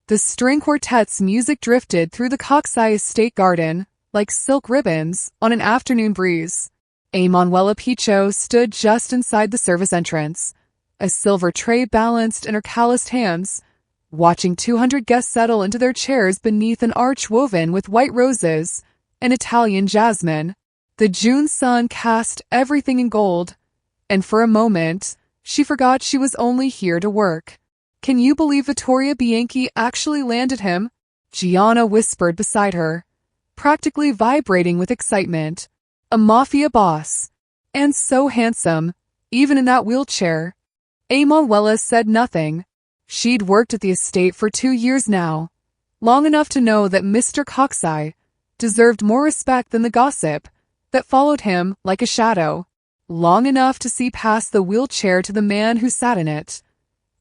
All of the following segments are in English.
The string quartet's music drifted through the Coxeye estate garden like silk ribbons on an afternoon breeze. Manuela Picho stood just inside the service entrance, a silver tray balanced in her calloused hands, watching 200 guests settle into their chairs beneath an arch woven with white roses and Italian jasmine. The June sun cast everything in gold, and for a moment, she forgot she was only here to work. "Can you believe Vittoria Bianchi actually landed him?" Gianna whispered beside her, practically vibrating with excitement. "A mafia boss. And so handsome, even in that wheelchair." Manuela said nothing. She'd worked at the estate for 2 years now, long enough to know that Mr. Coxeye deserved more respect than the gossip that followed him like a shadow, long enough to see past the wheelchair to the man who sat in it,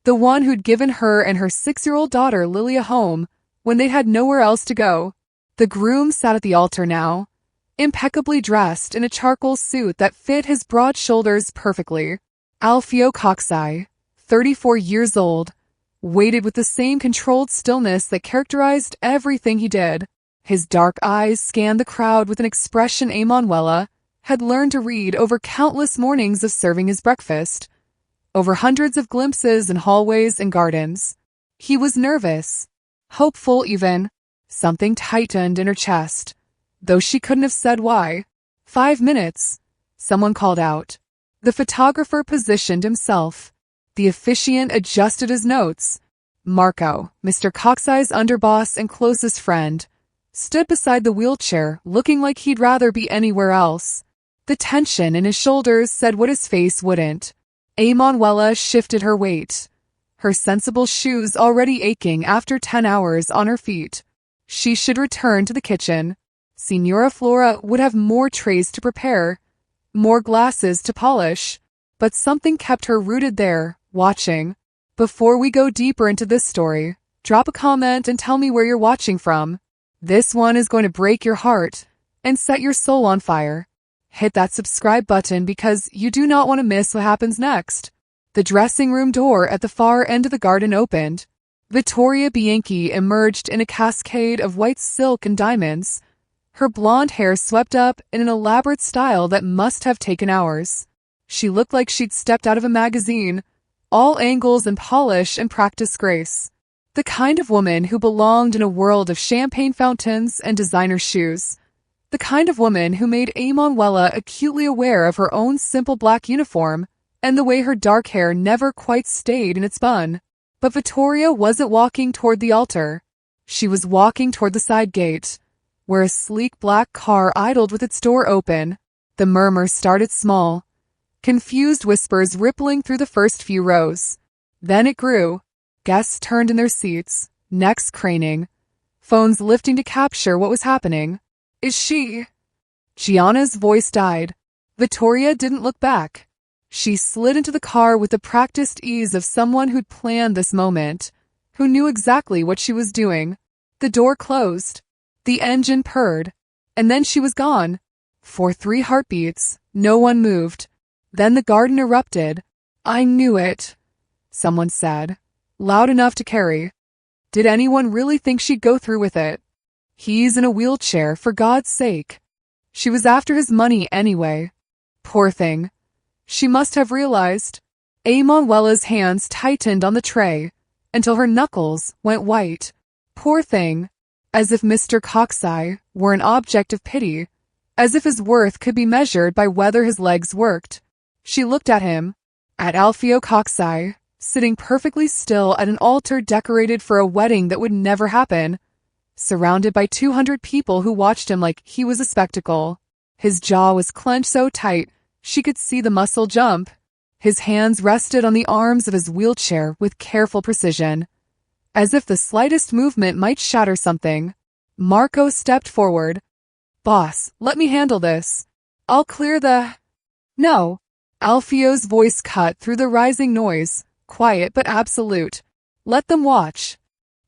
the one who'd given her and her 6-year-old daughter Lily a home when they'd had nowhere else to go. The groom sat at the altar now, impeccably dressed in a charcoal suit that fit his broad shoulders perfectly. Alfio Coxeye, 34 years old, waited with the same controlled stillness that characterized everything he did. His dark eyes scanned the crowd with an expression Manuela had learned to read over countless mornings of serving his breakfast, over hundreds of glimpses in hallways and gardens. He was nervous, hopeful even. Something tightened in her chest, though she couldn't have said why. 5 minutes, someone called out. The photographer positioned himself. The officiant adjusted his notes. Marco, Mr. Coxeye's underboss and closest friend, stood beside the wheelchair looking like he'd rather be anywhere else. The tension in his shoulders said what his face wouldn't. Manuela shifted her weight, her sensible shoes already aching after 10 hours on her feet. She should return to the kitchen. Signora Flora would have more trays to prepare, more glasses to polish, but something kept her rooted there, watching. Before we go deeper into this story, drop a comment and tell me where you're watching from. This one is going to break your heart and set your soul on fire. Hit that subscribe button because you do not want to miss what happens next. The dressing room door at the far end of the garden opened. Vittoria Bianchi emerged in a cascade of white silk and diamonds, her blonde hair swept up in an elaborate style that must have taken hours. She looked like she'd stepped out of a magazine, all angles and polish and practiced grace. The kind of woman who belonged in a world of champagne fountains and designer shoes. The kind of woman who made Manuela acutely aware of her own simple black uniform and the way her dark hair never quite stayed in its bun. But Vittoria wasn't walking toward the altar. She was walking toward the side gate, where a sleek black car idled with its door open. The murmur started small, confused whispers rippling through the first few rows. Then it grew. Guests turned in their seats, necks craning, phones lifting to capture what was happening. "Is she?" Gianna's voice died. Vittoria didn't look back. She slid into the car with the practiced ease of someone who'd planned this moment, who knew exactly what she was doing. The door closed. The engine purred. And then she was gone. For 3 heartbeats, no one moved. Then the garden erupted. "I knew it," someone said, loud enough to carry. Did anyone really think she'd go through with it? He's in a wheelchair, for God's sake. She was after his money anyway. Poor thing. She must have realized. Manuela's hands tightened on the tray until her knuckles went white. Poor thing. As if Mr. Coxeye were an object of pity, as if his worth could be measured by whether his legs worked. She looked at him, at Alfio Coxeye, sitting perfectly still at an altar decorated for a wedding that would never happen, surrounded by 200 people who watched him like he was a spectacle. His jaw was clenched so tight she could see the muscle jump. His hands rested on the arms of his wheelchair with careful precision, as if the slightest movement might shatter something. Marco stepped forward. "Boss, let me handle this. I'll clear the—" "No." Alfio's voice cut through the rising noise, quiet but absolute. "Let them watch."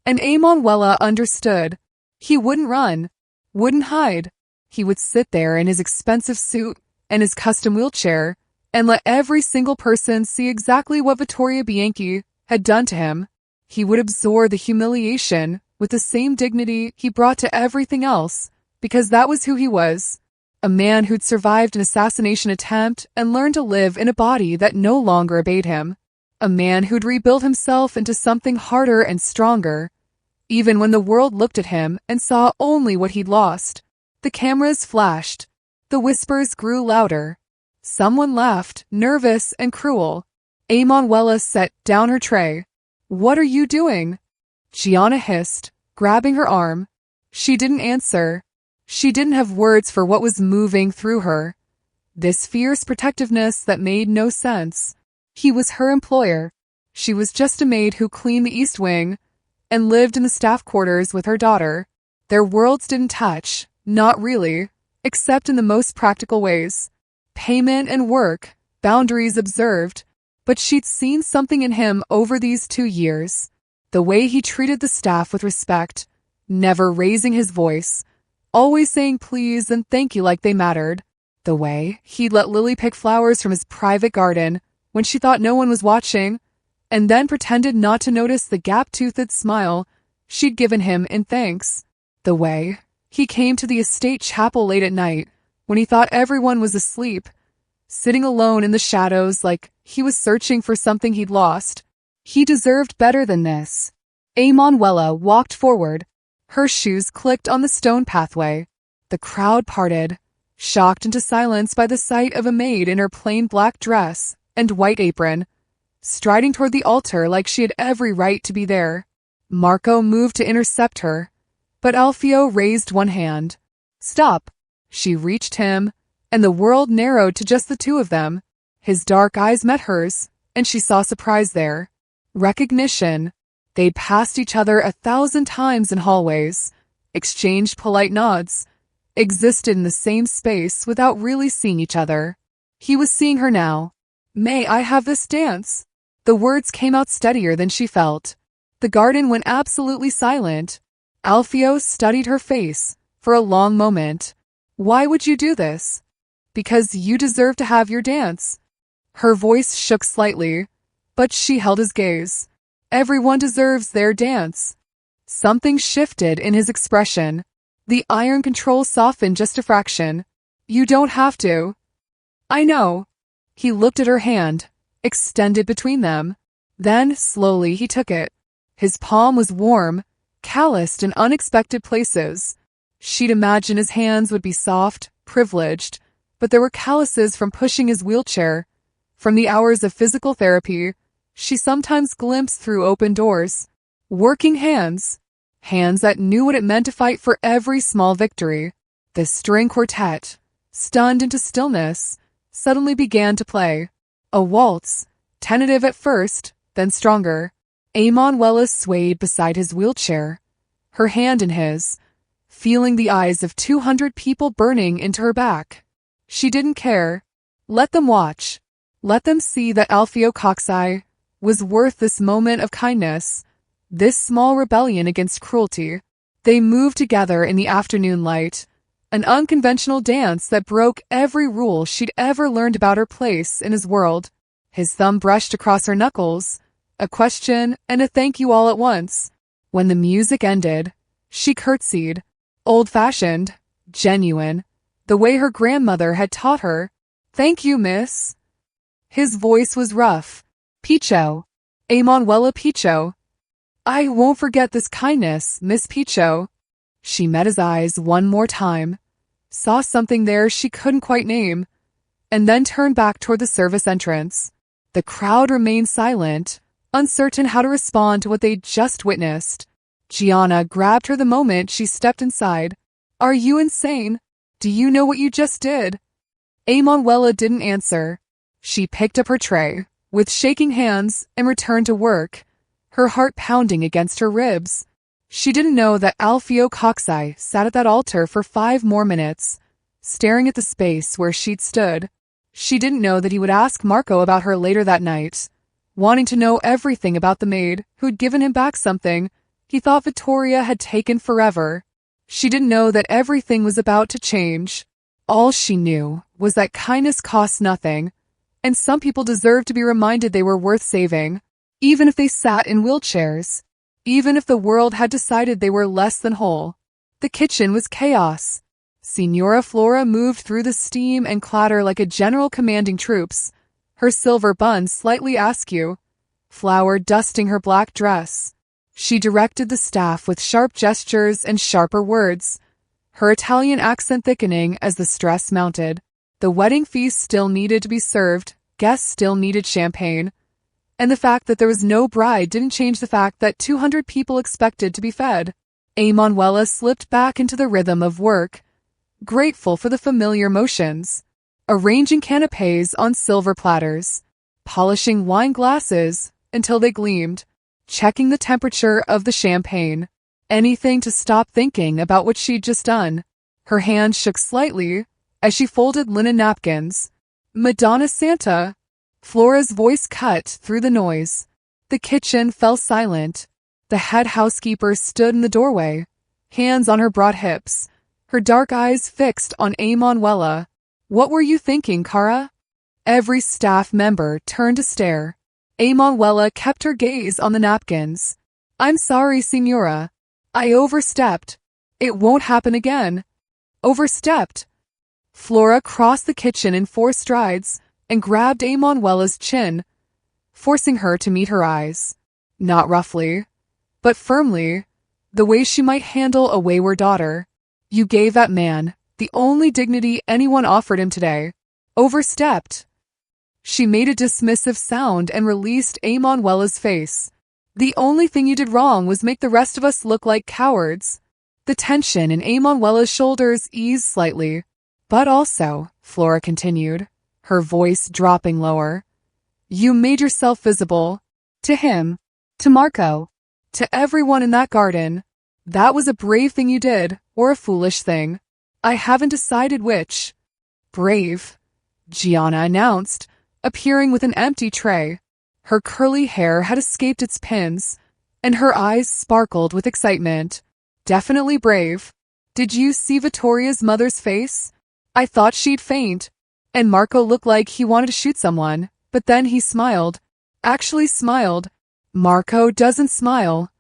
And Manuela understood. He wouldn't run, wouldn't hide. He would sit there in his expensive suit and his custom wheelchair and let every single person see exactly what Vittoria Bianchi had done to him. He would absorb the humiliation with the same dignity he brought to everything else, because that was who he was. A man who'd survived an assassination attempt and learned to live in a body that no longer obeyed him. A man who'd rebuilt himself into something harder and stronger, even when the world looked at him and saw only what he'd lost. The cameras flashed. The whispers grew louder. Someone laughed, nervous and cruel. Emanuela set down her tray. "What are you doing?" Gianna hissed, grabbing her arm. She didn't answer. She didn't have words for what was moving through her. This fierce protectiveness that made no sense. He was her employer. She was just a maid who cleaned the East Wing and lived in the staff quarters with her daughter. Their worlds didn't touch, not really, except in the most practical ways. Payment and work, boundaries observed, but she'd seen something in him over these 2 years. The way he treated the staff with respect, never raising his voice, always saying please and thank you like they mattered. The way he'd let Lily pick flowers from his private garden when she thought no one was watching, and then pretended not to notice the gap-toothed smile she'd given him in thanks. The way he came to the estate chapel late at night when he thought everyone was asleep, sitting alone in the shadows like he was searching for something he'd lost. He deserved better than this. Emanuela walked forward. Her shoes clicked on the stone pathway. The crowd parted, shocked into silence by the sight of a maid in her plain black dress and white apron, striding toward the altar like she had every right to be there. Marco moved to intercept her, but Alfio raised one hand. "Stop." She reached him, and the world narrowed to just the two of them. His dark eyes met hers, and she saw surprise there. Recognition. They'd passed each other 1,000 times in hallways, exchanged polite nods, existed in the same space without really seeing each other. He was seeing her now. "May I have this dance?" The words came out steadier than she felt. The garden went absolutely silent. Alfio studied her face for a long moment. "Why would you do this?" "Because you deserve to have your dance." Her voice shook slightly, but she held his gaze. "Everyone deserves their dance." Something shifted in his expression. The iron control softened just a fraction. "You don't have to." "I know." He looked at her hand, extended between them. Then, slowly, he took it. His palm was warm, calloused in unexpected places. She'd imagined his hands would be soft, privileged, but there were calluses from pushing his wheelchair, from the hours of physical therapy she sometimes glimpsed through open doors. Working hands. Hands that knew what it meant to fight for every small victory. The string quartet, stunned into stillness, suddenly began to play. A waltz, tentative at first, then stronger. Emanuela swayed beside his wheelchair, her hand in his, feeling the eyes of 200 people burning into her back. She didn't care. Let them watch. Let them see that Alfio Coxeye was worth this moment of kindness, this small rebellion against cruelty. They moved together in the afternoon light, an unconventional dance that broke every rule she'd ever learned about her place in his world. His thumb brushed across her knuckles, a question and a thank you all at once. When the music ended, she curtsied, old-fashioned, genuine, the way her grandmother had taught her. "Thank you, miss." His voice was rough. "Picho. Emanuela Picho. I won't forget this kindness, Miss Picho." She met his eyes one more time, saw something there she couldn't quite name, and then turned back toward the service entrance. The crowd remained silent, uncertain how to respond to what they'd just witnessed. Gianna grabbed her the moment she stepped inside. "Are you insane? Do you know what you just did?" Emanuela didn't answer. She picked up her tray, with shaking hands, and returned to work, her heart pounding against her ribs. She didn't know that Alfio Coxeye sat at that altar for 5 more minutes, staring at the space where she'd stood. She didn't know that he would ask Marco about her later that night, wanting to know everything about the maid who'd given him back something he thought Vittoria had taken forever. She didn't know that everything was about to change. All she knew was that kindness costs nothing, and some people deserved to be reminded they were worth saving. even if they sat in wheelchairs, even if the world had decided they were less than whole. The kitchen was chaos. Signora Flora moved through the steam and clatter like a general commanding troops, her silver bun slightly askew, flour dusting her black dress. She directed the staff with sharp gestures and sharper words, her Italian accent thickening as the stress mounted. The wedding feast still needed to be served, guests still needed champagne, and the fact that there was no bride didn't change the fact that 200 people expected to be fed. Emanuela slipped back into the rhythm of work, grateful for the familiar motions, arranging canapes on silver platters, polishing wine glasses until they gleamed, checking the temperature of the champagne, anything to stop thinking about what she'd just done. Her hand shook slightly as she folded linen napkins. Madonna Santa! Flora's voice cut through the noise. The kitchen fell silent. The head housekeeper stood in the doorway, hands on her broad hips, her dark eyes fixed on Emanuela. What were you thinking, Cara? Every staff member turned to stare. Emanuela kept her gaze on the napkins. I'm sorry, Signora. I overstepped. It won't happen again. Overstepped. Flora crossed the kitchen in 4 strides and grabbed Emanuela's chin, forcing her to meet her eyes. Not roughly, but firmly, the way she might handle a wayward daughter. You gave that man the only dignity anyone offered him today. Overstepped. She made a dismissive sound and released Emanuela's face. The only thing you did wrong was make the rest of us look like cowards. The tension in Emanuela's shoulders eased slightly. But also, Flora continued, her voice dropping lower, you made yourself visible. To him. To Marco. To everyone in that garden. That was a brave thing you did, or a foolish thing. I haven't decided which. Brave, Gianna announced, appearing with an empty tray. Her curly hair had escaped its pins, and her eyes sparkled with excitement. Definitely brave. Did you see Vittoria's mother's face? I thought she'd faint, and Marco looked like he wanted to shoot someone, but then he smiled. Actually smiled. Marco doesn't smile,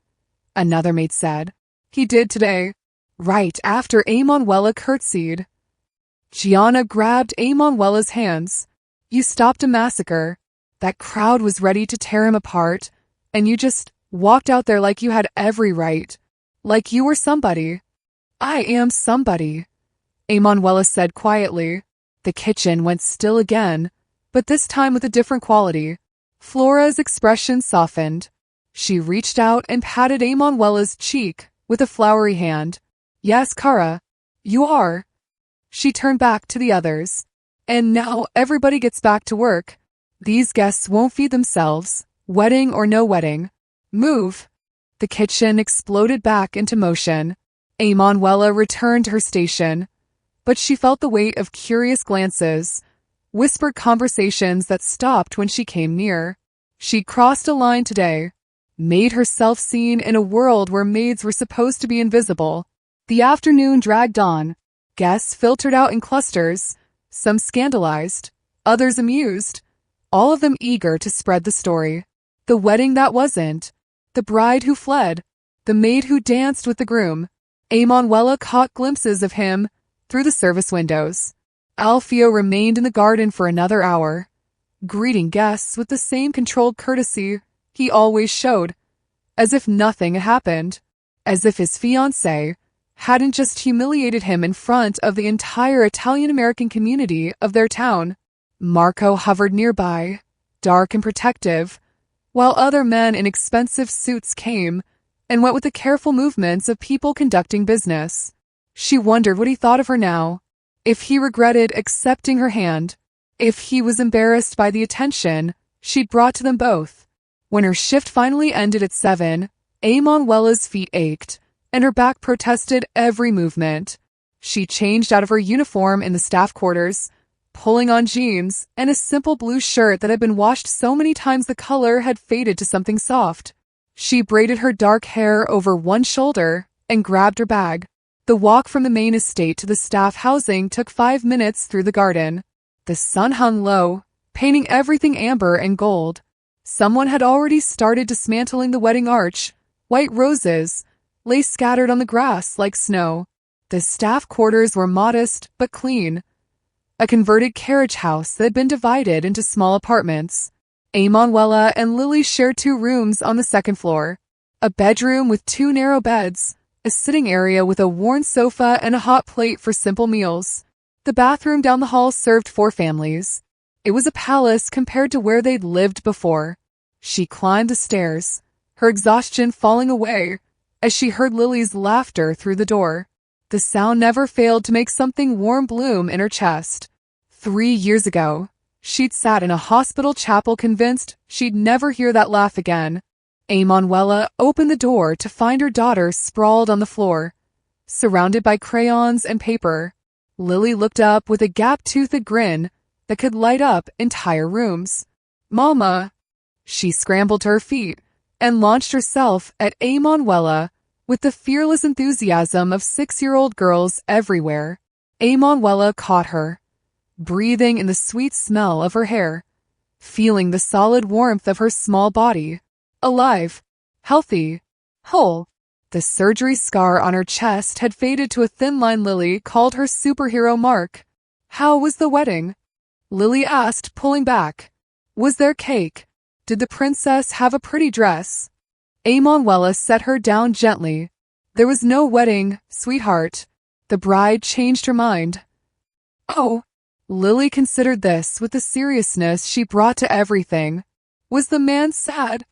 another maid said. He did today, right after Emanuela curtsied. Gianna grabbed Emanuela's hands. You stopped a massacre. That crowd was ready to tear him apart, and you just walked out there like you had every right. Like you were somebody. I am somebody, Emanuela said quietly. The kitchen went still again, but this time with a different quality. Flora's expression softened. She reached out and patted Emanuela's cheek with a floury hand. Yes, Cara, you are. She turned back to the others. And now everybody gets back to work. These guests won't feed themselves, wedding or no wedding. Move. The kitchen exploded back into motion. Emanuela returned to her station, but she felt the weight of curious glances, whispered conversations that stopped when she came near. She crossed a line today, made herself seen in a world where maids were supposed to be invisible. The afternoon dragged on. Guests filtered out in clusters, some scandalized, others amused, all of them eager to spread the story. The wedding that wasn't, the bride who fled, the maid who danced with the groom. Emanuela caught glimpses of him through the service windows. Alfio remained in the garden for another hour, greeting guests with the same controlled courtesy he always showed, as if nothing had happened, as if his fiancée hadn't just humiliated him in front of the entire Italian-American community of their town. Marco hovered nearby, dark and protective, while other men in expensive suits came and went with the careful movements of people conducting business. She wondered what he thought of her now, if he regretted accepting her hand, if he was embarrassed by the attention she'd brought to them both. When her shift finally ended at 7, Emanuela's feet ached, and her back protested every movement. She changed out of her uniform in the staff quarters, pulling on jeans and a simple blue shirt that had been washed so many times the color had faded to something soft. She braided her dark hair over one shoulder and grabbed her bag. The walk from the main estate to the staff housing took 5 minutes through the garden. The sun hung low, painting everything amber and gold. Someone had already started dismantling the wedding arch. White roses lay scattered on the grass like snow. The staff quarters were modest but clean. A converted carriage house that had been divided into small apartments. Emanuela and Lily shared 2 rooms on the second floor. A bedroom with 2 narrow beds, a sitting area with a worn sofa and a hot plate for simple meals. The bathroom down the hall served 4 families. It was a palace compared to where they'd lived before. She climbed the stairs, her exhaustion falling away as she heard Lily's laughter through the door. The sound never failed to make something warm bloom in her chest. 3 years ago, she'd sat in a hospital chapel convinced she'd never hear that laugh again. Emanuela opened the door to find her daughter sprawled on the floor, surrounded by crayons and paper. Lily looked up with a gap-toothed grin that could light up entire rooms. "Mama!" She scrambled to her feet and launched herself at Emanuela with the fearless enthusiasm of 6-year-old girls everywhere. Emanuela caught her, breathing in the sweet smell of her hair, feeling the solid warmth of her small body. Alive, healthy, whole. The surgery scar on her chest had faded to a thin line Lily called her superhero mark. "How was the wedding?" Lily asked, pulling back. "Was there cake? Did the princess have a pretty dress?" Emanuela set her down gently. "There was no wedding, sweetheart. The bride changed her mind." "Oh." Lily considered this with the seriousness she brought to everything. "Was the man sad?"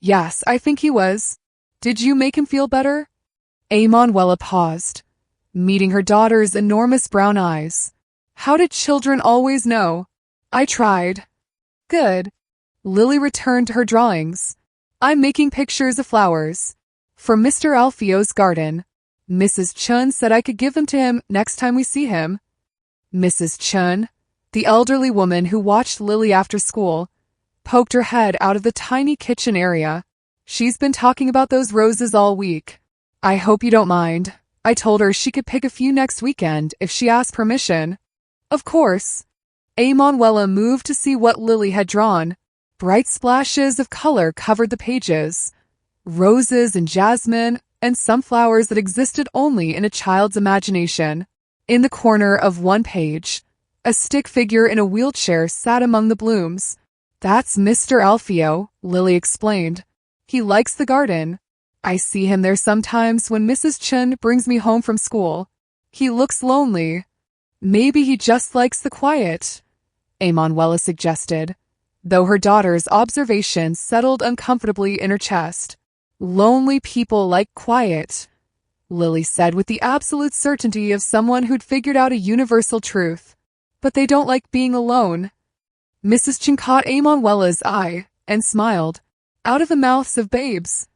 "Yes, I think he was. Did you make him feel better?" Emanuela paused, meeting her daughter's enormous brown eyes. "How did children always know?" "I tried." "Good." Lily returned to her drawings. "I'm making pictures of flowers for Mr. Alfio's garden. Mrs. Chun said I could give them to him next time we see him." Mrs. Chun, the elderly woman who watched Lily after school, poked her head out of the tiny kitchen area. "She's been talking about those roses all week. I hope you don't mind. I told her she could pick a few next weekend if she asked permission." "Of course." Emanuela moved to see what Lily had drawn. Bright splashes of color covered the pages. Roses and jasmine, and some flowers that existed only in a child's imagination. In the corner of one page, a stick figure in a wheelchair sat among the blooms. "That's Mr. Alfio," Lily explained. "He likes the garden. I see him there sometimes when Mrs. Chun brings me home from school. He looks lonely. Maybe he just likes the quiet," Emanuela suggested, though her daughter's observation settled uncomfortably in her chest. "Lonely people like quiet," Lily said with the absolute certainty of someone who'd figured out a universal truth. "But they don't like being alone." Mrs. Chun caught Emanuela's eye and smiled. "Out of the mouths of babes."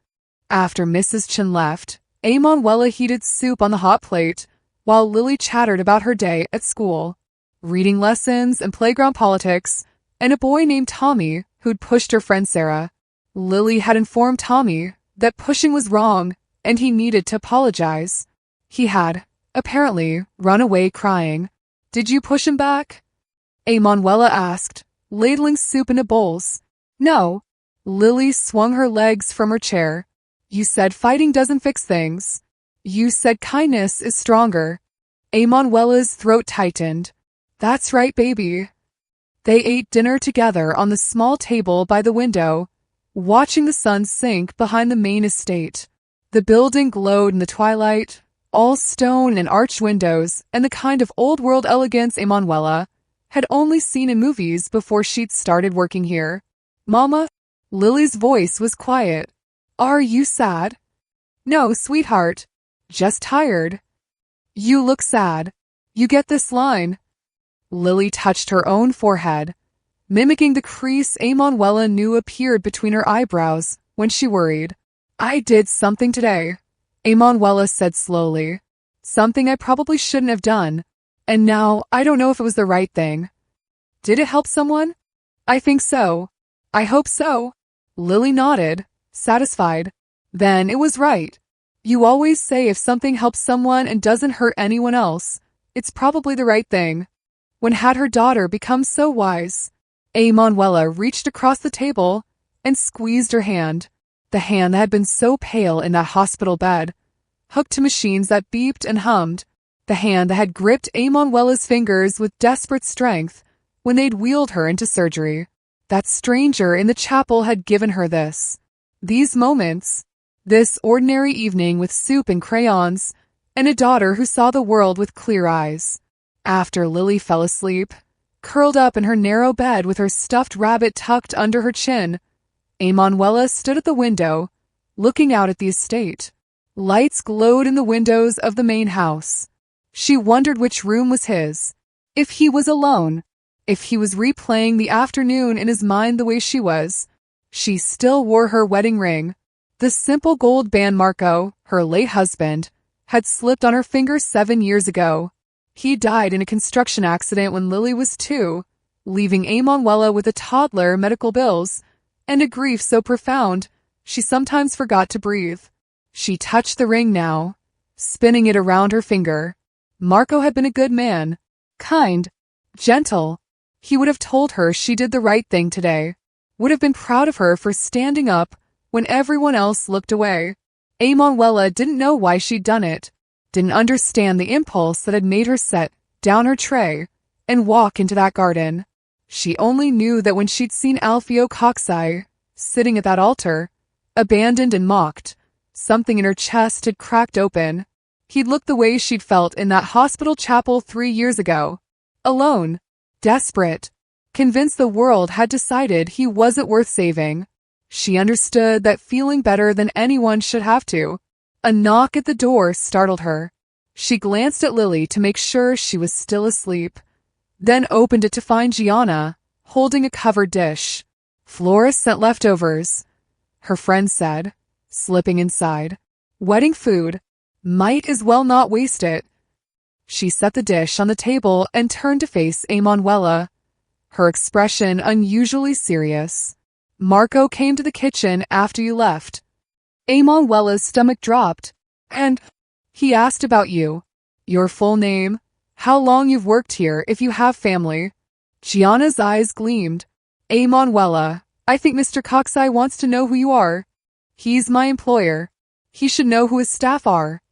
After Mrs. Chun left, Emanuela heated soup on the hot plate, while Lily chattered about her day at school, reading lessons and playground politics, and a boy named Tommy who'd pushed her friend Sarah. Lily had informed Tommy that pushing was wrong and he needed to apologize. He had, apparently, run away crying. "Did you push him back?" Emanuela asked, ladling soup into bowls. "No." Lily swung her legs from her chair. "You said fighting doesn't fix things. You said kindness is stronger." Emanuela's throat tightened. "That's right, baby." They ate dinner together on the small table by the window, watching the sun sink behind the main estate. The building glowed in the twilight, all stone and arched windows, and the kind of old-world elegance Emanuela had only seen in movies before she'd started working here. "Mama?" Lily's voice was quiet. "Are you sad?" "No, sweetheart. Just tired." "You look sad. You get this line." Lily touched her own forehead, mimicking the crease Emanuela knew appeared between her eyebrows when she worried. "I did something today," Emanuela said slowly. "Something I probably shouldn't have done, and now I don't know if it was the right thing." "Did it help someone?" "I think so. I hope so." Lily nodded, satisfied. "Then it was right. You always say if something helps someone and doesn't hurt anyone else, it's probably the right thing." When had her daughter become so wise? Emanuela reached across the table and squeezed her hand. The hand that had been so pale in that hospital bed, hooked to machines that beeped and hummed. The hand that had gripped Emanuela's fingers with desperate strength when they'd wheeled her into surgery. That stranger in the chapel had given her this. These moments. This ordinary evening with soup and crayons, and a daughter who saw the world with clear eyes. After Lily fell asleep, curled up in her narrow bed with her stuffed rabbit tucked under her chin, Emanuela stood at the window, looking out at the estate. Lights glowed in the windows of the main house. She wondered which room was his. If he was alone. If he was replaying the afternoon in his mind the way she was. She still wore her wedding ring. The simple gold band Marco, her late husband, had slipped on her finger 7 years ago. He died in a construction accident when Lily was 2, leaving Emanuela with a toddler, medical bills, and a grief so profound she sometimes forgot to breathe. She touched the ring now, spinning it around her finger. Marco had been a good man, kind, gentle. He would have told her she did the right thing today, would have been proud of her for standing up when everyone else looked away. Emanuela didn't know why she'd done it, didn't understand the impulse that had made her set down her tray and walk into that garden. She only knew that when she'd seen Alfio Coxeye sitting at that altar, abandoned and mocked, something in her chest had cracked open. He'd looked the way she'd felt in that hospital chapel 3 years ago. Alone, desperate, convinced the world had decided he wasn't worth saving. She understood that feeling better than anyone should have to. A knock at the door startled her. She glanced at Lily to make sure she was still asleep, then opened it to find Gianna, holding a covered dish. Florist sent leftovers, her friend said, slipping inside. Wedding food. Might as well not waste it. She set the dish on the table and turned to face Emanuela, her expression unusually serious. Marco came to the kitchen after you left. Emanuela's stomach dropped, and he asked about you. Your full name, how long you've worked here if you have family. Gianna's eyes gleamed. Emanuela, I think Mr. Coxeye wants to know who you are. He's my employer. He should know who his staff are.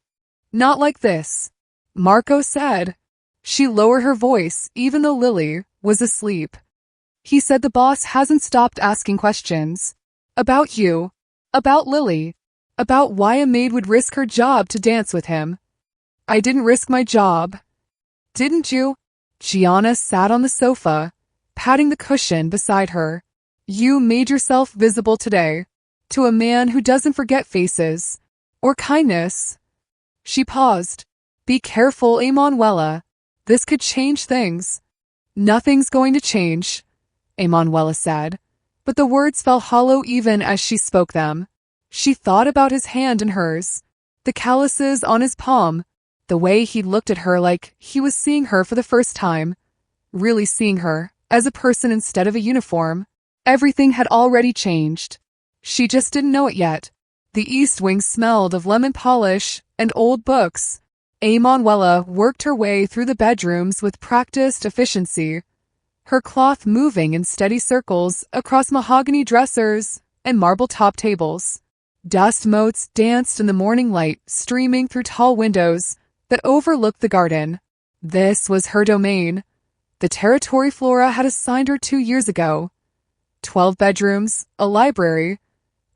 Not like this, Marco said. She lowered her voice even though Lily was asleep. He said the boss hasn't stopped asking questions. About you. About Lily. About why a maid would risk her job to dance with him. I didn't risk my job. Didn't you? Gianna sat on the sofa, patting the cushion beside her. You made yourself visible today, to a man who doesn't forget faces, or kindness. She paused. Be careful, Emanuela. This could change things. Nothing's going to change, Emanuela said, but the words fell hollow even as she spoke them. She thought about his hand in hers, the calluses on his palm, the way he looked at her like he was seeing her for the first time, really seeing her as a person instead of a uniform. Everything had already changed. She just didn't know it yet. The east wing smelled of lemon polish and old books. Emanuela worked her way through the bedrooms with practiced efficiency, her cloth moving in steady circles across mahogany dressers and marble-top tables. Dust motes danced in the morning light streaming through tall windows that overlooked the garden. This was her domain. The territory Flora had assigned her 2 years ago. 12 bedrooms, a library,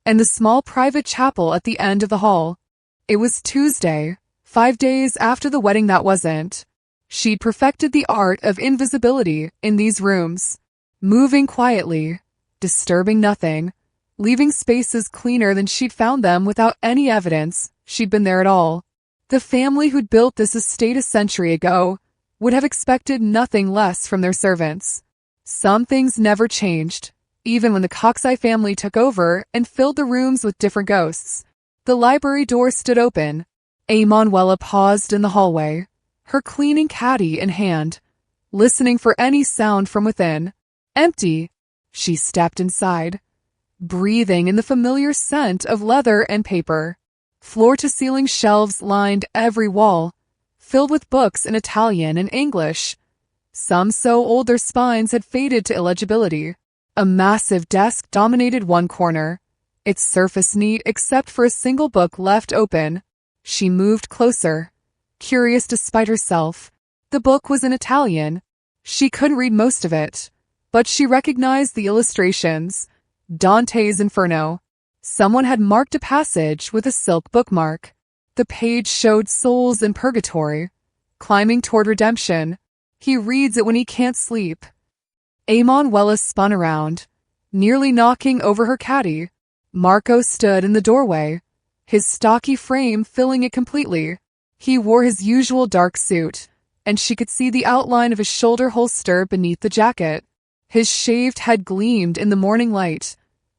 and the small private chapel at the end of the hall. It was Tuesday, 5 days after the wedding that wasn't. She'd perfected the art of invisibility in these rooms, moving quietly, disturbing nothing, leaving spaces cleaner than she'd found them without any evidence she'd been there at all. The family who'd built this estate a century ago would have expected nothing less from their servants. Some things never changed, even when the Coxeye family took over and filled the rooms with different ghosts. The library door stood open. Emanuela paused in the hallway, her cleaning caddy in hand, listening for any sound from within. Empty. She stepped inside, breathing in the familiar scent of leather and paper. Floor-to-ceiling shelves lined every wall, filled with books in Italian and English, some so old their spines had faded to illegibility. A massive desk dominated one corner, its surface neat except for a single book left open. She moved closer, curious despite herself. The book was in Italian. She couldn't read most of it, but she recognized the illustrations. Dante's Inferno. Someone had marked a passage with a silk bookmark. The page showed souls in purgatory, climbing toward redemption. He reads it when he can't sleep. Emanuela spun around, nearly knocking over her caddy. Marco stood in the doorway, his stocky frame filling it completely. He wore his usual dark suit, and she could see the outline of his shoulder holster beneath the jacket. His shaved head gleamed in the morning light,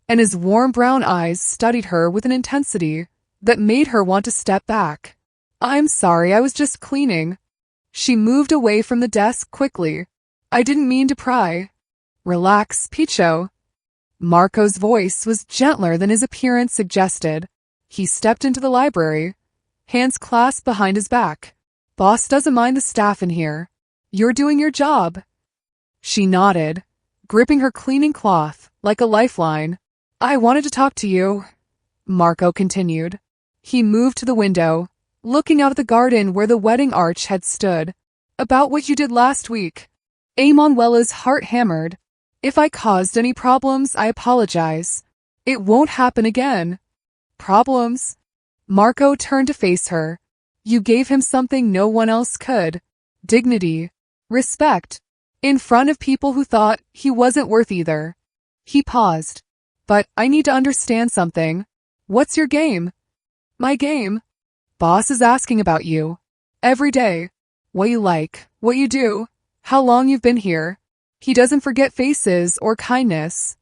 and his warm brown eyes studied her with an intensity that made her want to step back. "I'm sorry, I was just cleaning." She moved away from the desk quickly. "I didn't mean to pry." "Relax, Picho." Marco's voice was gentler than his appearance suggested. He stepped into the library, hands clasped behind his back. "Boss doesn't mind the staff in here. You're doing your job." She nodded, gripping her cleaning cloth like a lifeline. "I wanted to talk to you," Marco continued. He moved to the window, looking out at the garden where the wedding arch had stood. "About what you did last week." Emanuela's heart hammered. "If I caused any problems, I apologize. It won't happen again." "Problems?" Marco turned to face her. "You gave him something no one else could. Dignity. Respect. In front of people who thought he wasn't worth either." He paused. "But I need to understand something. What's your game?" "My game? Boss is asking about you. Every day. What you like, what you do, how long you've been here. He doesn't forget faces or kindness."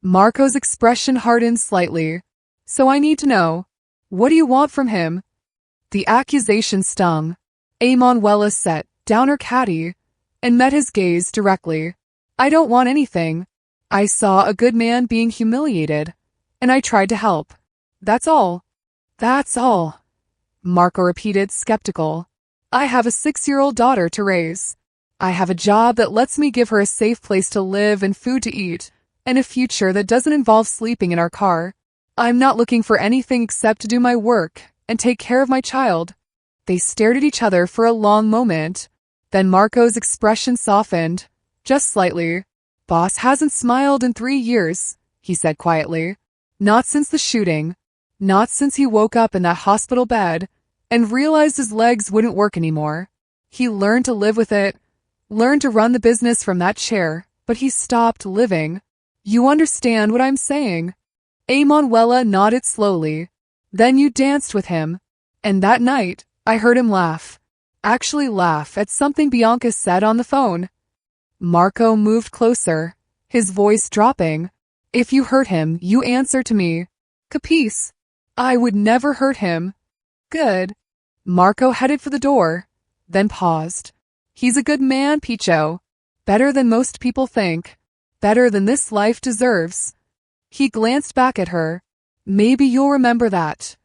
Marco's expression hardened slightly. "So I need to know. What do you want from him?" The accusation stung. Emanuela set down her caddy and met his gaze directly. "I don't want anything. I saw a good man being humiliated, and I tried to help. That's all." "That's all," Marco repeated, skeptical. "I have a 6-year-old daughter to raise. I have a job that lets me give her a safe place to live and food to eat, and a future that doesn't involve sleeping in our car. I'm not looking for anything except to do my work and take care of my child." They stared at each other for a long moment. Then Marco's expression softened, just slightly. "Boss hasn't smiled in 3 years," he said quietly. "Not since the shooting. Not since he woke up in that hospital bed and realized his legs wouldn't work anymore. He learned to live with it, learned to run the business from that chair, but he stopped living. You understand what I'm saying?" Emanuela nodded slowly. "Then you danced with him. And that night, I heard him laugh. Actually laugh at something Bianca said on the phone." Marco moved closer, his voice dropping. "If you hurt him, you answer to me. Capice? I would never hurt him." "Good." Marco headed for the door, then paused. "He's a good man, Picho. Better than most people think. Better than this life deserves." He glanced back at her. "Maybe you'll remember that."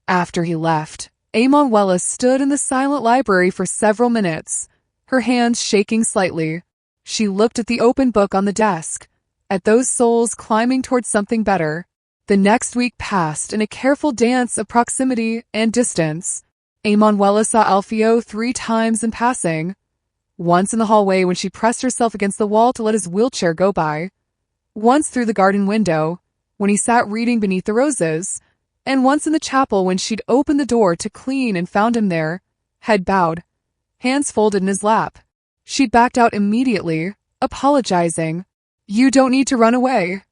After he left, Emanuela stood in the silent library for several minutes, her hands shaking slightly. She looked at the open book on the desk, at those souls climbing towards something better. The next week passed in a careful dance of proximity and distance. Emanuela saw Alfio 3 times in passing. Once in the hallway when she pressed herself against the wall to let his wheelchair go by. Once through the garden window, when he sat reading beneath the roses. And once in the chapel when she'd opened the door to clean and found him there, head bowed, hands folded in his lap. She'd backed out immediately, apologizing. "You don't need to run away,"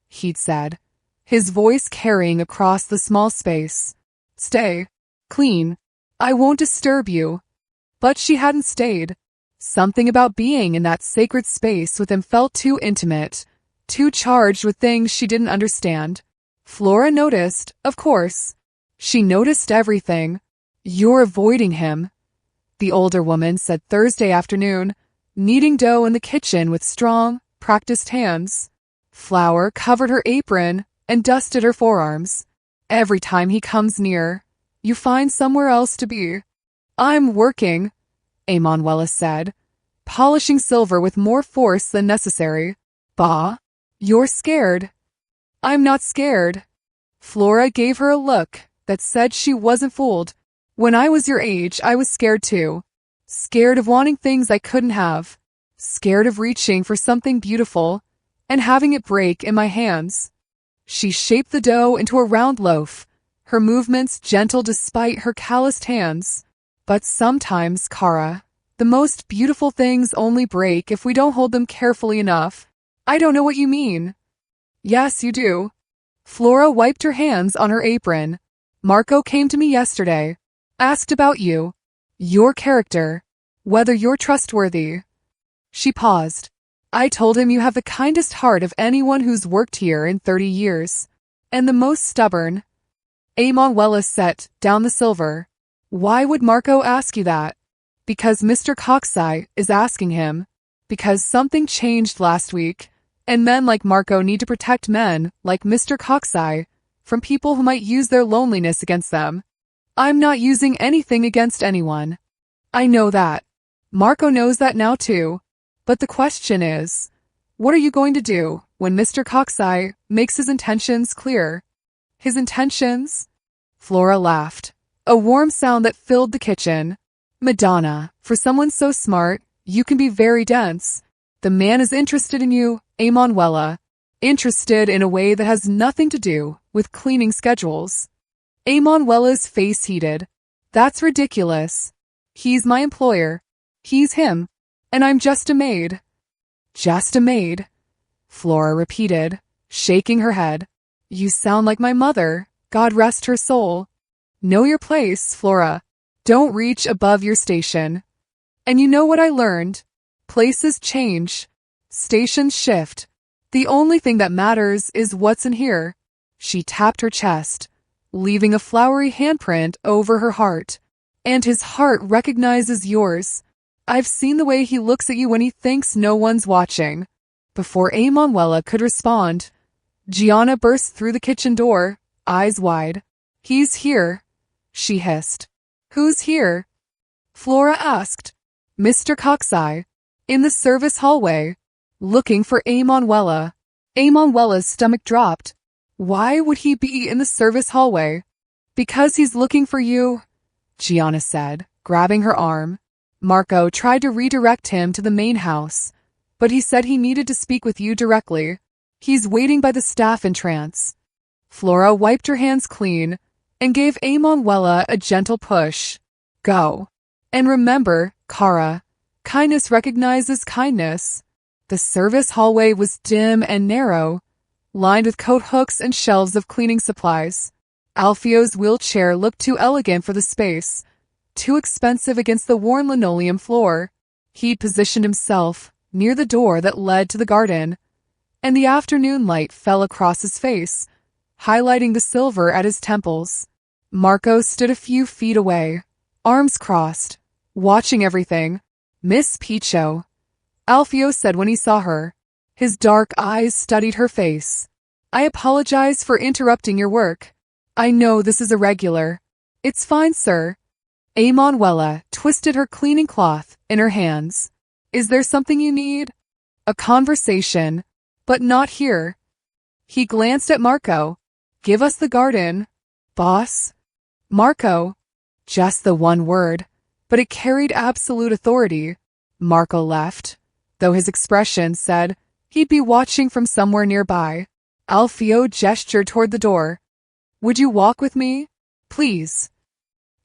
he'd said, his voice carrying across the small space. "Stay. Clean. I won't disturb you." But she hadn't stayed. Something about being in that sacred space with him felt too intimate, too charged with things she didn't understand. Flora noticed, of course. She noticed everything. "You're avoiding him," the older woman said Thursday afternoon, kneading dough in the kitchen with strong, practiced hands. Flour covered her apron and dusted her forearms. "Every time he comes near, you find somewhere else to be." "I'm working," Emanuela said, polishing silver with more force than necessary. "Bah, You're scared. I'm not scared. Flora gave her a look that said she wasn't fooled. When I was your age, I was scared too. Scared of wanting things I couldn't have. Scared of reaching for something beautiful and having it break in my hands. She shaped the dough into a round loaf, her movements gentle despite her calloused hands. But sometimes, Kara, the most beautiful things only break if we don't hold them carefully enough. I don't know what you mean. Yes, you do. Flora wiped her hands on her apron. Marco came to me yesterday. Asked about you. Your character. Whether you're trustworthy. She paused. I told him you have the kindest heart of anyone who's worked here in 30 years. And the most stubborn. Emanuela set down the silver. Why would Marco ask you that? Because Mr. Coxeye is asking him. Because something changed last week. And men like Marco need to protect men like Mr. Coxeye from people who might use their loneliness against them. I'm not using anything against anyone. I know that. Marco knows that now too. But the question is, what are you going to do when Mr. Coxeye makes his intentions clear? His intentions? Flora laughed. A warm sound that filled the kitchen. Madonna, for someone so smart, you can be very dense. The man is interested in you, Emanuela. Interested in a way that has nothing to do with cleaning schedules. Emanuela's face heated. That's ridiculous. He's my employer. He's him. And I'm just a maid. Just a maid, Flora repeated, shaking her head. You sound like my mother. God rest her soul. Know your place, Flora. Don't reach above your station. And you know what I learned? Places change. Stations shift. The only thing that matters is what's in here. She tapped her chest, leaving a flowery handprint over her heart. And his heart recognizes yours. I've seen the way he looks at you when he thinks no one's watching. Before Emanuela could respond, Gianna burst through the kitchen door, eyes wide. He's here, she hissed. Who's here? Flora asked. Mr. Coxeye. In the service hallway. Looking for Emanuela. Emanuela's stomach dropped. Why would he be in the service hallway? Because he's looking for you, Gianna said, grabbing her arm. Marco tried to redirect him to the main house, but he said he needed to speak with you directly. He's waiting by the staff entrance. Flora wiped her hands clean and gave Emanuela a gentle push. Go. And remember, Kara, kindness recognizes kindness. The service hallway was dim and narrow, lined with coat hooks and shelves of cleaning supplies. Alfio's wheelchair looked too elegant for the space, too expensive against the worn linoleum floor. He'd positioned himself near the door that led to the garden, and the afternoon light fell across his face, highlighting the silver at his temples. Marco stood a few feet away, arms crossed, watching everything. Miss Picho, Alfio said when he saw her. His dark eyes studied her face. I apologize for interrupting your work. I know this is irregular. It's fine, sir. Emanuela twisted her cleaning cloth in her hands. Is there something you need? A conversation, but not here. He glanced at Marco. Give us the garden, boss. Marco. Just the one word, but it carried absolute authority. Marco left, though his expression said he'd be watching from somewhere nearby. Alfio gestured toward the door. Would you walk with me? Please.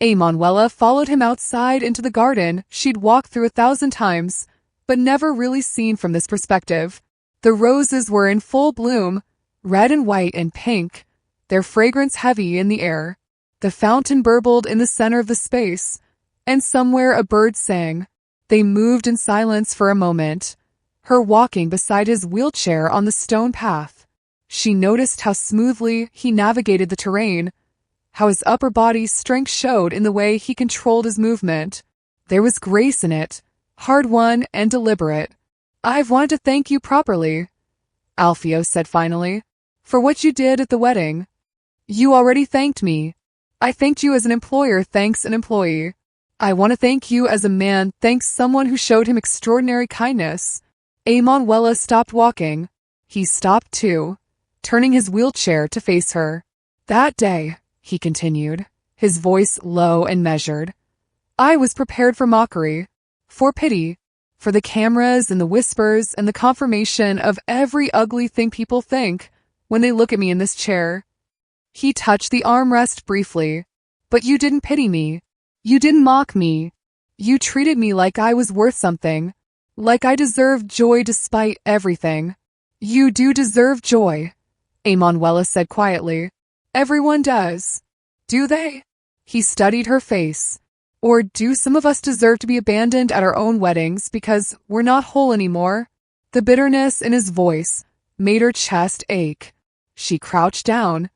Emanuela followed him outside into the garden she'd walked through 1,000 times, but never really seen from this perspective. The roses were in full bloom, red and white and pink, their fragrance heavy in the air. The fountain burbled in the center of the space, and somewhere a bird sang. They moved in silence for a moment, her walking beside his wheelchair on the stone path. She noticed how smoothly he navigated the terrain, how his upper body's strength showed in the way he controlled his movement. There was grace in it, hard-won and deliberate. I've wanted to thank you properly, Alfio said finally, for what you did at the wedding. You already thanked me. I thanked you as an employer thanks an employee. I want to thank you as a man thanks someone who showed him extraordinary kindness. Emanuela stopped walking. He stopped too, turning his wheelchair to face her. That day, he continued, his voice low and measured, I was prepared for mockery, for pity, for the cameras and the whispers and the confirmation of every ugly thing people think when they look at me in this chair. He touched the armrest briefly. But you didn't pity me. You didn't mock me. You treated me like I was worth something, like I deserved joy despite everything. You do deserve joy, Emanuela said quietly. Everyone does. Do they? He studied her face. Or do some of us deserve to be abandoned at our own weddings because we're not whole anymore? The bitterness in his voice made her chest ache. She crouched down,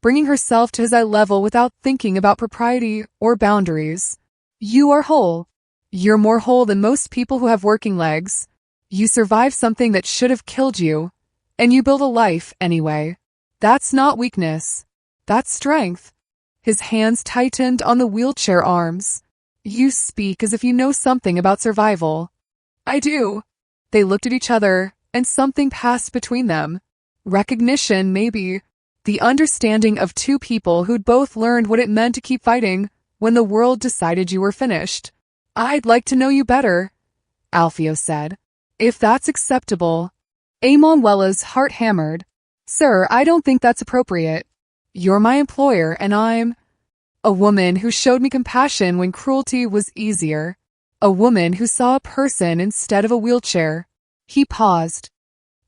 bringing herself to his eye level without thinking about propriety or boundaries. You are whole. You're more whole than most people who have working legs. You survived something that should have killed you, and you build a life anyway. That's not weakness. That's strength. His hands tightened on the wheelchair arms. You speak as if you know something about survival. I do. They looked at each other, and something passed between them. Recognition, maybe. The understanding of two people who'd both learned what it meant to keep fighting when the world decided you were finished. I'd like to know you better, Alfio said. If that's acceptable. Emanuela's heart hammered. Sir, I don't think that's appropriate. You're my employer, and I'm a woman who showed me compassion when cruelty was easier. A woman who saw a person instead of a wheelchair. He paused.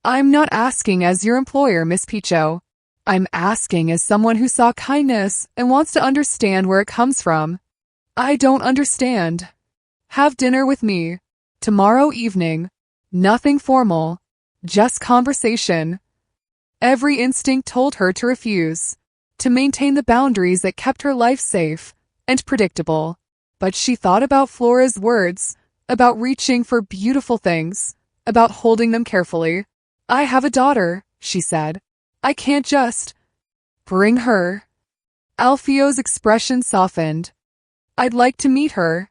I'm not asking as your employer, Miss Picho. I'm asking as someone who saw kindness and wants to understand where it comes from. I don't understand. Have dinner with me. Tomorrow evening. Nothing formal. Just conversation. Every instinct told her to refuse, to maintain the boundaries that kept her life safe and predictable. But she thought about Flora's words, about reaching for beautiful things, about holding them carefully. I have a daughter, she said. I can't just bring her. Alfio's expression softened. I'd like to meet her.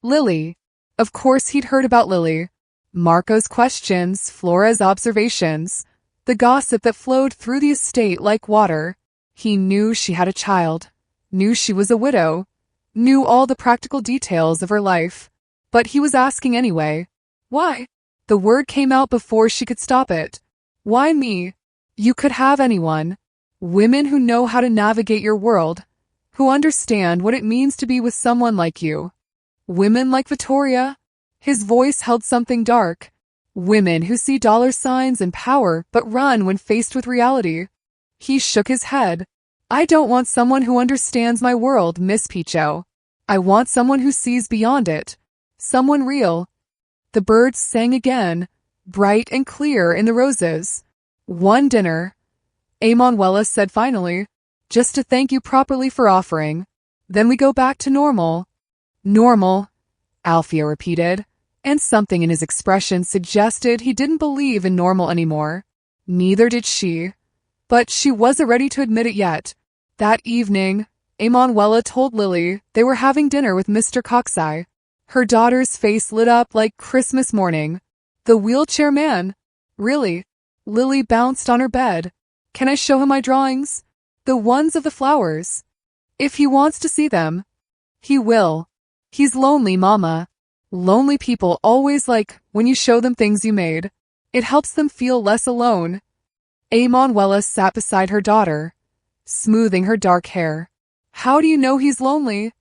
Lily. Of course he'd heard about Lily. Marco's questions, Flora's observations, the gossip that flowed through the estate like water. He knew she had a child, knew she was a widow, knew all the practical details of her life. But he was asking anyway. Why? The word came out before she could stop it. Why me? You could have anyone. Women who know how to navigate your world, who understand what it means to be with someone like you. Women like Vittoria. His voice held something dark. Women who see dollar signs and power but run when faced with reality. He shook his head. I don't want someone who understands my world, Miss Picho. I want someone who sees beyond it. Someone real. The birds sang again, bright and clear in the roses. One dinner, Emanuela said finally, just to thank you properly for offering. Then we go back to normal. Normal, Alfio repeated, and something in his expression suggested he didn't believe in normal anymore. Neither did she. But she wasn't ready to admit it yet. That evening, Emanuela told Lily they were having dinner with Mr. Coxeye. Her daughter's face lit up like Christmas morning. The wheelchair man. Really? Lily bounced on her bed. Can I show him my drawings? The ones of the flowers. If he wants to see them. He will. He's lonely, Mama. Lonely people always like when you show them things you made. It helps them feel less alone. Emanuela sat beside her daughter, smoothing her dark hair. How do you know he's lonely?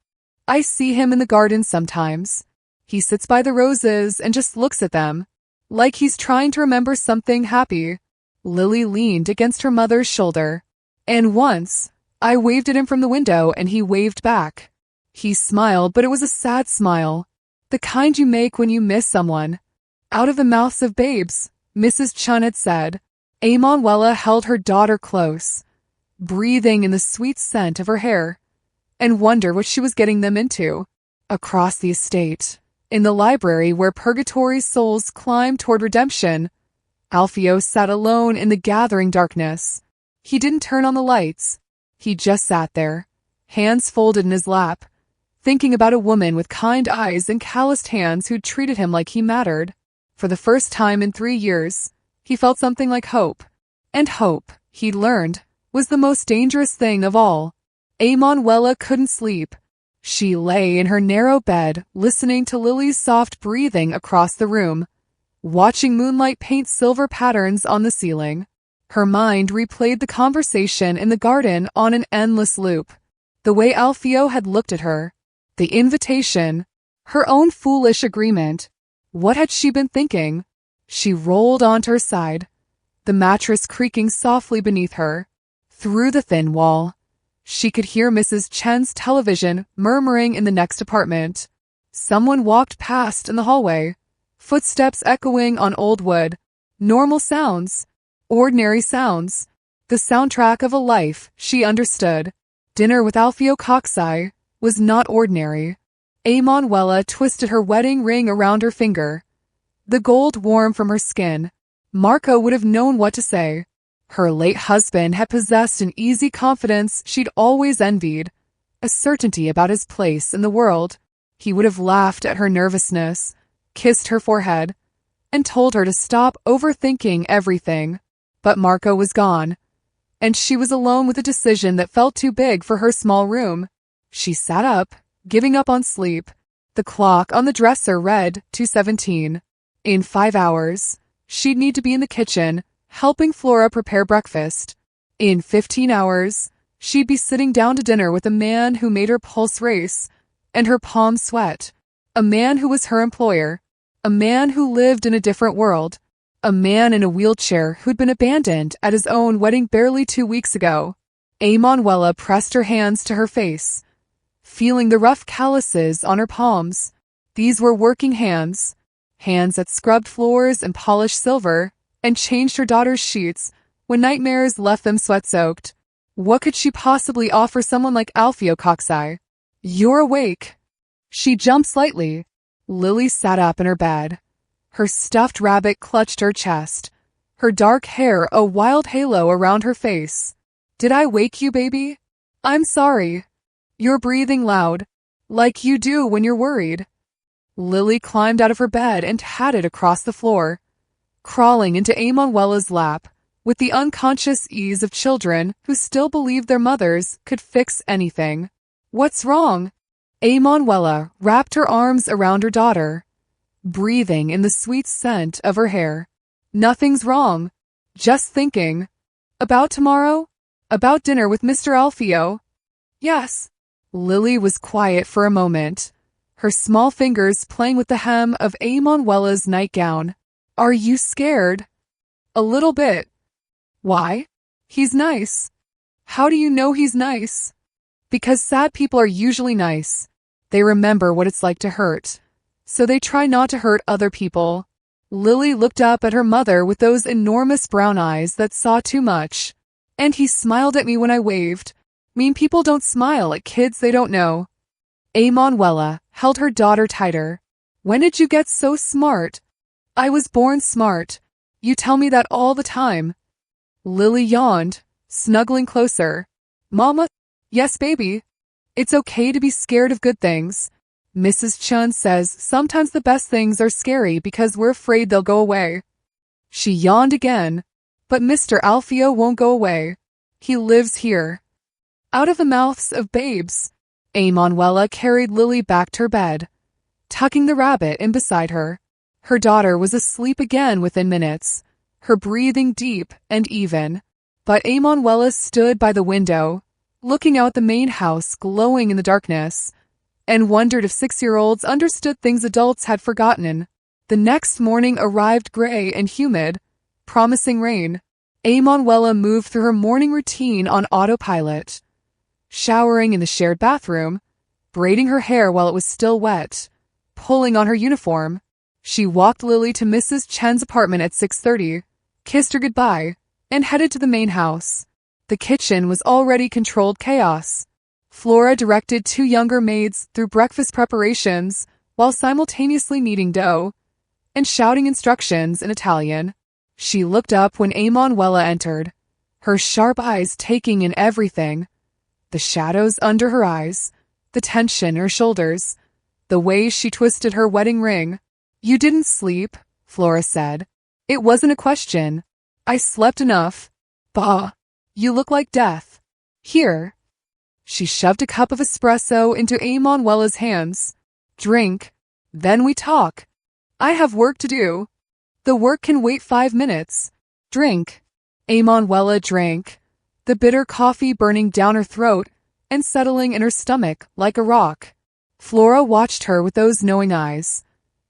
I see him in the garden sometimes. He sits by the roses and just looks at them, like he's trying to remember something happy. Lily leaned against her mother's shoulder. And once, I waved at him from the window and he waved back. He smiled, but it was a sad smile. The kind you make when you miss someone. Out of the mouths of babes, Mrs. Chun had said. Emanuela held her daughter close, breathing in the sweet scent of her hair, and wondered what she was getting them into. Across the estate, in the library where purgatory's souls climbed toward redemption, Alfio sat alone in the gathering darkness. He didn't turn on the lights. He just sat there, hands folded in his lap, thinking about a woman with kind eyes and calloused hands who'd treated him like he mattered. For the first time in 3 years, He felt something like hope. And hope, he'd learned, was the most dangerous thing of all. Emanuela couldn't sleep. She lay in her narrow bed, listening to Lily's soft breathing across the room, watching moonlight paint silver patterns on the ceiling. Her mind replayed the conversation in the garden on an endless loop. The way Alfio had looked at her, the invitation, her own foolish agreement. What had she been thinking? She rolled onto her side, the mattress creaking softly beneath her. Through the thin wall, she could hear Mrs. Chen's television murmuring in the next apartment. Someone walked past in the hallway, footsteps echoing on old wood. Normal sounds, ordinary sounds, the soundtrack of a life she understood. Dinner with Alfio Coxeye was not ordinary. Emanuela twisted her wedding ring around her finger, the gold warm from her skin. Marco would have known what to say. Her late husband had possessed an easy confidence she'd always envied, a certainty about his place in the world. He would have laughed at her nervousness, kissed her forehead, and told her to stop overthinking everything. But Marco was gone, and she was alone with a decision that felt too big for her small room. She sat up, giving up on sleep. The clock on the dresser read 2:17. In 5 hours, she'd need to be in the kitchen, helping Flora prepare breakfast. In 15 hours, she'd be sitting down to dinner with a man who made her pulse race and her palms sweat, a man who was her employer, a man who lived in a different world, a man in a wheelchair who'd been abandoned at his own wedding barely 2 weeks ago. Emanuela pressed her hands to her face, feeling the rough calluses on her palms. These were working hands, hands that scrubbed floors and polished silver, and changed her daughter's sheets when nightmares left them sweat-soaked. What could she possibly offer someone like Alfio Coxeye? "You're awake." She jumped slightly. Lily sat up in her bed. Her stuffed rabbit clutched her chest, her dark hair a wild halo around her face. "Did I wake you, baby? I'm sorry. You're breathing loud, like you do when you're worried." Lily climbed out of her bed and padded across the floor, crawling into Emanuela's lap with the unconscious ease of children who still believed their mothers could fix anything. "What's wrong?" Emanuela wrapped her arms around her daughter, breathing in the sweet scent of her hair. "Nothing's wrong. Just thinking. About tomorrow? About dinner with Mr. Alfio?" "Yes." Lily was quiet for a moment, her small fingers playing with the hem of Emanuela's nightgown. "Are you scared?" "A little bit." "Why?" "He's nice." "How do you know he's nice?" "Because sad people are usually nice. They remember what it's like to hurt, so they try not to hurt other people." Lily looked up at her mother with those enormous brown eyes that saw too much. "And he smiled at me when I waved. Mean people don't smile at kids they don't know." Emanuela held her daughter tighter. "When did you get so smart?" "I was born smart. You tell me that all the time." Lily yawned, snuggling closer. "Mama?" "Yes, baby. It's okay to be scared of good things. Mrs. Chun says sometimes the best things are scary because we're afraid they'll go away." She yawned again. "But Mr. Alfio won't go away. He lives here." Out of the mouths of babes, Emanuela carried Lily back to her bed, tucking the rabbit in beside her. Her daughter was asleep again within minutes, her breathing deep and even. But Emanuela stood by the window, looking out the main house glowing in the darkness, and wondered if 6-year-olds understood things adults had forgotten. The next morning arrived gray and humid, promising rain. Emanuela moved through her morning routine on autopilot, showering in the shared bathroom, braiding her hair while it was still wet, pulling on her uniform. She walked Lily to Mrs. Chen's apartment at 6:30, kissed her goodbye, and headed to the main house. The kitchen was already controlled chaos. Flora directed 2 younger maids through breakfast preparations while simultaneously kneading dough and shouting instructions in Italian. She looked up when Emanuela entered, her sharp eyes taking in everything. The shadows under her eyes, the tension in her shoulders, the way she twisted her wedding ring. "You didn't sleep," Flora said. It wasn't a question. I slept enough. Bah, you look like death. Here. She shoved a cup of espresso into Emanuela's hands. Drink. Then we talk. I have work to do. The work can wait 5 minutes. Drink. Emanuela drank, the bitter coffee burning down her throat and settling in her stomach like a rock. Flora watched her with those knowing eyes,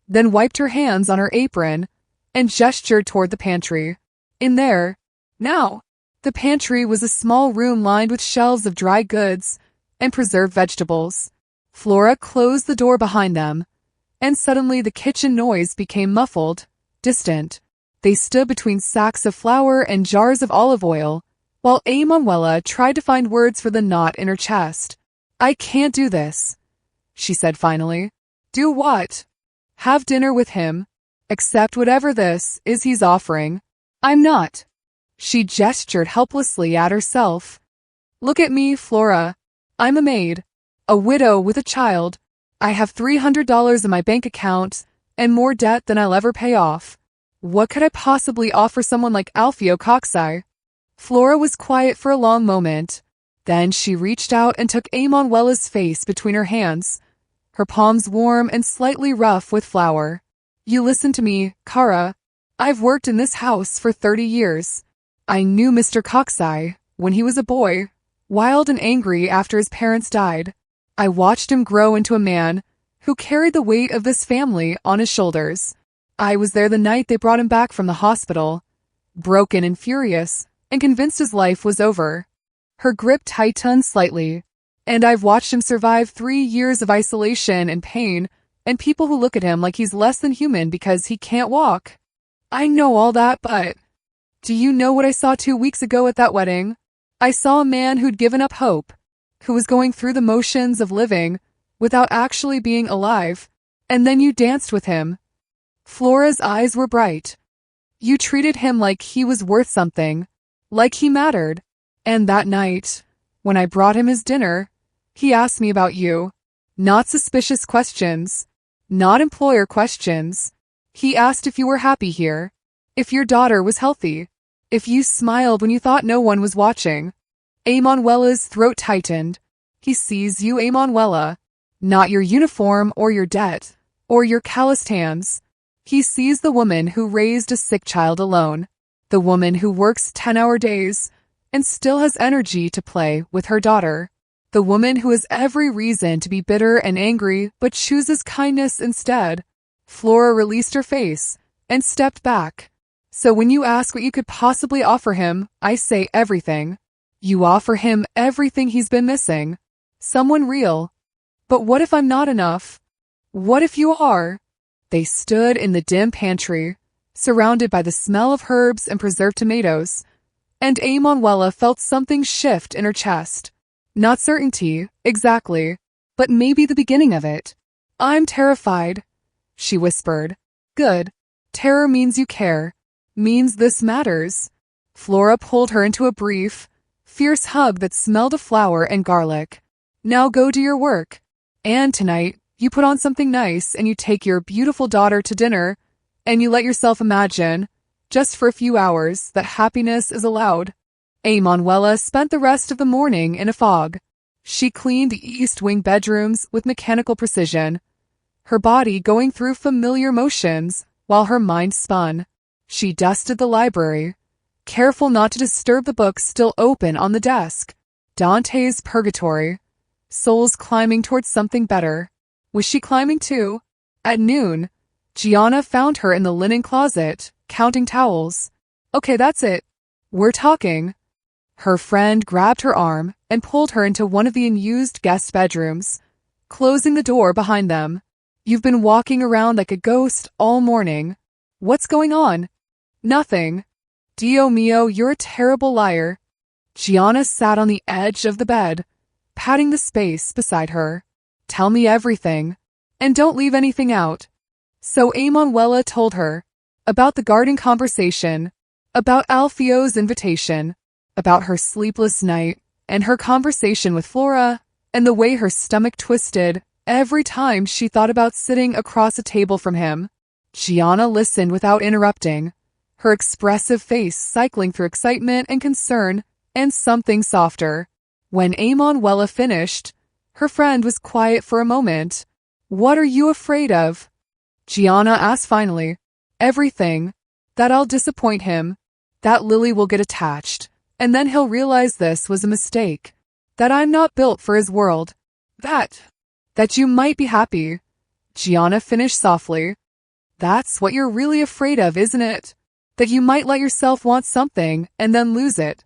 then wiped her hands on her apron and gestured toward the pantry. In there, now. The pantry was a small room lined with shelves of dry goods and preserved vegetables. Flora closed the door behind them, and suddenly the kitchen noise became muffled, distant. They stood between sacks of flour and jars of olive oil, while Emanuela tried to find words for the knot in her chest. I can't do this, she said finally. Do what? Have dinner with him. Accept whatever this is he's offering. I'm not. She gestured helplessly at herself. Look at me, Flora. I'm a maid, a widow with a child. I have $300 in my bank account and more debt than I'll ever pay off. What could I possibly offer someone like Alfio Coxeye? Flora was quiet for a long moment. Then she reached out and took Emanuela's face between her hands, her palms warm and slightly rough with flour. You listen to me, Kara. I've worked in this house for 30 years. I knew Mr. Coxeye when he was a boy, wild and angry after his parents died. I watched him grow into a man who carried the weight of this family on his shoulders. I was there the night they brought him back from the hospital, broken and furious, and convinced his life was over. Her grip tightened slightly, and I've watched him survive 3 years of isolation and pain, and people who look at him like he's less than human because he can't walk. I know all that, but do you know what I saw 2 weeks ago at that wedding? I saw a man who'd given up hope, who was going through the motions of living without actually being alive, and then you danced with him. Flora's eyes were bright. You treated him like he was worth something, like he mattered. And that night, when I brought him his dinner, he asked me about you. Not suspicious questions, not employer questions. He asked if you were happy here, if your daughter was healthy, if you smiled when you thought no one was watching. Emanuela's throat tightened. He sees you, Emanuela, not your uniform or your debt or your calloused hands. He sees the woman who raised a sick child alone, the woman who works 10-hour days and still has energy to play with her daughter, the woman who has every reason to be bitter and angry but chooses kindness instead. Flora released her face and stepped back. So when you ask what you could possibly offer him, I say everything. You offer him everything he's been missing. Someone real. But what if I'm not enough? What if you are? They stood in the dim pantry, surrounded by the smell of herbs and preserved tomatoes, and Emanuela felt something shift in her chest. Not certainty, exactly, but maybe the beginning of it. I'm terrified, she whispered. Good. Terror means you care. Means this matters. Flora pulled her into a brief, fierce hug that smelled of flour and garlic. Now go do your work. And tonight, you put on something nice and you take your beautiful daughter to dinner, and you let yourself imagine, just for a few hours, that happiness is allowed. Emanuela spent the rest of the morning in a fog. She cleaned the East Wing bedrooms with mechanical precision, her body going through familiar motions while her mind spun. She dusted the library, careful not to disturb the books still open on the desk. Dante's Purgatory. Souls climbing towards something better. Was she climbing too? At noon, Gianna found her in the linen closet, counting towels. Okay, that's it. We're talking. Her friend grabbed her arm and pulled her into one of the unused guest bedrooms, closing the door behind them. You've been walking around like a ghost all morning. What's going on? Nothing. Dio mio, you're a terrible liar. Gianna sat on the edge of the bed, patting the space beside her. Tell me everything, and don't leave anything out. So Emanuela told her about the garden conversation, about Alfio's invitation, about her sleepless night, and her conversation with Flora, and the way her stomach twisted every time she thought about sitting across a table from him. Gianna listened without interrupting, her expressive face cycling through excitement and concern and something softer. When Emanuela finished, her friend was quiet for a moment. "What are you afraid of?" Gianna asked finally. "Everything. That I'll disappoint him. That Lily will get attached. And then he'll realize this was a mistake. That I'm not built for his world. That you might be happy." Gianna finished softly. "That's what you're really afraid of, isn't it? That you might let yourself want something and then lose it."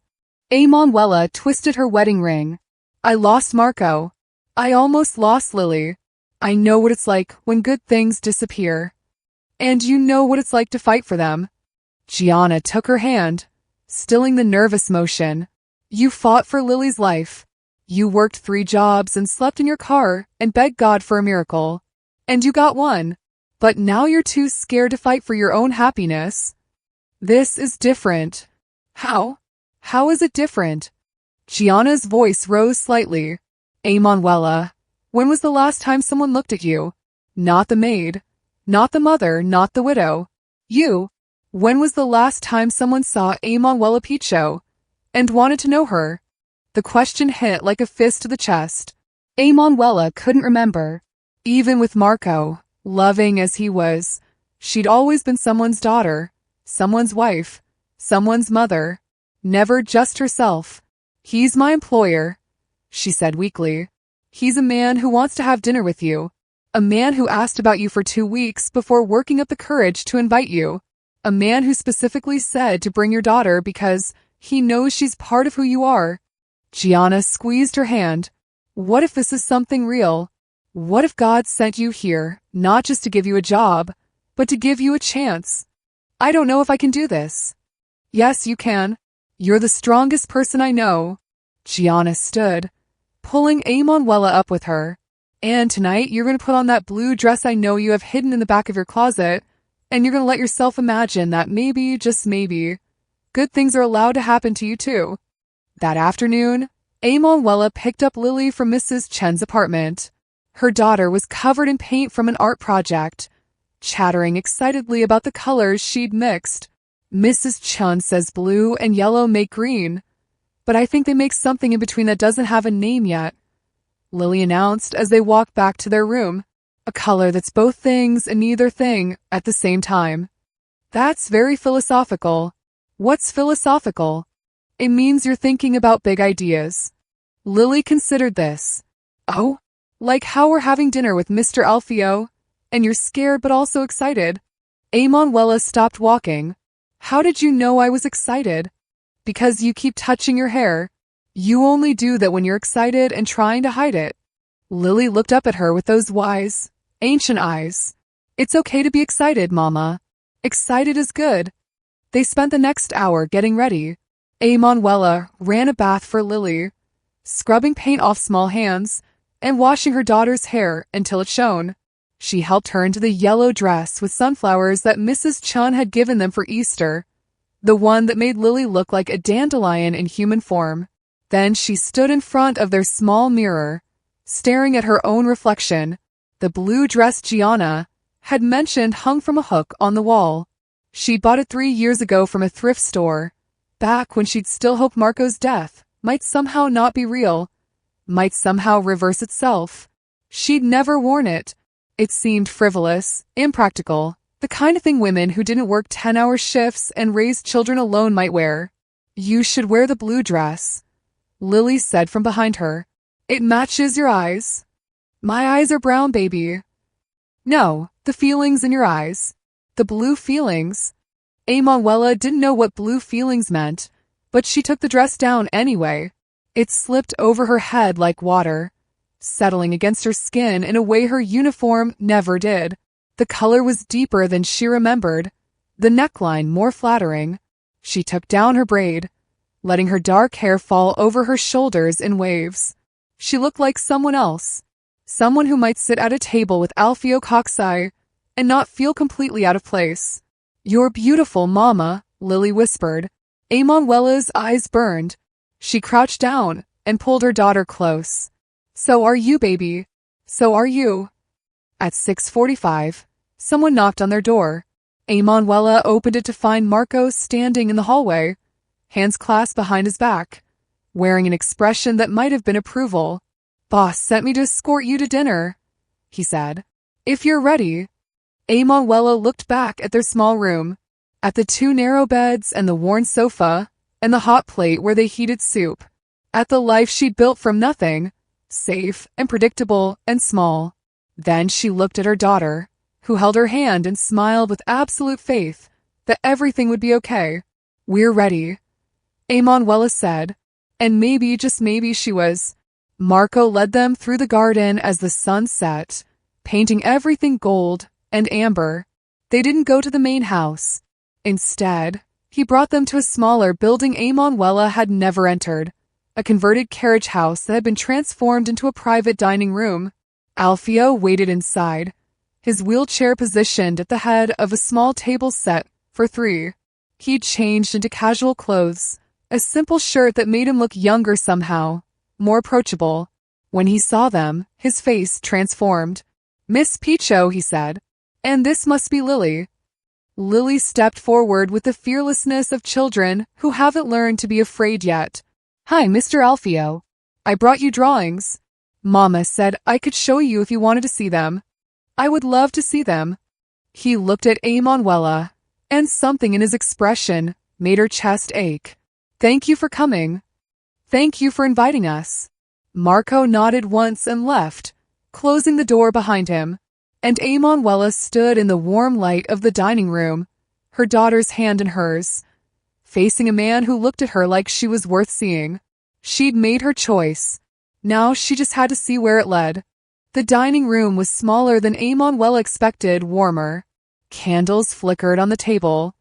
Emanuela twisted her wedding ring. "I lost Marco. I almost lost Lily. I know what it's like when good things disappear. And you know what it's like to fight for them." Gianna took her hand, stilling the nervous motion. "You fought for Lily's life. You worked 3 jobs and slept in your car and begged God for a miracle. And you got one. But now you're too scared to fight for your own happiness. This is different." "How? How is it different?" Gianna's voice rose slightly. "Emanuela, when was the last time someone looked at you? Not the maid, not the mother, not the widow. You. When was the last time someone saw Emanuela Picho and wanted to know her?" The question hit like a fist to the chest. Emanuela couldn't remember. Even with Marco, loving as he was, she'd always been someone's daughter, someone's wife, someone's mother, never just herself. "He's my employer," she said weakly. "He's a man who wants to have dinner with you. A man who asked about you for 2 weeks before working up the courage to invite you. A man who specifically said to bring your daughter because he knows she's part of who you are." Gianna squeezed her hand. "What if this is something real? What if God sent you here, not just to give you a job, but to give you a chance? I don't know if I can do this." "Yes, you can. You're the strongest person I know." Gianna stood, pulling Emanuela up with her. "And tonight you're going to put on that blue dress I know you have hidden in the back of your closet, and you're going to let yourself imagine that maybe, just maybe, good things are allowed to happen to you too." That afternoon, Emanuela picked up Lily from Mrs. Chen's apartment. Her daughter was covered in paint from an art project, chattering excitedly about the colors she'd mixed. "Mrs. Chen says blue and yellow make green, but I think they make something in between that doesn't have a name yet," Lily announced as they walked back to their room. "A color that's both things and neither thing at the same time." "That's very philosophical." "What's philosophical?" "It means you're thinking about big ideas." Lily considered this. "Oh, like how we're having dinner with Mr. Alfio, and you're scared but also excited." Emanuela stopped walking. "How did you know I was excited?" "Because you keep touching your hair. You only do that when you're excited and trying to hide it." Lily looked up at her with those wise, ancient eyes. "It's okay to be excited, Mama. Excited is good." They spent the next hour getting ready. Emanuela ran a bath for Lily, scrubbing paint off small hands and washing her daughter's hair until it shone. She helped her into the yellow dress with sunflowers that Mrs. Chun had given them for Easter, the one that made Lily look like a dandelion in human form. Then she stood in front of their small mirror, staring at her own reflection, the blue dress Gianna had mentioned hung from a hook on the wall. She'd bought it 3 years ago from a thrift store, back when she'd still hoped Marco's death might somehow not be real, might somehow reverse itself. She'd never worn it. It seemed frivolous, impractical, the kind of thing women who didn't work 10-hour shifts and raised children alone might wear. "You should wear the blue dress," Lily said from behind her. "It matches your eyes." "My eyes are brown, baby." "No, the feelings in your eyes. The blue feelings." Emanuela didn't know what blue feelings meant, but she took the dress down anyway. It slipped over her head like water, settling against her skin in a way her uniform never did. The color was deeper than she remembered, the neckline more flattering. She took down her braid, letting her dark hair fall over her shoulders in waves. She looked like someone else, someone who might sit at a table with Alfio Coxai and not feel completely out of place. "You're beautiful, Mama," Lily whispered. Emanuela's eyes burned. She crouched down and pulled her daughter close. "So are you, baby. So are you." At 6:45, someone knocked on their door. Emanuela opened it to find Marco standing in the hallway, hands clasped behind his back, wearing an expression that might have been approval. "Boss sent me to escort you to dinner," he said. "If you're ready." Emanuela looked back at their small room, at the two narrow beds and the worn sofa, and the hot plate where they heated soup, at the life she'd built from nothing, safe and predictable and small. Then she looked at her daughter, who held her hand and smiled with absolute faith that everything would be okay. "We're ready," Emanuela said, and maybe, just maybe, she was. Marco led them through the garden as the sun set, painting everything gold and amber. They didn't go to the main house. Instead, he brought them to a smaller building Emanuela had never entered, a converted carriage house that had been transformed into a private dining room. Alfio waited inside, his wheelchair positioned at the head of a small table set for three. He'd changed into casual clothes, a simple shirt that made him look younger somehow, more approachable. When he saw them, his face transformed. "Miss Picho," he said, "and this must be Lily." Lily stepped forward with the fearlessness of children who haven't learned to be afraid yet. "Hi, Mr. Alfio. I brought you drawings. Mama said I could show you if you wanted to see them." "I would love to see them." He looked at Emanuela, and something in his expression made her chest ache. "Thank you for coming. Thank you for inviting us." Marco nodded once and left, closing the door behind him, and Emanuela stood in the warm light of the dining room, her daughter's hand in hers, facing a man who looked at her like she was worth seeing. She'd made her choice. Now she just had to see where it led. The dining room was smaller than Emanuela expected, warmer. Candles flickered on the table,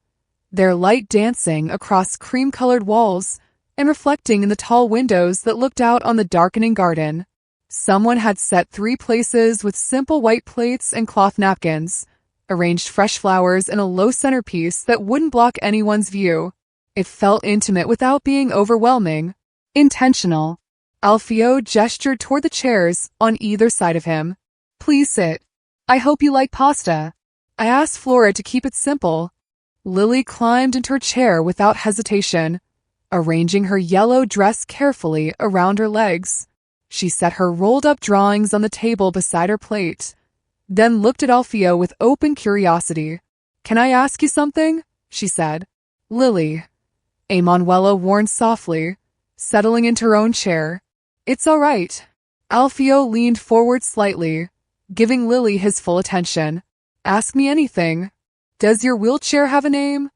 their light dancing across cream-colored walls and reflecting in the tall windows that looked out on the darkening garden. Someone had set three places with simple white plates and cloth napkins, arranged fresh flowers in a low centerpiece that wouldn't block anyone's view. It felt intimate without being overwhelming. Intentional. Alfio gestured toward the chairs on either side of him. "Please sit. I hope you like pasta." I asked Flora to keep it simple. Lily climbed into her chair without hesitation, arranging her yellow dress carefully around her legs. She set her rolled-up drawings on the table beside her plate, then looked at Alfio with open curiosity. "Can I ask you something?" she said. "Lily," Emanuela warned softly, settling into her own chair. "It's all right." Alfio leaned forward slightly, giving Lily his full attention. "Ask me anything. Does your wheelchair have a name?"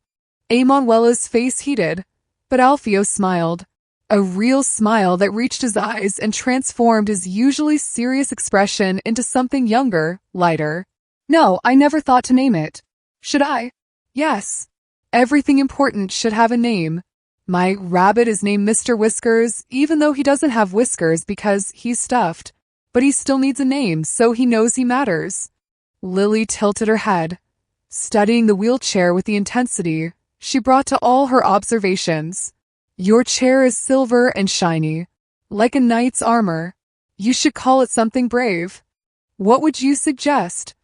Emanuela's face heated, but Alfio smiled. A real smile that reached his eyes and transformed his usually serious expression into something younger, lighter. "No, I never thought to name it. Should I?" "Yes. Everything important should have a name. My rabbit is named Mr. Whiskers, even though he doesn't have whiskers because he's stuffed. But he still needs a name so he knows he matters." Lily tilted her head, studying the wheelchair with the intensity she brought to all her observations. "Your chair is silver and shiny, like a knight's armor. You should call it something brave. What would you suggest?"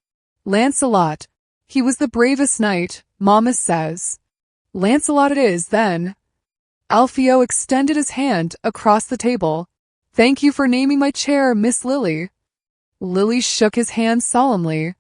"Lancelot. He was the bravest knight, Mama says." "Lancelot it is, then." Alfio extended his hand across the table. "Thank you for naming my chair Miss Lily." Lily shook his hand solemnly,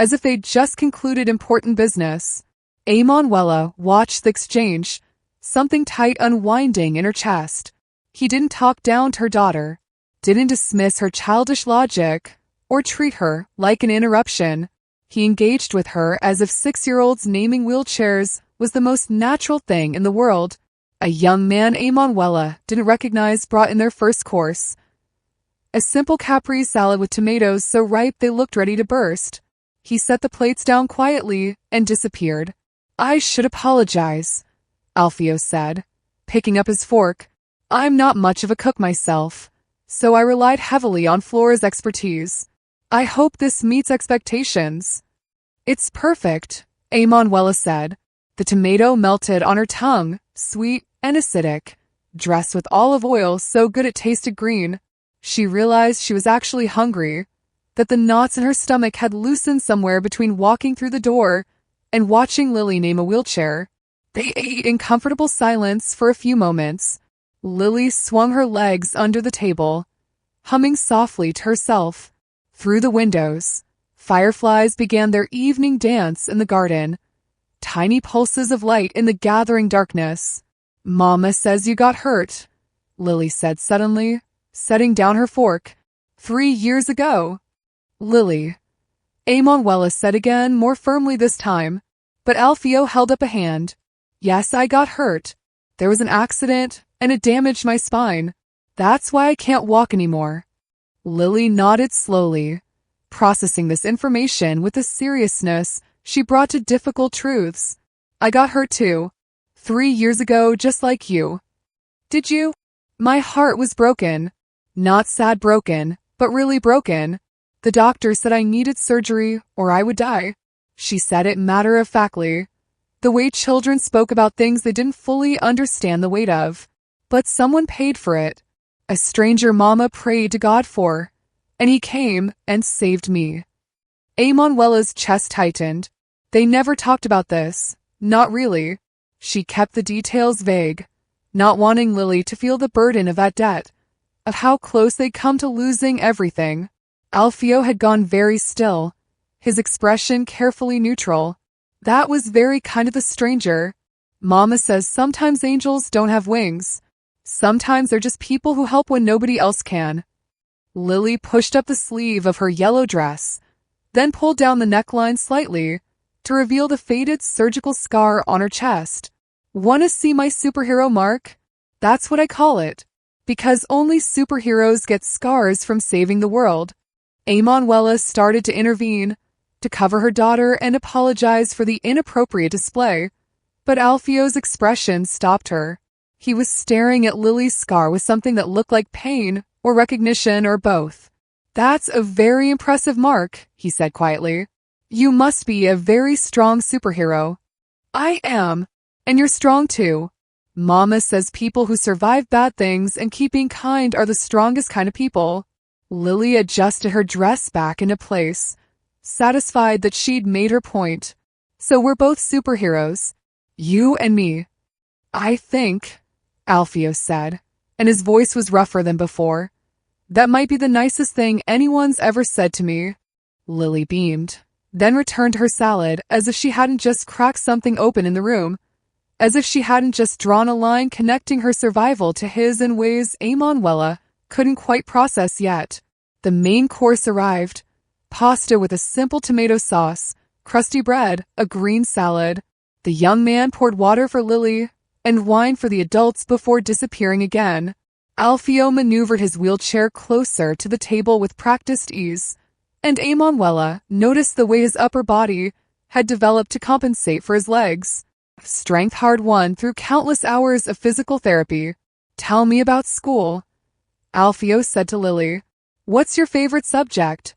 as if they'd just concluded important business. Emanuela watched the exchange, something tight unwinding in her chest. He didn't talk down to her daughter, didn't dismiss her childish logic, or treat her like an interruption. He engaged with her as if 6-year-olds naming wheelchairs was the most natural thing in the world. A young man Emanuela didn't recognize brought in their first course, a simple Capri salad with tomatoes so ripe they looked ready to burst. He set the plates down quietly and disappeared. "I should apologize," Alfio said, picking up his fork. "I'm not much of a cook myself, so I relied heavily on Flora's expertise. I hope this meets expectations." "It's perfect," Emanuela said. The tomato melted on her tongue, sweet and acidic, dressed with olive oil so good it tasted green. She realized she was actually hungry, that the knots in her stomach had loosened somewhere between walking through the door and watching Lily name a wheelchair. They ate in comfortable silence for a few moments. Lily swung her legs under the table, humming softly to herself. Through the windows, fireflies began their evening dance in the garden, tiny pulses of light in the gathering darkness. "Mama says you got hurt," Lily said suddenly, setting down her fork. 3 years ago. "Lily," Emanuela said again, more firmly this time, but Alfio held up a hand. "Yes, I got hurt. There was an accident, and it damaged my spine. That's why I can't walk anymore." Lily nodded slowly, processing this information with a seriousness she brought to difficult truths. "I got hurt too. 3 years ago, just like you." "Did you?" "My heart was broken. Not sad broken, but really broken. The doctor said I needed surgery or I would die." She said it matter-of-factly, the way children spoke about things they didn't fully understand the weight of. But someone paid for it. A stranger Mama prayed to God for, and he came and saved me. Emanuela's chest tightened. They never talked about this. Not really. She kept the details vague, not wanting Lily to feel the burden of that debt, of how close they'd come to losing everything. Alfio had gone very still, his expression carefully neutral. That was very kind of the stranger. "Mama says sometimes angels don't have wings. Sometimes they're just people who help when nobody else can." Lily pushed up the sleeve of her yellow dress, then pulled down the neckline slightly to reveal the faded surgical scar on her chest. "Wanna see my superhero mark? That's what I call it, because only superheroes get scars from saving the world." Emanuela started to intervene, to cover her daughter and apologize for the inappropriate display, but Alfio's expression stopped her. He was staring at Lily's scar with something that looked like pain or recognition or both. "That's a very impressive mark," he said quietly. "You must be a very strong superhero." "I am, and you're strong too. Mama says people who survive bad things and keep being kind are the strongest kind of people." Lily adjusted her dress back into place, satisfied that she'd made her point. "So we're both superheroes. You and me." "I think," Alfio said, and his voice was rougher than before, "that might be the nicest thing anyone's ever said to me." Lily beamed, then returned to her salad as if she hadn't just cracked something open in the room, as if she hadn't just drawn a line connecting her survival to his in ways Emanuela couldn't quite process yet. The main course arrived. Pasta with a simple tomato sauce, crusty bread, a green salad. The young man poured water for Lily and wine for the adults before disappearing again. Alfio maneuvered his wheelchair closer to the table with practiced ease, and Emanuela noticed the way his upper body had developed to compensate for his legs. Strength hard-won through countless hours of physical therapy. "Tell me about school," Alfio said to Lily. "What's your favorite subject?"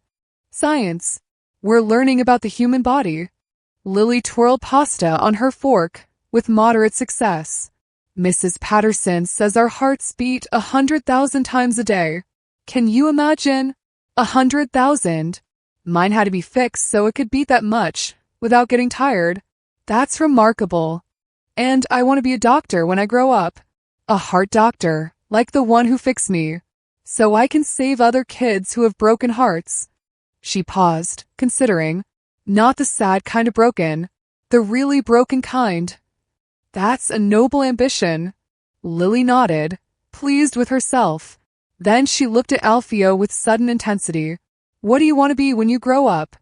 "Science. We're learning about the human body." Lily twirled pasta on her fork with moderate success. "Mrs. Patterson says our hearts beat 100,000 times a day. Can you imagine? 100,000. Mine had to be fixed so it could beat that much without getting tired. That's remarkable. And I want to be a doctor when I grow up. A heart doctor, like the one who fixed me, so I can save other kids who have broken hearts." She paused, considering. "Not the sad kind of broken, the really broken kind." "That's a noble ambition." Lily nodded, pleased with herself. Then she looked at Alfio with sudden intensity. "What do you want to be when you grow up?"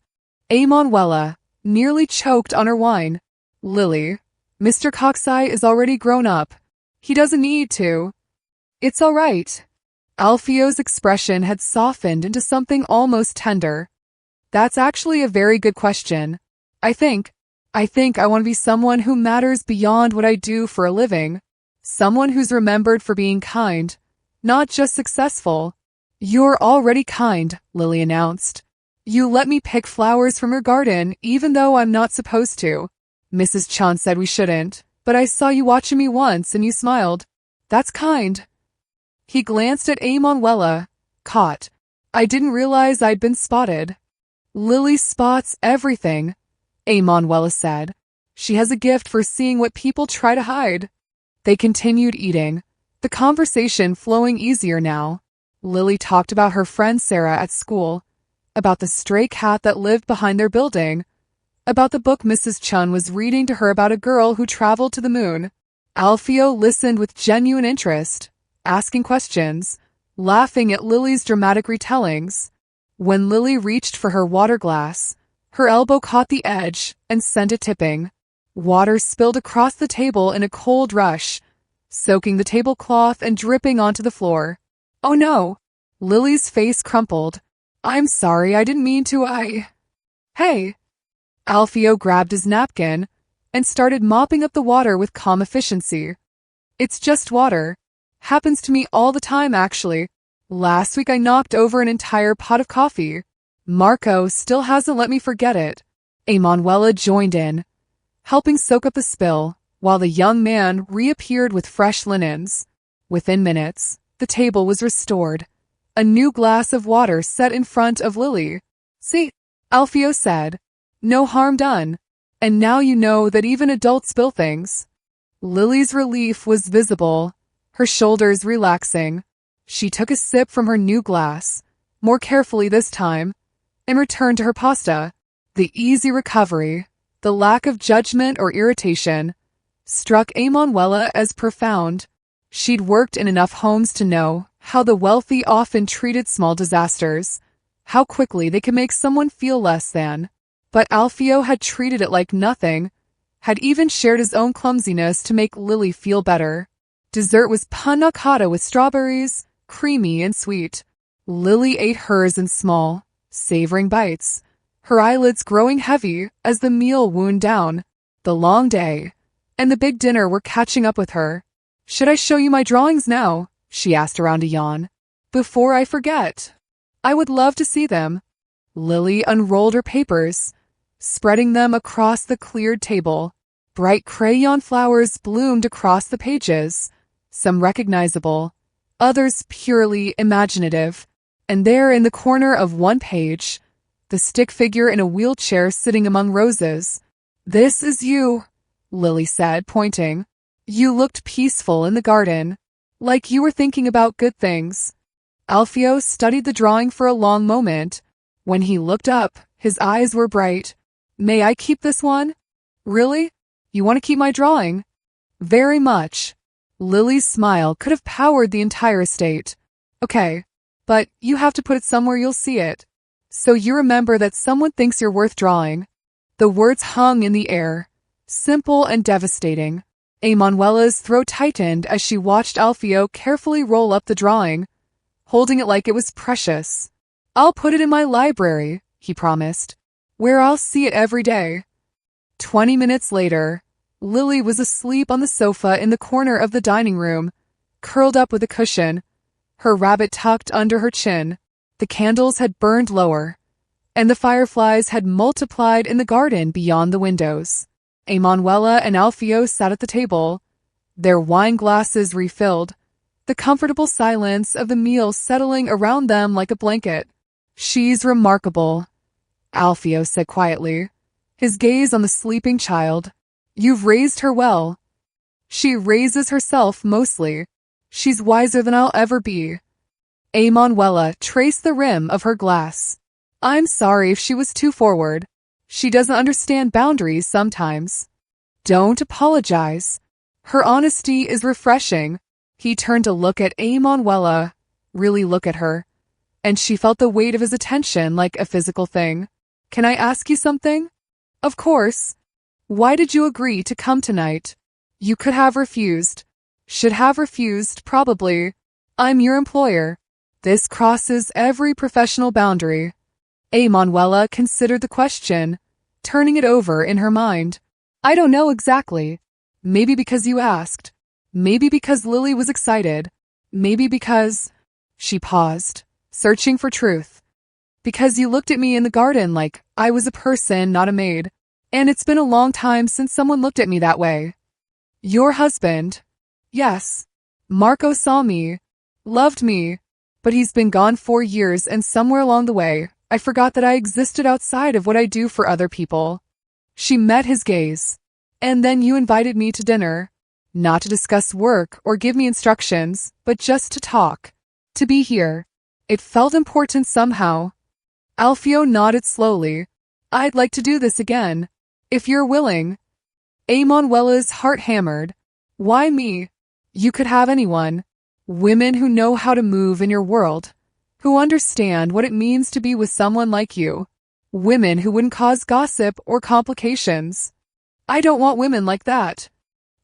Emanuela nearly choked on her wine. "Lily, Mr. Coxeye is already grown up. He doesn't need to." "It's all right." Alfio's expression had softened into something almost tender. "That's actually a very good question. I think I want to be someone who matters beyond what I do for a living. Someone who's remembered for being kind, not just successful." "You're already kind," Lily announced. "You let me pick flowers from your garden even though I'm not supposed to. Mrs. Chun said we shouldn't, but I saw you watching me once and you smiled. That's kind." He glanced at Emanuela, caught. "I didn't realize I'd been spotted." "Lily spots everything," Emanuela said. She has a gift for seeing what people try to hide. They continued eating, the conversation flowing easier now. Lily talked about her friend Sarah at school, about the stray cat that lived behind their building, about the book Mrs. Chun was reading to her about a girl who traveled to the moon. Alfio listened with genuine interest, asking questions, laughing at Lily's dramatic retellings. When Lily reached for her water glass, her elbow caught the edge and sent it tipping. Water spilled across the table in a cold rush, soaking the tablecloth and dripping onto the floor. Oh no! Lily's face crumpled. I'm sorry, I didn't mean to, Hey! Alfio grabbed his napkin and started mopping up the water with calm efficiency. It's just water. Happens to me all the time, actually. Last week I knocked over an entire pot of coffee. Marco still hasn't let me forget it. Emanuela joined in, helping soak up the spill, while the young man reappeared with fresh linens. Within minutes, the table was restored. A new glass of water set in front of Lily. See, Alfio said, no harm done. And now you know that even adults spill things. Lily's relief was visible, her shoulders relaxing. She took a sip from her new glass, more carefully this time, and returned to her pasta. The easy recovery, the lack of judgment or irritation, struck Emanuela as profound. She'd worked in enough homes to know how the wealthy often treated small disasters, how quickly they could make someone feel less than. But Alfio had treated it like nothing, had even shared his own clumsiness to make Lily feel better. Dessert was panna cotta with strawberries, creamy and sweet. Lily ate hers in small, savoring bites, her eyelids growing heavy as the meal wound down. The long day and the big dinner were catching up with her. Should I show you my drawings now? She asked around a yawn. Before I forget. I would love to see them. Lily unrolled her papers, spreading them across the cleared table. Bright crayon flowers bloomed across the pages, some recognizable, others purely imaginative. And there in the corner of one page, the stick figure in a wheelchair sitting among roses. This is you, Lily said, pointing. You looked peaceful in the garden, like you were thinking about good things. Alfio studied the drawing for a long moment. When he looked up, his eyes were bright. May I keep this one? Really? You want to keep my drawing? Very much. Lily's smile could have powered the entire estate. Okay, but you have to put it somewhere you'll see it. So you remember that someone thinks you're worth drawing. The words hung in the air, simple and devastating. Emanuela's throat tightened as she watched Alfio carefully roll up the drawing, holding it like it was precious. I'll put it in my library, he promised, where I'll see it every day. 20 minutes later, Lily was asleep on the sofa in the corner of the dining room, curled up with a cushion, her rabbit tucked under her chin. The candles had burned lower, and the fireflies had multiplied in the garden beyond the windows. Emanuela and Alfio sat at the table, their wine glasses refilled, the comfortable silence of the meal settling around them like a blanket. She's remarkable, Alfio said quietly, his gaze on the sleeping child. You've raised her well. She raises herself mostly. She's wiser than I'll ever be. Emanuela traced the rim of her glass. I'm sorry if she was too forward. She doesn't understand boundaries sometimes. Don't apologize. Her honesty is refreshing. He turned to look at Emanuela, really look at her, and she felt the weight of his attention like a physical thing. Can I ask you something? Of course. Why did you agree to come tonight? You could have refused. Should have refused, probably. I'm your employer. This crosses every professional boundary. Emanuela considered the question, turning it over in her mind. I don't know exactly. Maybe because you asked. Maybe because Lily was excited. Maybe because... She paused, searching for truth. Because you looked at me in the garden like I was a person, not a maid. And it's been a long time since someone looked at me that way. Your husband. Yes. Marco saw me, loved me, but he's been gone 4 years and somewhere along the way, I forgot that I existed outside of what I do for other people. She met his gaze. And then you invited me to dinner. Not to discuss work or give me instructions, but just to talk. To be here. It felt important somehow. Alfio nodded slowly. I'd like to do this again. If you're willing. Emanuela's heart hammered. Why me? You could have anyone. Women who know how to move in your world. Who understand what it means to be with someone like you. Women who wouldn't cause gossip or complications. I don't want women like that.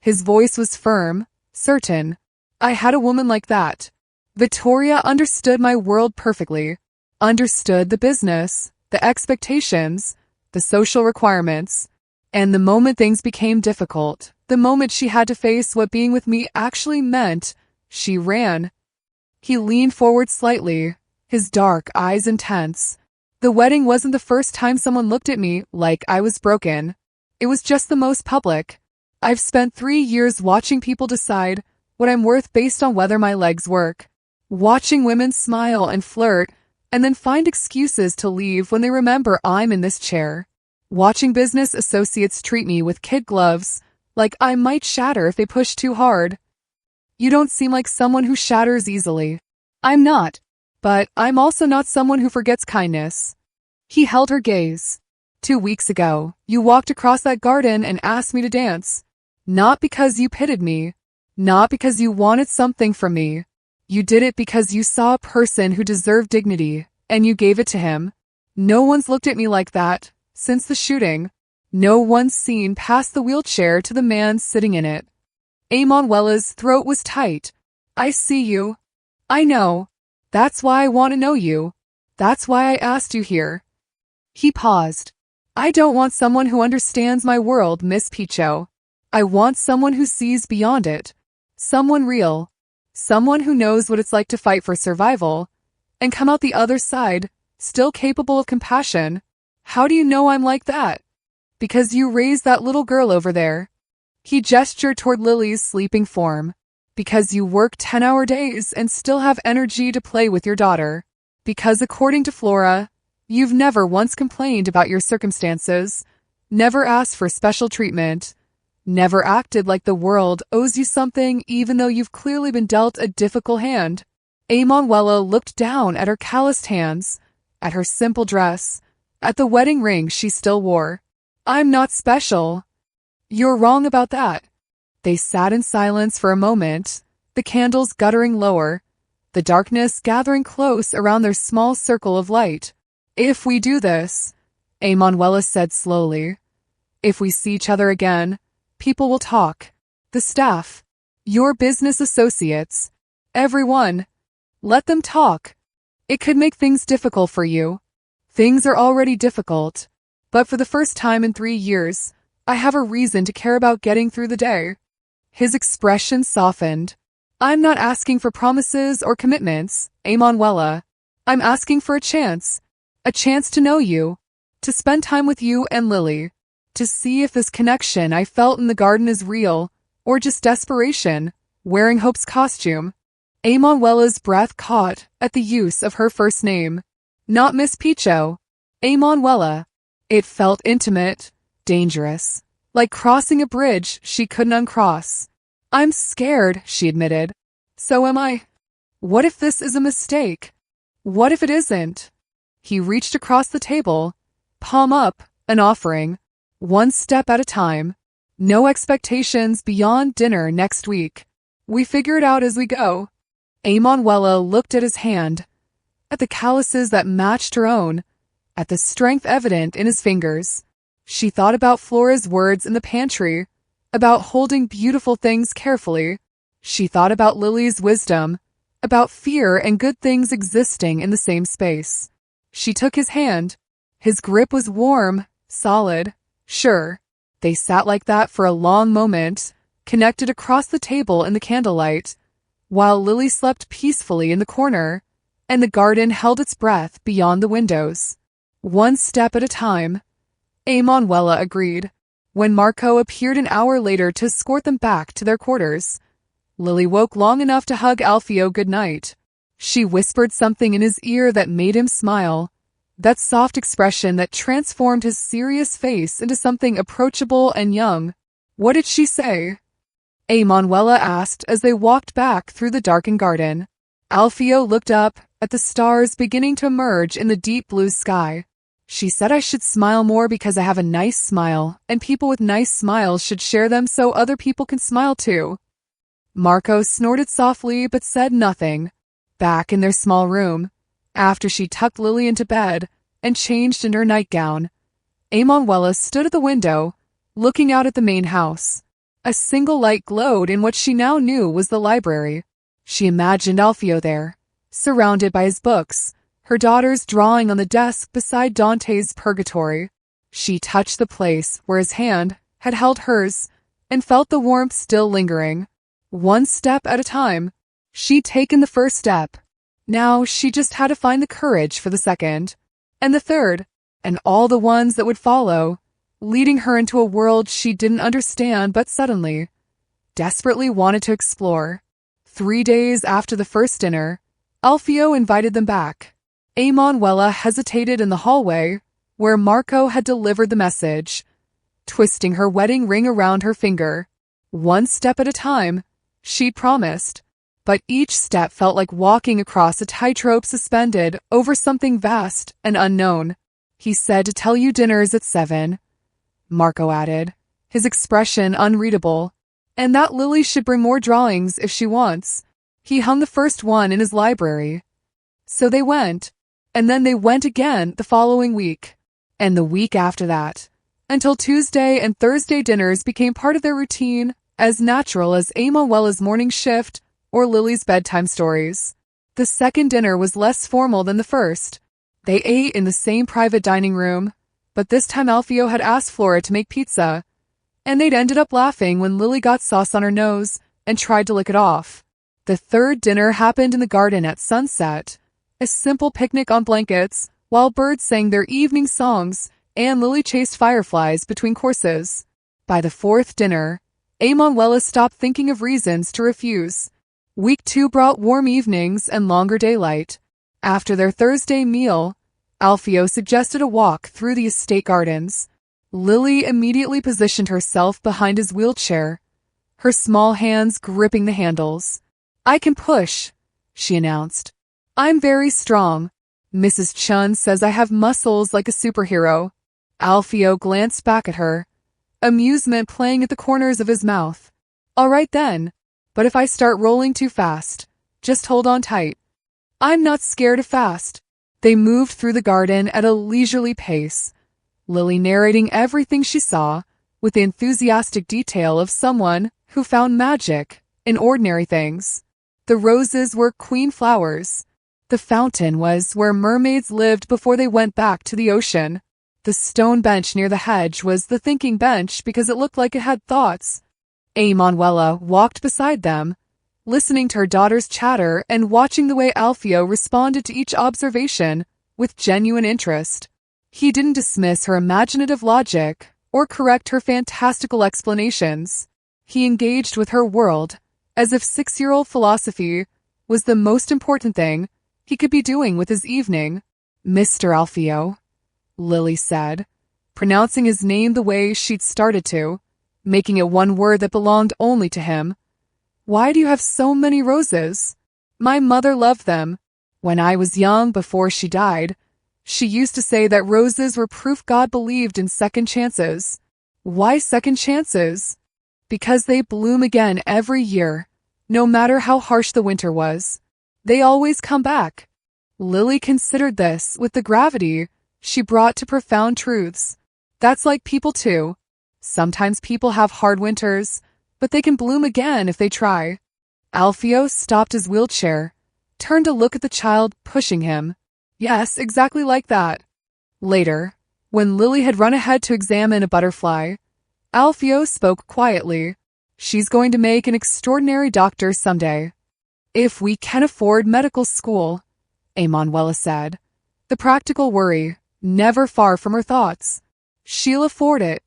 His voice was firm, certain. I had a woman like that. Vittoria understood my world perfectly. Understood the business, the expectations, the social requirements. And the moment things became difficult, the moment she had to face what being with me actually meant, she ran. He leaned forward slightly, his dark eyes intense. The wedding wasn't the first time someone looked at me like I was broken. It was just the most public. I've spent 3 years watching people decide what I'm worth based on whether my legs work. Watching women smile and flirt, and then find excuses to leave when they remember I'm in this chair. Watching business associates treat me with kid gloves, like I might shatter if they push too hard. You don't seem like someone who shatters easily. I'm not. But I'm also not someone who forgets kindness. He held her gaze. 2 weeks ago, you walked across that garden and asked me to dance. Not because you pitied me. Not because you wanted something from me. You did it because you saw a person who deserved dignity, and you gave it to him. No one's looked at me like that since the shooting. No one's seen past the wheelchair to the man sitting in it. Emanuela's throat was tight. I see you. I know. That's why I want to know you. That's why I asked you here. He paused. I don't want someone who understands my world, Miss Picho. I want someone who sees beyond it. Someone real. Someone who knows what it's like to fight for survival and come out the other side, still capable of compassion. How do you know I'm like that? Because you raised that little girl over there. He gestured toward Lily's sleeping form. Because you work 10-hour days and still have energy to play with your daughter. Because according to Flora, you've never once complained about your circumstances, never asked for special treatment, never acted like the world owes you something even though you've clearly been dealt a difficult hand. Emanuela looked down at her calloused hands, at her simple dress, at the wedding ring she still wore. I'm not special. You're wrong about that. They sat in silence for a moment, the candles guttering lower, the darkness gathering close around their small circle of light. If we do this, Emanuela said slowly, if we see each other again, people will talk. The staff, your business associates, everyone. Let them talk. It could make things difficult for you. Things are already difficult. But for the first time in 3 years, I have a reason to care about getting through the day. His expression softened. I'm not asking for promises or commitments, Emanuela. I'm asking for a chance to know you, to spend time with you and Lily, to see if this connection I felt in the garden is real, or just desperation, wearing Hope's costume. Emanuela's breath caught at the use of her first name. Not Miss Picho. Emanuela. It felt intimate, dangerous, like crossing a bridge she couldn't uncross. I'm scared, she admitted. So am I. What if this is a mistake? What if it isn't? He reached across the table, palm up, an offering, one step at a time. No expectations beyond dinner next week. We figure it out as we go. Emanuela looked at his hand, at the calluses that matched her own, at the strength evident in his fingers. She thought about Flora's words in the pantry, about holding beautiful things carefully. She thought about Lily's wisdom, about fear and good things existing in the same space. She took his hand. His grip was warm, solid, sure. They sat like that for a long moment, connected across the table in the candlelight, while Lily slept peacefully in the corner, and the garden held its breath beyond the windows. One step at a time. Emanuela agreed. When Marco appeared an hour later to escort them back to their quarters, Lily woke long enough to hug Alfio goodnight. She whispered something in his ear that made him smile, that soft expression that transformed his serious face into something approachable and young. What did she say? Manuela asked as they walked back through the darkened garden. Alfio looked up at the stars beginning to emerge in the deep blue sky. She said I should smile more because I have a nice smile, and people with nice smiles should share them so other people can smile too. Marco snorted softly but said nothing. Back in their small room, after she tucked Lily into bed and changed in her nightgown, Manuela stood at the window, looking out at the main house. A single light glowed in what she now knew was the library. She imagined Alfio there, surrounded by his books, her daughter's drawing on the desk beside Dante's Purgatory. She touched the place where his hand had held hers and felt the warmth still lingering. One step at a time, she'd taken the first step. Now she just had to find the courage for the second, and the third, and all the ones that would follow, leading her into a world she didn't understand but suddenly, desperately wanted to explore. 3 days after the first dinner, Alfio invited them back. Manuela hesitated in the hallway where Marco had delivered the message, twisting her wedding ring around her finger. One step at a time, she'd promised, but each step felt like walking across a tightrope suspended over something vast and unknown. He said to tell you dinner's at 7, Marco added, his expression unreadable, and that Lily should bring more drawings if she wants. He hung the first one in his library. So they went, and then they went again the following week, and the week after that, until Tuesday and Thursday dinners became part of their routine, as natural as Manuela's morning shift or Lily's bedtime stories. The second dinner was less formal than the first. They ate in the same private dining room, but this time Alfio had asked Flora to make pizza, and they'd ended up laughing when Lily got sauce on her nose and tried to lick it off. The third dinner happened in the garden at sunset, a simple picnic on blankets, while birds sang their evening songs and Lily chased fireflies between courses. By the fourth dinner, Manuela stopped thinking of reasons to refuse. Week 2 brought warm evenings and longer daylight. After their Thursday meal, Alfio suggested a walk through the estate gardens. Lily immediately positioned herself behind his wheelchair, her small hands gripping the handles. I can push, she announced. I'm very strong. Mrs. Chun says I have muscles like a superhero. Alfio glanced back at her, amusement playing at the corners of his mouth. All right then, but if I start rolling too fast, just hold on tight. I'm not scared of fast. They moved through the garden at a leisurely pace, Lily narrating everything she saw with the enthusiastic detail of someone who found magic in ordinary things. The roses were queen flowers. The fountain was where mermaids lived before they went back to the ocean. The stone bench near the hedge was the thinking bench because it looked like it had thoughts. Manuela walked beside them, listening to her daughter's chatter and watching the way Alfio responded to each observation with genuine interest. He didn't dismiss her imaginative logic or correct her fantastical explanations. He engaged with her world as if 6-year-old philosophy was the most important thing he could be doing with his evening. Mr. Alfio, Lily said, pronouncing his name the way she'd started to, making it one word that belonged only to him. Why do you have so many roses? My mother loved them. When I was young, before she died, she used to say that roses were proof God believed in second chances. Why second chances? Because they bloom again every year, no matter how harsh the winter was. They always come back. Lily considered this with the gravity she brought to profound truths. That's like people too. Sometimes people have hard winters, but they can bloom again if they try. Alfio stopped his wheelchair, turned to look at the child pushing him. Yes, exactly like that. Later, when Lily had run ahead to examine a butterfly, Alfio spoke quietly. She's going to make an extraordinary doctor someday. If we can afford medical school, Manuela said, the practical worry never far from her thoughts. She'll afford it.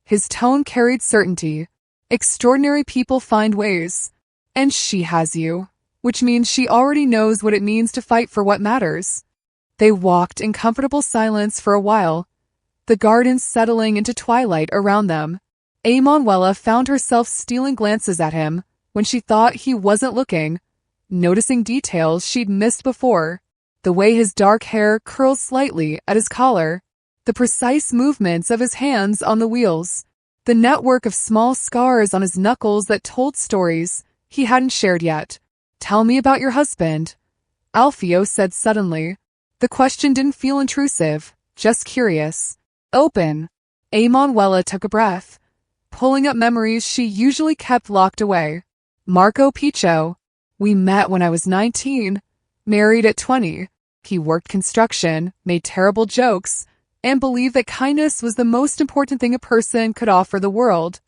His tone carried certainty. Extraordinary people find ways. And she has you, which means she already knows what it means to fight for what matters. They walked in comfortable silence for a while, the garden settling into twilight around them. Emanuela found herself stealing glances at him when she thought he wasn't looking, noticing details she'd missed before. The way his dark hair curled slightly at his collar, the precise movements of his hands on the wheels, the network of small scars on his knuckles that told stories he hadn't shared yet. "Tell me about your husband," Alfio said suddenly. The question didn't feel intrusive, just curious. "Open." Emanuela took a breath, pulling up memories she usually kept locked away. "Marco Piccio. We met when I was 19, married at 20. He worked construction, made terrible jokes, and believed that kindness was the most important thing a person could offer the world."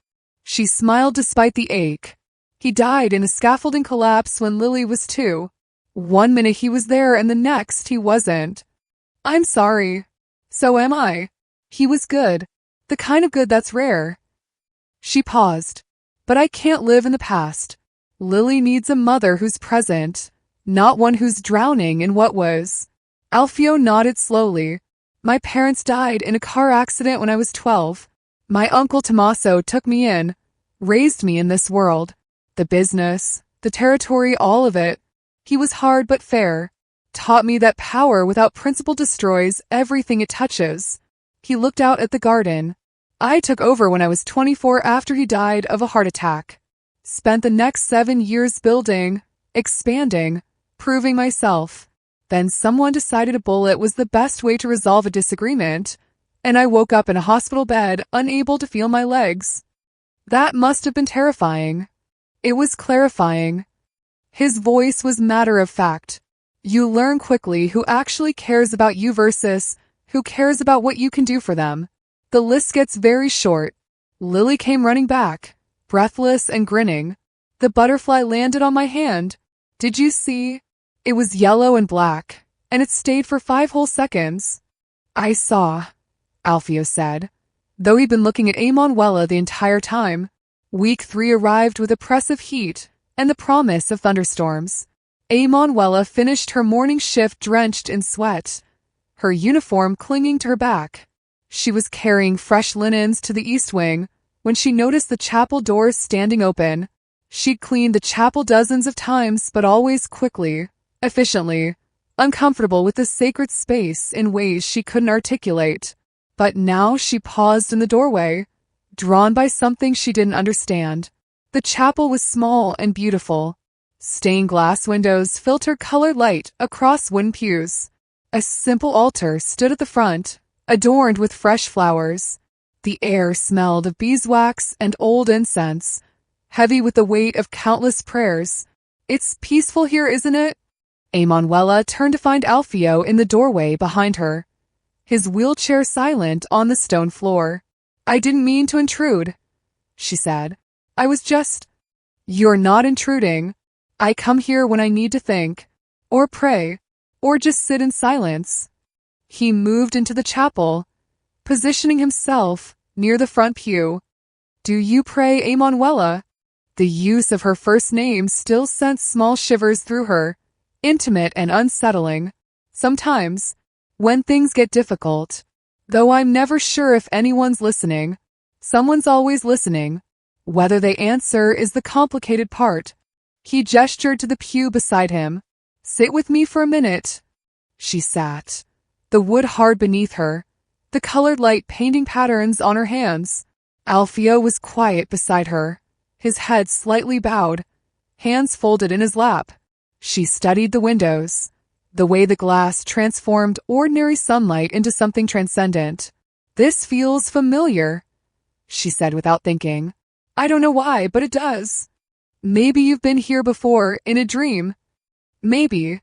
She smiled despite the ache. "He died in a scaffolding collapse when Lily was 2. One minute he was there and the next he wasn't." "I'm sorry." "So am I. He was good. The kind of good that's rare." She paused. "But I can't live in the past. Lily needs a mother who's present, not one who's drowning in what was." Alfio nodded slowly. "My parents died in a car accident when I was 12. My uncle Tommaso took me in, raised me in this world. The business, the territory, all of it. He was hard but fair. Taught me that power without principle destroys everything it touches." He looked out at the garden. "I took over when I was 24 after he died of a heart attack. Spent the next 7 years building, expanding, proving myself. Then someone decided a bullet was the best way to resolve a disagreement, and I woke up in a hospital bed, unable to feel my legs. That must have been terrifying." It was clarifying. His voice was matter of fact. "You learn quickly who actually cares about you versus who cares about what you can do for them. The list gets very short." Lily came running back, breathless and grinning. "The butterfly landed on my hand. Did you see? It was yellow and black, and it stayed for 5 whole seconds." "I saw," Alfio said, though he'd been looking at Emanuela the entire time. Week 3 arrived with oppressive heat and the promise of thunderstorms. Emanuela finished her morning shift drenched in sweat, her uniform clinging to her back. She was carrying fresh linens to the east wing when she noticed the chapel doors standing open. She'd cleaned the chapel dozens of times, but always quickly, efficiently, uncomfortable with the sacred space in ways she couldn't articulate. But now she paused in the doorway, drawn by something she didn't understand. The chapel was small and beautiful. Stained glass windows filtered colored light across wooden pews. A simple altar stood at the front, adorned with fresh flowers. The air smelled of beeswax and old incense, heavy with the weight of countless prayers. "It's peaceful here, isn't it?" Emanuela turned to find Alfio in the doorway behind her, his wheelchair silent on the stone floor. "I didn't mean to intrude," she said. "I was just—" "You're not intruding. I come here when I need to think, or pray, or just sit in silence." He moved into the chapel, positioning himself near the front pew. "Do you pray, Emanuela?" The use of her first name still sent small shivers through her, intimate and unsettling. "Sometimes, when things get difficult. Though I'm never sure if anyone's listening. Someone's always listening. Whether they answer is the complicated part." He gestured to the pew beside him. "Sit with me for a minute." She sat, the wood hard beneath her, the colored light painting patterns on her hands. Alfio was quiet beside her, his head slightly bowed, hands folded in his lap. She studied the windows, the way the glass transformed ordinary sunlight into something transcendent. "This feels familiar," she said without thinking. "I don't know why, but it does. Maybe you've been here before, in a dream. Maybe.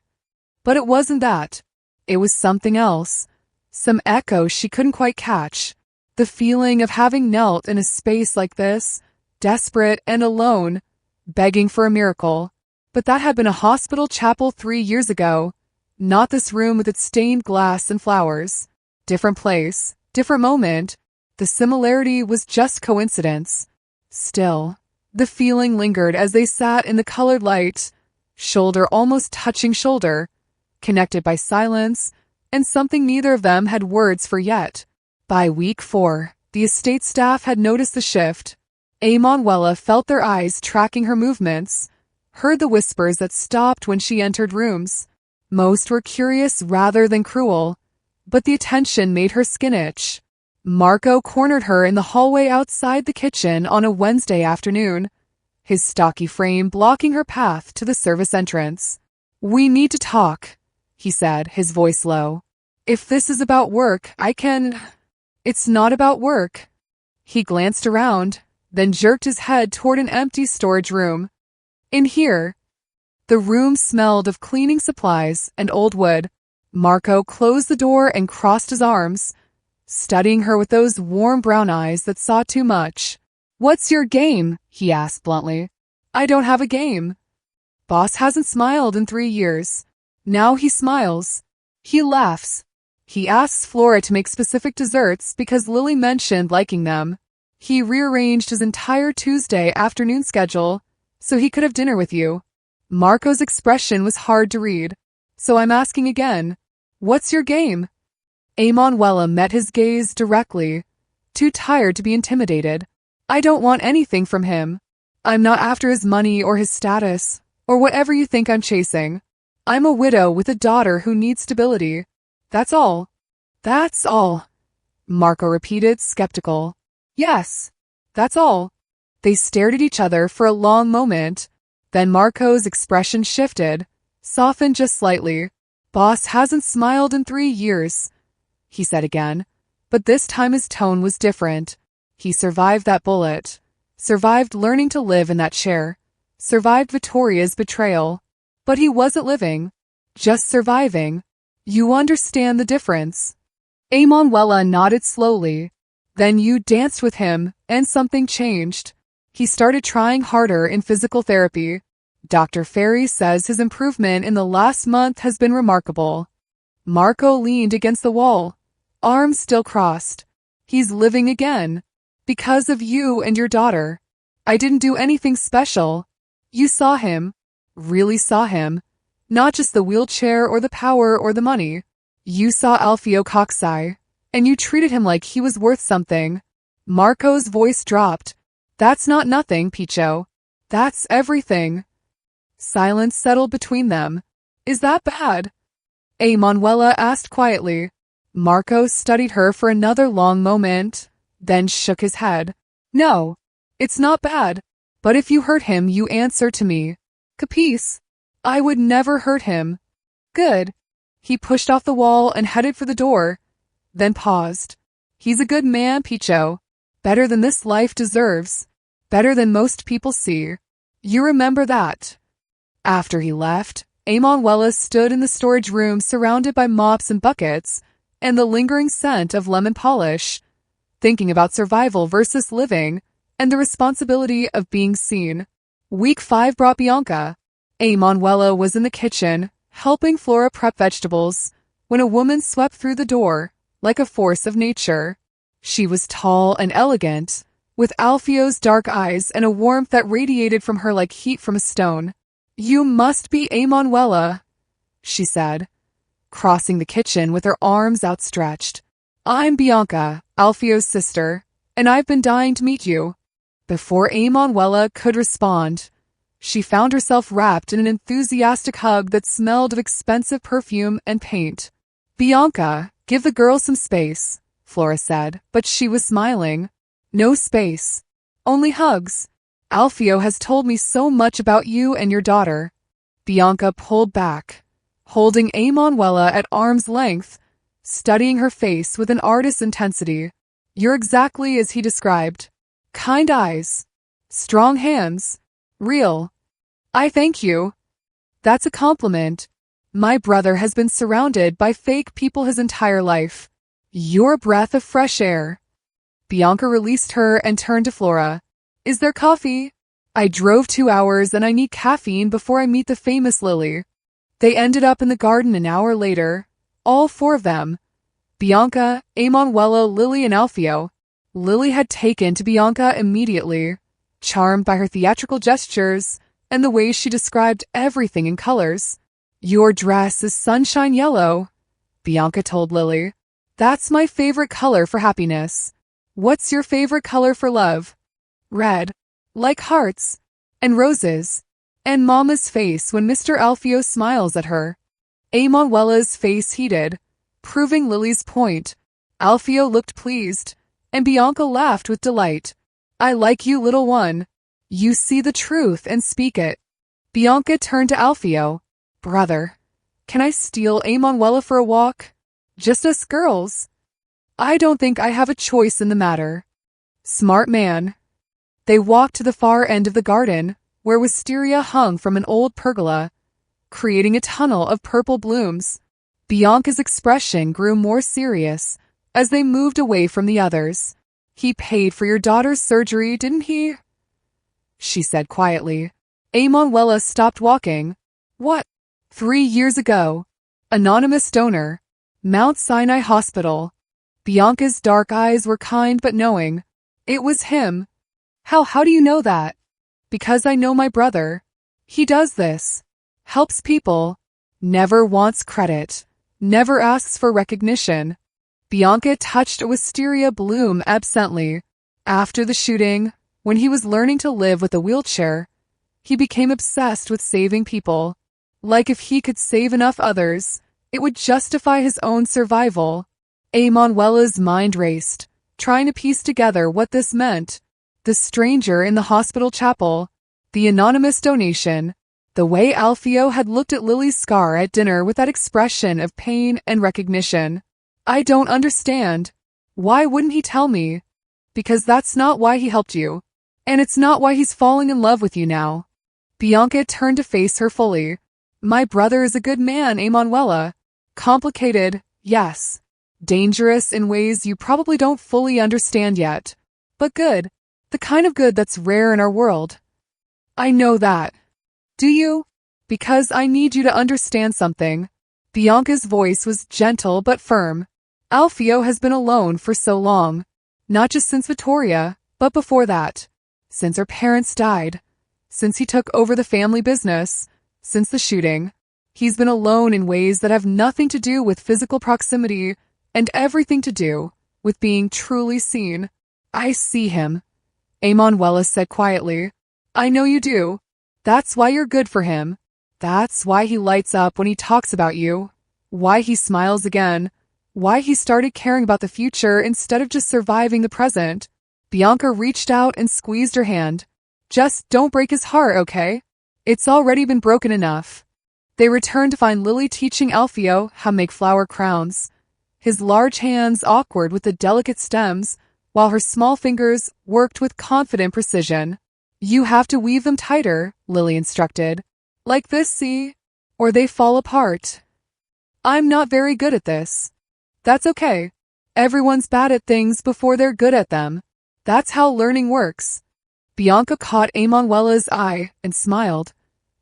But it wasn't that. It was something else. Some echo she couldn't quite catch. The feeling of having knelt in a space like this, desperate and alone, begging for a miracle. But that had been a hospital chapel 3 years ago, not this room with its stained glass and flowers. Different place, different moment. The similarity was just coincidence. Still, the feeling lingered as they sat in the colored light, shoulder almost touching shoulder, connected by silence and something neither of them had words for yet. By week 4, the estate staff had noticed the shift. Manuela felt their eyes tracking her movements, heard the whispers that stopped when she entered rooms. Most were curious rather than cruel, but the attention made her skin itch. Marco cornered her in the hallway outside the kitchen on a Wednesday afternoon, his stocky frame blocking her path to the service entrance. "We need to talk," he said, his voice low. "If this is about work, I can—" "It's not about work." He glanced around, then jerked his head toward an empty storage room. "In here." The room smelled of cleaning supplies and old wood. Marco closed the door and crossed his arms, studying her with those warm brown eyes that saw too much. "What's your game?" he asked bluntly. "I don't have a game." Boss hasn't smiled in 3 years. Now he smiles. He laughs. He asks Flora to make specific desserts because Lily mentioned liking them. He rearranged his entire Tuesday afternoon schedule so he could have dinner with you. Marco's expression was hard to read, so I'm asking again, what's your game? Manuela met his gaze directly, too tired to be intimidated. "I don't want anything from him. I'm not after his money or his status, or whatever you think I'm chasing. I'm a widow with a daughter who needs stability. That's all." "That's all," Marco repeated, skeptical. "Yes, that's all." They stared at each other for a long moment. Then Marco's expression shifted, softened just slightly. "Boss hasn't smiled in 3 years," he said again, but this time his tone was different. He survived that bullet, survived learning to live in that chair, survived Victoria's betrayal. But he wasn't living, just surviving. "You understand the difference?" Manuela nodded slowly. "Then you danced with him, and something changed. He started trying harder in physical therapy. Dr. Ferry says his improvement in the last month has been remarkable." Marco leaned against the wall, arms still crossed. "He's living again. Because of you and your daughter. I didn't do anything special. You saw him. Really saw him. Not just the wheelchair or the power or the money. You saw Alfio Coxeye, and you treated him like he was worth something." Marco's voice dropped. "That's not nothing, Picho. That's everything." Silence settled between them. "Is that bad?" Manuela asked quietly. Marco studied her for another long moment, then shook his head. "No, it's not bad. But if you hurt him, you answer to me. Capice? I would never hurt him." "Good." He pushed off the wall and headed for the door, then paused. "He's a good man, Picho. Better than this life deserves. Better than most people see. You remember that." After he left, Manuela stood in the storage room surrounded by mops and buckets and the lingering scent of lemon polish, thinking about survival versus living and the responsibility of being seen. Week 5 brought Bianca. Manuela was in the kitchen, helping Flora prep vegetables, when a woman swept through the door, like a force of nature. She was tall and elegant, with Alfio's dark eyes and a warmth that radiated from her like heat from a stone. "You must be Manuela," she said, crossing the kitchen with her arms outstretched. "I'm Bianca, Alfio's sister, and I've been dying to meet you." Before Manuela could respond, she found herself wrapped in an enthusiastic hug that smelled of expensive perfume and paint. "Bianca, give the girl some space," Flora said, but she was smiling. "No space. Only hugs. Alfio has told me so much about you and your daughter." Bianca pulled back, holding Manuela at arm's length, studying her face with an artist's intensity. "You're exactly as he described. Kind eyes. Strong hands. Real. I thank you." "That's a compliment. My brother has been surrounded by fake people his entire life. You're a breath of fresh air." Bianca released her and turned to Flora. "Is there coffee? I drove 2 hours and I need caffeine before I meet the famous Lily." They ended up in the garden an hour later, all 4 of them. Bianca, Manuela, Lily, and Alfio. Lily had taken to Bianca immediately, charmed by her theatrical gestures and the way she described everything in colors. "Your dress is sunshine yellow," Bianca told Lily. "That's my favorite color for happiness. What's your favorite color for love?" red, like hearts, and roses, and Mama's face when Mr. Alfio smiles at her. Emanuela's face heated, proving Lily's point. Alfio looked pleased, and Bianca laughed with delight. I like you, little one. You see the truth and speak it. Bianca turned to Alfio. Brother, can I steal Emanuela for a walk? Just us girls. I don't think I have a choice in the matter. Smart man. They walked to the far end of the garden, where wisteria hung from an old pergola, creating a tunnel of purple blooms. Bianca's expression grew more serious as they moved away from the others. He paid for your daughter's surgery, didn't he? She said quietly. Emanuela stopped walking. What? 3 years ago. Anonymous donor. Mount Sinai Hospital. Bianca's dark eyes were kind but knowing. It was him. How do you know that? Because I know my brother. He does this. Helps people. Never wants credit. Never asks for recognition. Bianca touched a wisteria bloom absently. After the shooting, when he was learning to live with a wheelchair, he became obsessed with saving people. Like if he could save enough others, it would justify his own survival. Emanuela's mind raced, trying to piece together what this meant. The stranger in the hospital chapel, the anonymous donation, the way Alfio had looked at Lily's scar at dinner with that expression of pain and recognition. I don't understand. Why wouldn't he tell me? Because that's not why he helped you. And it's not why he's falling in love with you now. Bianca turned to face her fully. My brother is a good man, Emanuela. Complicated, yes. Dangerous in ways you probably don't fully understand yet. But good. The kind of good that's rare in our world. I know that. Do you? Because I need you to understand something. Bianca's voice was gentle but firm. Alfio has been alone for so long. Not just since Vittoria, but before that. Since her parents died. Since he took over the family business. Since the shooting. He's been alone in ways that have nothing to do with physical proximity and everything to do with being truly seen. I see him. Emanuela said quietly. I know you do. That's why you're good for him. That's why he lights up when he talks about you. Why he smiles again. Why he started caring about the future instead of just surviving the present. Bianca reached out and squeezed her hand. Just don't break his heart, okay? It's already been broken enough. They returned to find Lily teaching Alfio how to make flower crowns. His large hands awkward with the delicate stems, while her small fingers worked with confident precision. You have to weave them tighter, Lily instructed. Like this, see? Or they fall apart. I'm not very good at this. That's okay. Everyone's bad at things before they're good at them. That's how learning works. Bianca caught Emanuela's eye and smiled.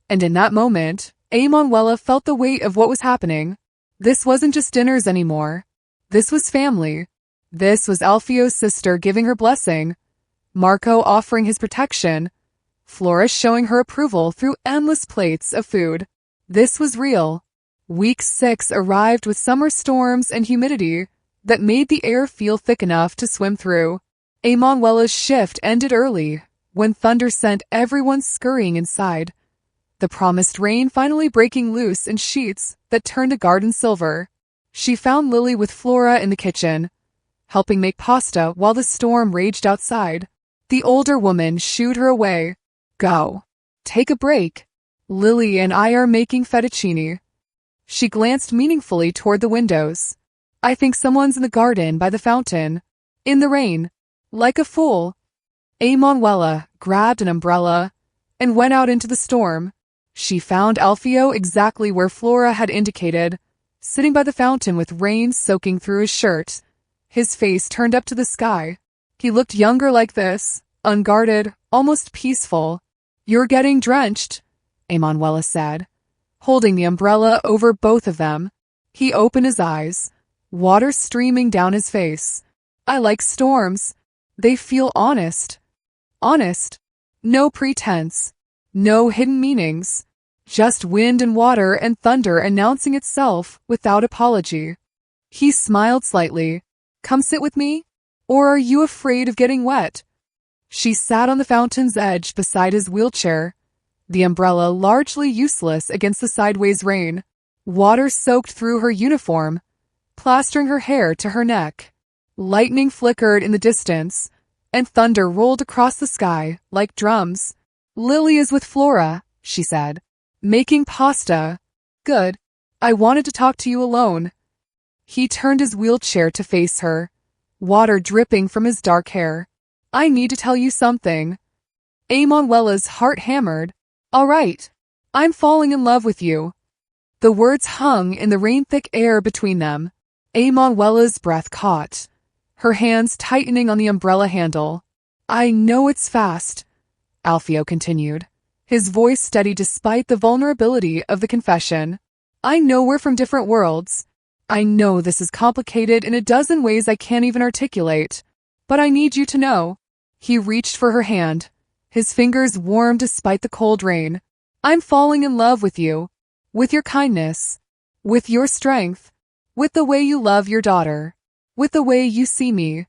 And in that moment, Emanuela felt the weight of what was happening. This wasn't just dinners anymore. This was family. This was Alfio's sister giving her blessing. Marco offering his protection. Flora showing her approval through endless plates of food. This was real. Week 6 arrived with summer storms and humidity that made the air feel thick enough to swim through. Emanuela's shift ended early, when thunder sent everyone scurrying inside. The promised rain finally breaking loose in sheets that turned to garden silver. She found Lily with Flora in the kitchen, helping make pasta while the storm raged outside. The older woman shooed her away. Go. Take a break. Lily and I are making fettuccine. She glanced meaningfully toward the windows. I think someone's in the garden by the fountain. In the rain. Like a fool. Emanuela grabbed an umbrella and went out into the storm. She found Alfio exactly where Flora had indicated, sitting by the fountain with rain soaking through his shirt. His face turned up to the sky. He looked younger like this, unguarded, almost peaceful. You're getting drenched, Emanuela said, holding the umbrella over both of them. He opened his eyes, water streaming down his face. I like storms. They feel honest. Honest. No pretense. No hidden meanings. Just wind and water and thunder announcing itself without apology. He smiled slightly. Come sit with me? Or are you afraid of getting wet? She sat on the fountain's edge beside his wheelchair, the umbrella largely useless against the sideways rain. Water soaked through her uniform, plastering her hair to her neck. Lightning flickered in the distance, and thunder rolled across the sky like drums. "Lily is with Flora," she said, "making pasta." "Good. I wanted to talk to you alone." He turned his wheelchair to face her, water dripping from his dark hair. "I need to tell you something." Emanuela's heart hammered. "All right. I'm falling in love with you." The words hung in the rain-thick air between them. Emanuela's breath caught, her hands tightening on the umbrella handle. "I know it's fast," Alfio continued, his voice steady despite the vulnerability of the confession. "I know we're from different worlds. I know this is complicated in a dozen ways I can't even articulate. But I need you to know." He reached for her hand, his fingers warm despite the cold rain. "I'm falling in love with you. With your kindness. With your strength. With the way you love your daughter. With the way you see me."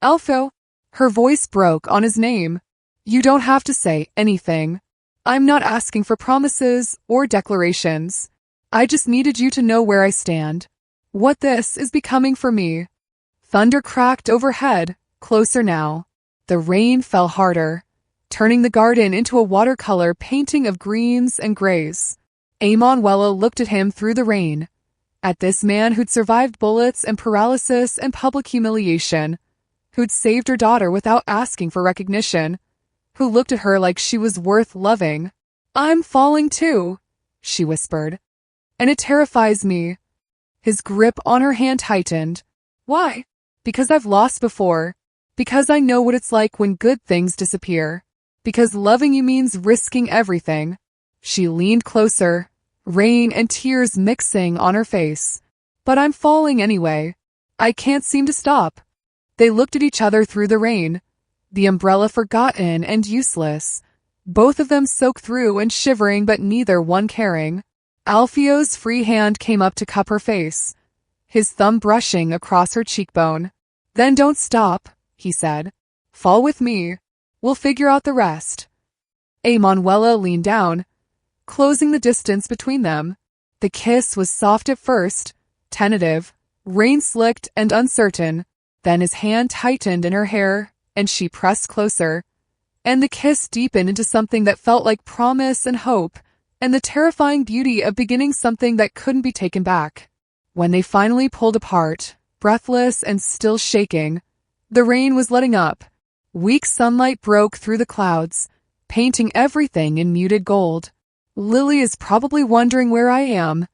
"Alfio," her voice broke on his name. "You don't have to say anything. I'm not asking for promises or declarations. I just needed you to know where I stand. What this is becoming for me." Thunder cracked overhead, closer now. The rain fell harder, turning the garden into a watercolor painting of greens and grays. Emanuela looked at him through the rain, at this man who'd survived bullets and paralysis and public humiliation, who'd saved her daughter without asking for recognition, who looked at her like she was worth loving. "I'm falling too," she whispered. "And it terrifies me." His grip on her hand tightened. "Why?" "Because I've lost before. Because I know what it's like when good things disappear. Because loving you means risking everything." She leaned closer, rain and tears mixing on her face. "But I'm falling anyway. I can't seem to stop." They looked at each other through the rain, the umbrella forgotten and useless, both of them soaked through and shivering but neither one caring. Alfio's free hand came up to cup her face, his thumb brushing across her cheekbone. "Then don't stop," he said. "Fall with me. We'll figure out the rest." Emanuela leaned down, closing the distance between them. The kiss was soft at first, tentative, rain-slicked and uncertain. Then his hand tightened in her hair, and she pressed closer. And the kiss deepened into something that felt like promise and hope, and the terrifying beauty of beginning something that couldn't be taken back. When they finally pulled apart, breathless and still shaking, the rain was letting up. Weak sunlight broke through the clouds, painting everything in muted gold. "Lily is probably wondering where I am,"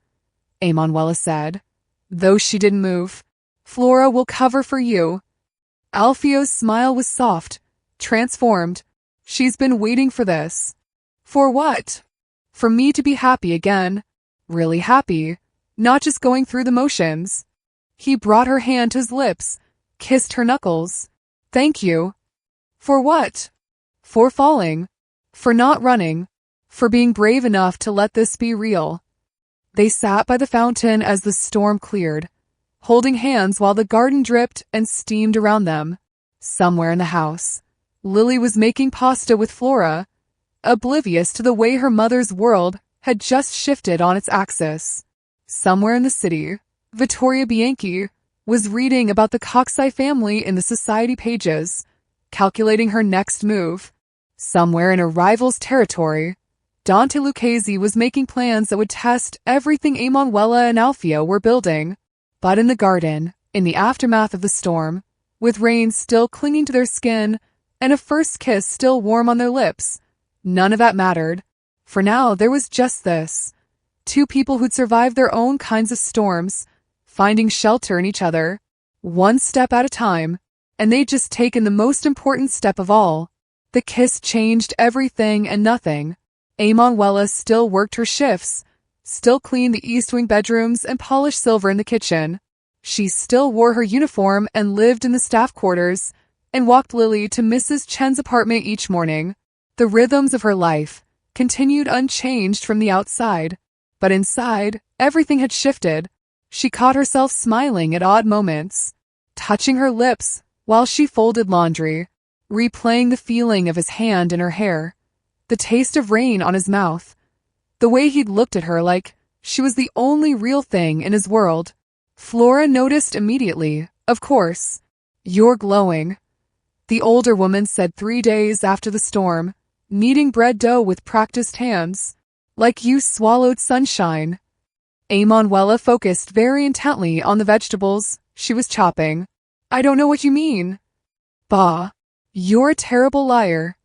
Emanuela said, though she didn't move. "Flora will cover for you." Alfio's smile was soft, transformed. "She's been waiting for this." "For what?" "For me to be happy again. Really happy. Not just going through the motions." He brought her hand to his lips, kissed her knuckles. "Thank you." "For what?" "For falling. For not running. For being brave enough to let this be real." They sat by the fountain as the storm cleared, holding hands while the garden dripped and steamed around them. Somewhere in the house, Lily was making pasta with Flora, oblivious to the way her mother's world had just shifted on its axis. Somewhere in the city, Vittoria Bianchi was reading about the Coxey family in the society pages, calculating her next move. Somewhere in a rival's territory, Dante Lucchese was making plans that would test everything Emanuela and Alfio were building. But in the garden, in the aftermath of the storm, with rain still clinging to their skin and a first kiss still warm on their lips, none of that mattered. For now, there was just this. Two people who'd survived their own kinds of storms, finding shelter in each other, one step at a time, and they'd just taken the most important step of all. The kiss changed everything and nothing. Emanuela still worked her shifts, still cleaned the East Wing bedrooms and polished silver in the kitchen. She still wore her uniform and lived in the staff quarters, and walked Lily to Mrs. Chen's apartment each morning. The rhythms of her life continued unchanged from the outside, but inside, everything had shifted. She caught herself smiling at odd moments, touching her lips while she folded laundry, replaying the feeling of his hand in her hair, the taste of rain on his mouth, the way he'd looked at her like she was the only real thing in his world. Flora noticed immediately, of course. "You're glowing," the older woman said 3 days after the storm, kneading bread dough with practiced hands. "Like you swallowed sunshine." Emanuela focused very intently on the vegetables she was chopping. "I don't know what you mean." "Bah, you're a terrible liar."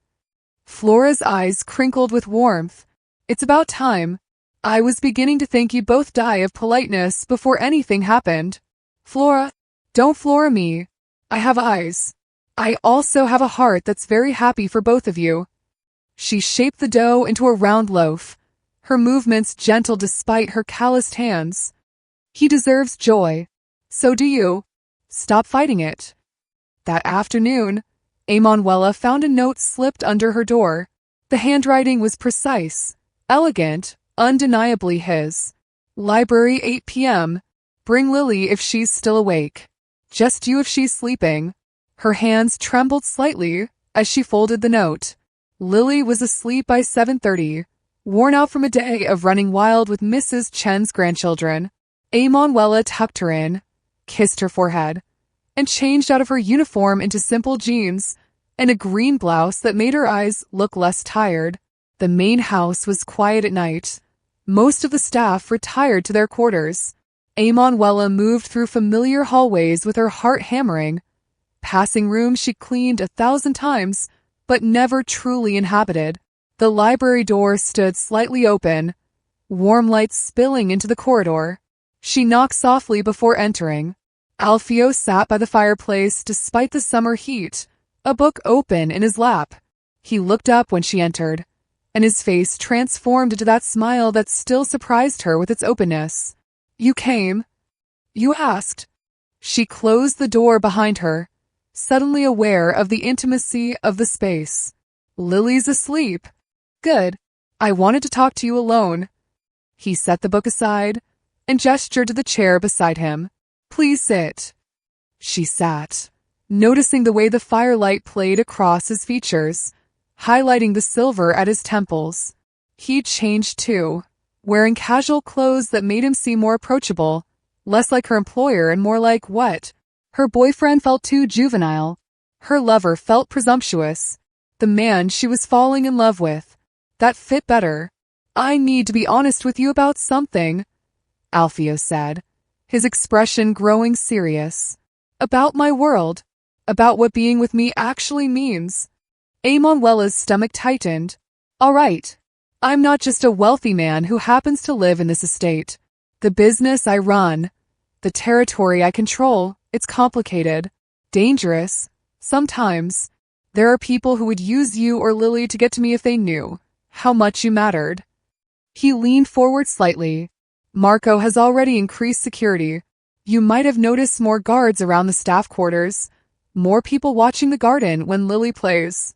Flora's eyes crinkled with warmth. "It's about time. I was beginning to think you'd both die of politeness before anything happened." "Flora, don't Flora me. I have eyes. I also have a heart that's very happy for both of you." She shaped the dough into a round loaf, her movements gentle despite her calloused hands. "He deserves joy. So do you. Stop fighting it." That afternoon, Emanuela found a note slipped under her door. The handwriting was precise, elegant, undeniably his. "Library 8 p.m. Bring Lily if she's still awake. Just you if she's sleeping." Her hands trembled slightly as she folded the note. Lily was asleep by 7:30, worn out from a day of running wild with Mrs. Chen's grandchildren. Emanuela tucked her in, kissed her forehead, and changed out of her uniform into simple jeans and a green blouse that made her eyes look less tired. The main house was quiet at night. Most of the staff retired to their quarters. Emanuela moved through familiar hallways with her heart hammering, passing rooms she cleaned 1,000 times but never truly inhabited. The library door stood slightly open, warm light spilling into the corridor. She knocked softly before entering. Alfio sat by the fireplace despite the summer heat, a book open in his lap. He looked up when she entered, and his face transformed into that smile that still surprised her with its openness. "You came? You asked?" She closed the door behind her, suddenly aware of the intimacy of the space. "Lily's asleep. Good. I wanted to talk to you alone." He set the book aside and gestured to the chair beside him. "Please sit." She sat, noticing the way the firelight played across his features, highlighting the silver at his temples. He'd changed too, wearing casual clothes that made him seem more approachable, less like her employer and more like what? Her boyfriend felt too juvenile. Her lover felt presumptuous. The man she was falling in love with. That fit better. "I need to be honest with you about something," Alfio said, his expression growing serious. "About my world. About what being with me actually means." Emanuela's stomach tightened. "All right. I'm not just a wealthy man who happens to live in this estate. The business I run, the territory I control, it's complicated, dangerous. Sometimes there are people who would use you or Lily to get to me if they knew how much you mattered." He leaned forward slightly. "Marco has already increased security. You might have noticed more guards around the staff quarters, more people watching the garden when Lily plays."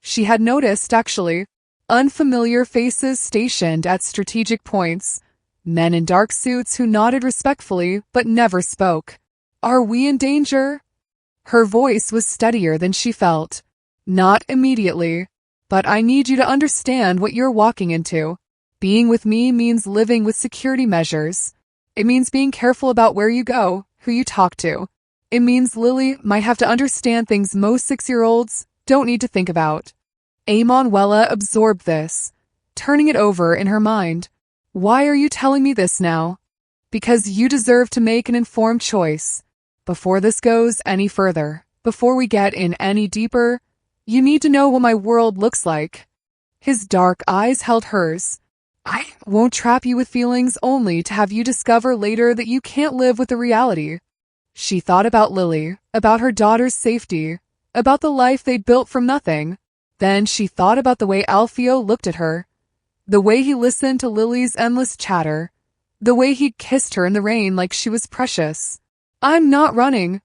She had noticed, actually, unfamiliar faces stationed at strategic points, men in dark suits who nodded respectfully but never spoke. "Are we in danger?" Her voice was steadier than she felt. "Not immediately, but I need you to understand what you're walking into. Being with me means living with security measures. It means being careful about where you go, who you talk to. It means Lily might have to understand things most 6-year-olds don't need to think about." Emanuela absorbed this, turning it over in her mind. "Why are you telling me this now?" "Because you deserve to make an informed choice. Before this goes any further, before we get in any deeper, you need to know what my world looks like." His dark eyes held hers. "I won't trap you with feelings only to have you discover later that you can't live with the reality." She thought about Lily, about her daughter's safety, about the life they'd built from nothing. Then she thought about the way Alfio looked at her, the way he listened to Lily's endless chatter, the way he'd kissed her in the rain like she was precious. "I'm not running,"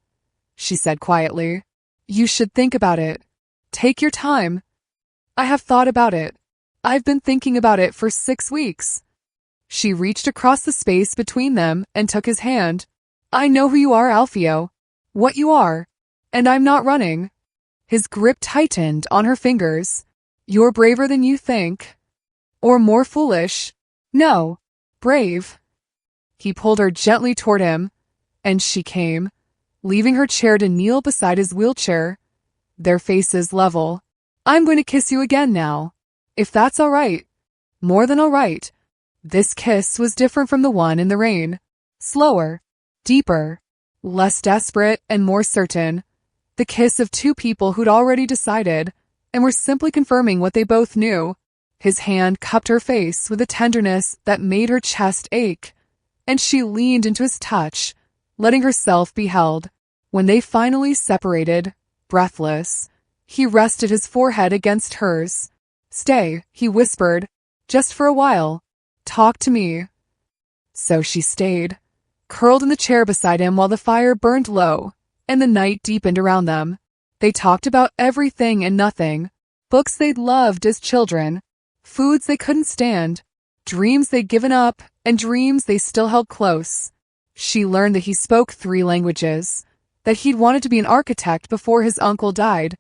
she said quietly. "You should think about it. Take your time." "I have thought about it. I've been thinking about it for 6 weeks." She reached across the space between them and took his hand. "I know who you are, Alfio. What you are. And I'm not running." His grip tightened on her fingers. You're braver than you think. Or more foolish. No, brave. He pulled her gently toward him, and she came, leaving her chair to kneel beside his wheelchair, their faces level. I'm going to kiss you again now, if that's all right. More than all right. This kiss was different from the one in the rain. Slower, deeper, less desperate and more certain. The kiss of two people who'd already decided and were simply confirming what they both knew. His hand cupped her face with a tenderness that made her chest ache, and she leaned into his touch, letting herself be held. When they finally separated, breathless, he rested his forehead against hers. Stay, he whispered, just for a while. Talk to me. So she stayed, curled in the chair beside him while the fire burned low and the night deepened around them. They talked about everything and nothing. Books they'd loved as children, foods they couldn't stand, dreams they'd given up, and dreams they still held close. She learned that he spoke 3 languages, that he'd wanted to be an architect before his uncle died,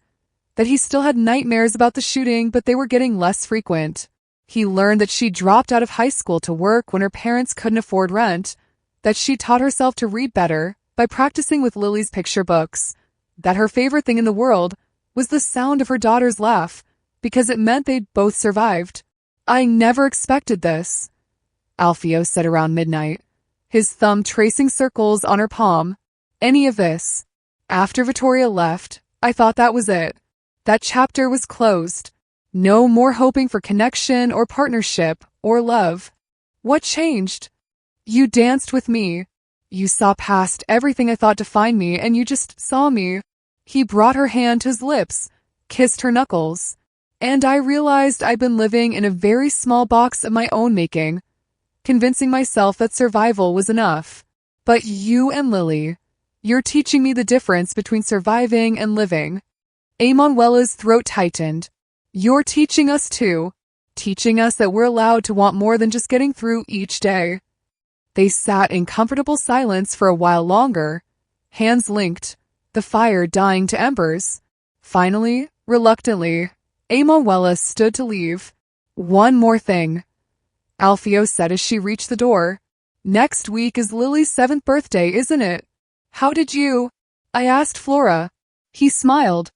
that he still had nightmares about the shooting, but they were getting less frequent. He learned that she dropped out of high school to work when her parents couldn't afford rent, that she taught herself to read better by practicing with Lily's picture books, that her favorite thing in the world was the sound of her daughter's laugh, because it meant they'd both survived. I never expected this, Alfio said around midnight, his thumb tracing circles on her palm. Any of this. After Vittoria left, I thought that was it. That chapter was closed. No more hoping for connection or partnership or love. What changed? You danced with me. You saw past everything I thought defined me, and you just saw me. He brought her hand to his lips, kissed her knuckles, and I realized I'd been living in a very small box of my own making, convincing myself that survival was enough. But you and Lily, you're teaching me the difference between surviving and living. Emanuela's throat tightened. You're teaching us too, teaching us that we're allowed to want more than just getting through each day. They sat in comfortable silence for a while longer, hands linked, the fire dying to embers. Finally, reluctantly, Emanuela stood to leave. One more thing, Alfio said as she reached the door. Next week is Lily's 7th birthday, isn't it? How did you? I asked Flora. He smiled.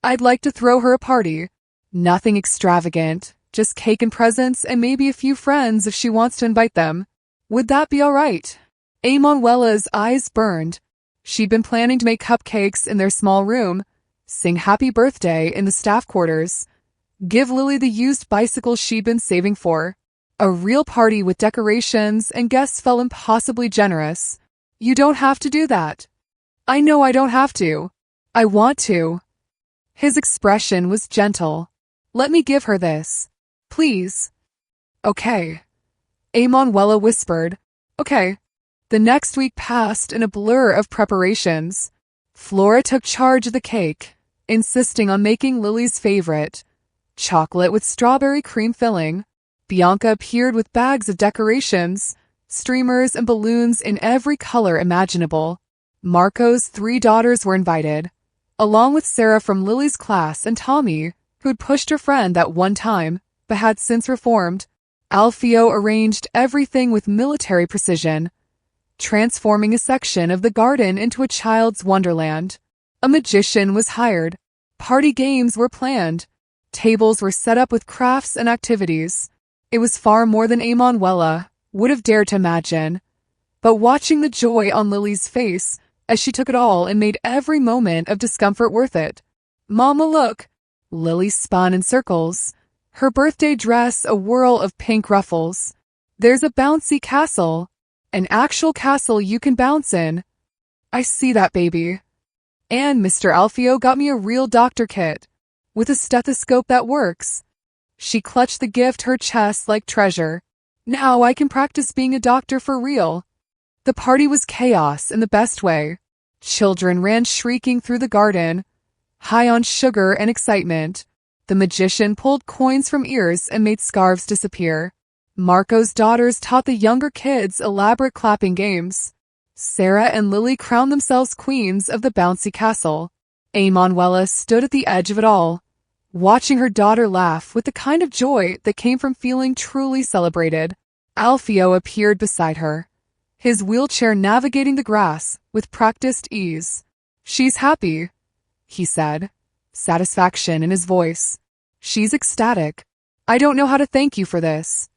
I'd like to throw her a party. Nothing extravagant, just cake and presents and maybe a few friends if she wants to invite them. Would that be all right? Emanuela's eyes burned. She'd been planning to make cupcakes in their small room, sing happy birthday in the staff quarters, give Lily the used bicycle she'd been saving for. A real party with decorations, and guests felt impossibly generous. You don't have to do that. I know I don't have to. I want to. His expression was gentle. Let me give her this. Please. Okay. Emanuela whispered. Okay. The next week passed in a blur of preparations. Flora took charge of the cake, insisting on making Lily's favorite, chocolate with strawberry cream filling. Bianca appeared with bags of decorations, streamers and balloons in every color imaginable. Marco's 3 daughters were invited, along with Sarah from Lily's class and Tommy, who'd pushed her friend that one time, but had since reformed. Alfio arranged everything with military precision, transforming a section of the garden into a child's wonderland. A magician was hired. Party games were planned. Tables were set up with crafts and activities. It was far more than Emanuela would have dared to imagine. But watching the joy on Lily's face as she took it all and made every moment of discomfort worth it. Mama, look! Lily spun in circles, her birthday dress a whirl of pink ruffles. There's a bouncy castle, an actual castle you can bounce in. I see that, baby. And Mr. Alfio got me a real doctor kit, with a stethoscope that works. She clutched the gift her chest like treasure. Now I can practice being a doctor for real. The party was chaos in the best way. Children ran shrieking through the garden, high on sugar and excitement. The magician pulled coins from ears and made scarves disappear. Marco's daughters taught the younger kids elaborate clapping games. Sarah and Lily crowned themselves queens of the bouncy castle. Manuela stood at the edge of it all, watching her daughter laugh with the kind of joy that came from feeling truly celebrated. Alfio appeared beside her, his wheelchair navigating the grass with practiced ease. "She's happy," he said, satisfaction in his voice. "She's ecstatic. I don't know how to thank you for this."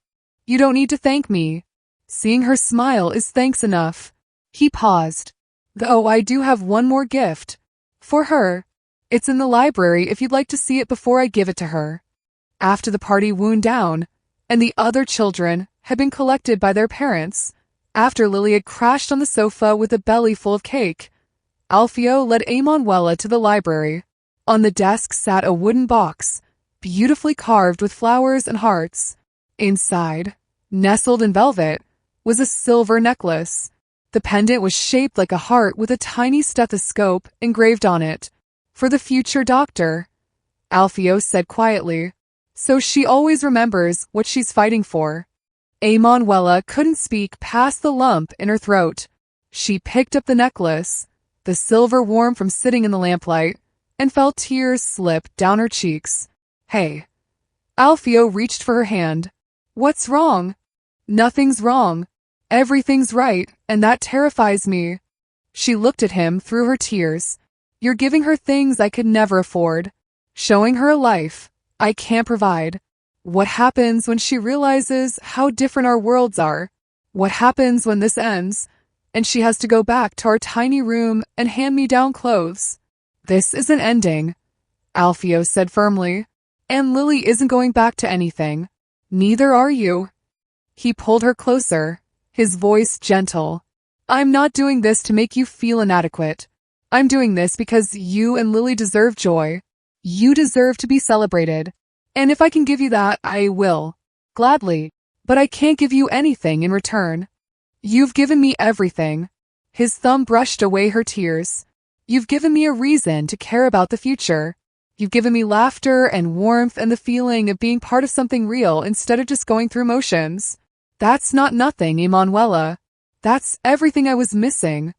"You don't need to thank me. Seeing her smile is thanks enough." He paused. "Though I do have one more gift. For her. It's in the library if you'd like to see it before I give it to her." After the party wound down, and the other children had been collected by their parents, after Lily had crashed on the sofa with a belly full of cake, Alfio led Manuela to the library. On the desk sat a wooden box, beautifully carved with flowers and hearts. Inside, nestled in velvet, was a silver necklace. The pendant was shaped like a heart with a tiny stethoscope engraved on it. "For the future doctor," Alfio said quietly, "so she always remembers what she's fighting for." Manuela couldn't speak past the lump in her throat. She picked up the necklace, the silver warm from sitting in the lamplight, and felt tears slip down her cheeks. "Hey." Alfio reached for her hand. "What's wrong?" "Nothing's wrong. Everything's right, and that terrifies me." She looked at him through her tears. "You're giving her things I could never afford. Showing her a life I can't provide. What happens when she realizes how different our worlds are? What happens when this ends, and she has to go back to our tiny room and hand-me-down clothes?" "This isn't ending," Alfio said firmly. "And Lily isn't going back to anything. Neither are you." He pulled her closer, his voice gentle. "I'm not doing this to make you feel inadequate. I'm doing this because you and Lily deserve joy. You deserve to be celebrated. And if I can give you that, I will. Gladly. But I can't give you anything in return. You've given me everything." His thumb brushed away her tears. "You've given me a reason to care about the future. You've given me laughter and warmth and the feeling of being part of something real instead of just going through motions. That's not nothing, Manuela. That's everything I was missing."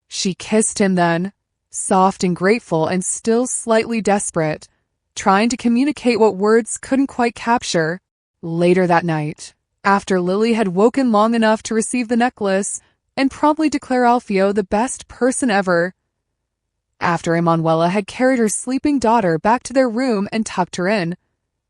She kissed him then, soft and grateful and still slightly desperate, trying to communicate what words couldn't quite capture. Later that night, after Lily had woken long enough to receive the necklace and promptly declare Alfio the best person ever, after Manuela had carried her sleeping daughter back to their room and tucked her in,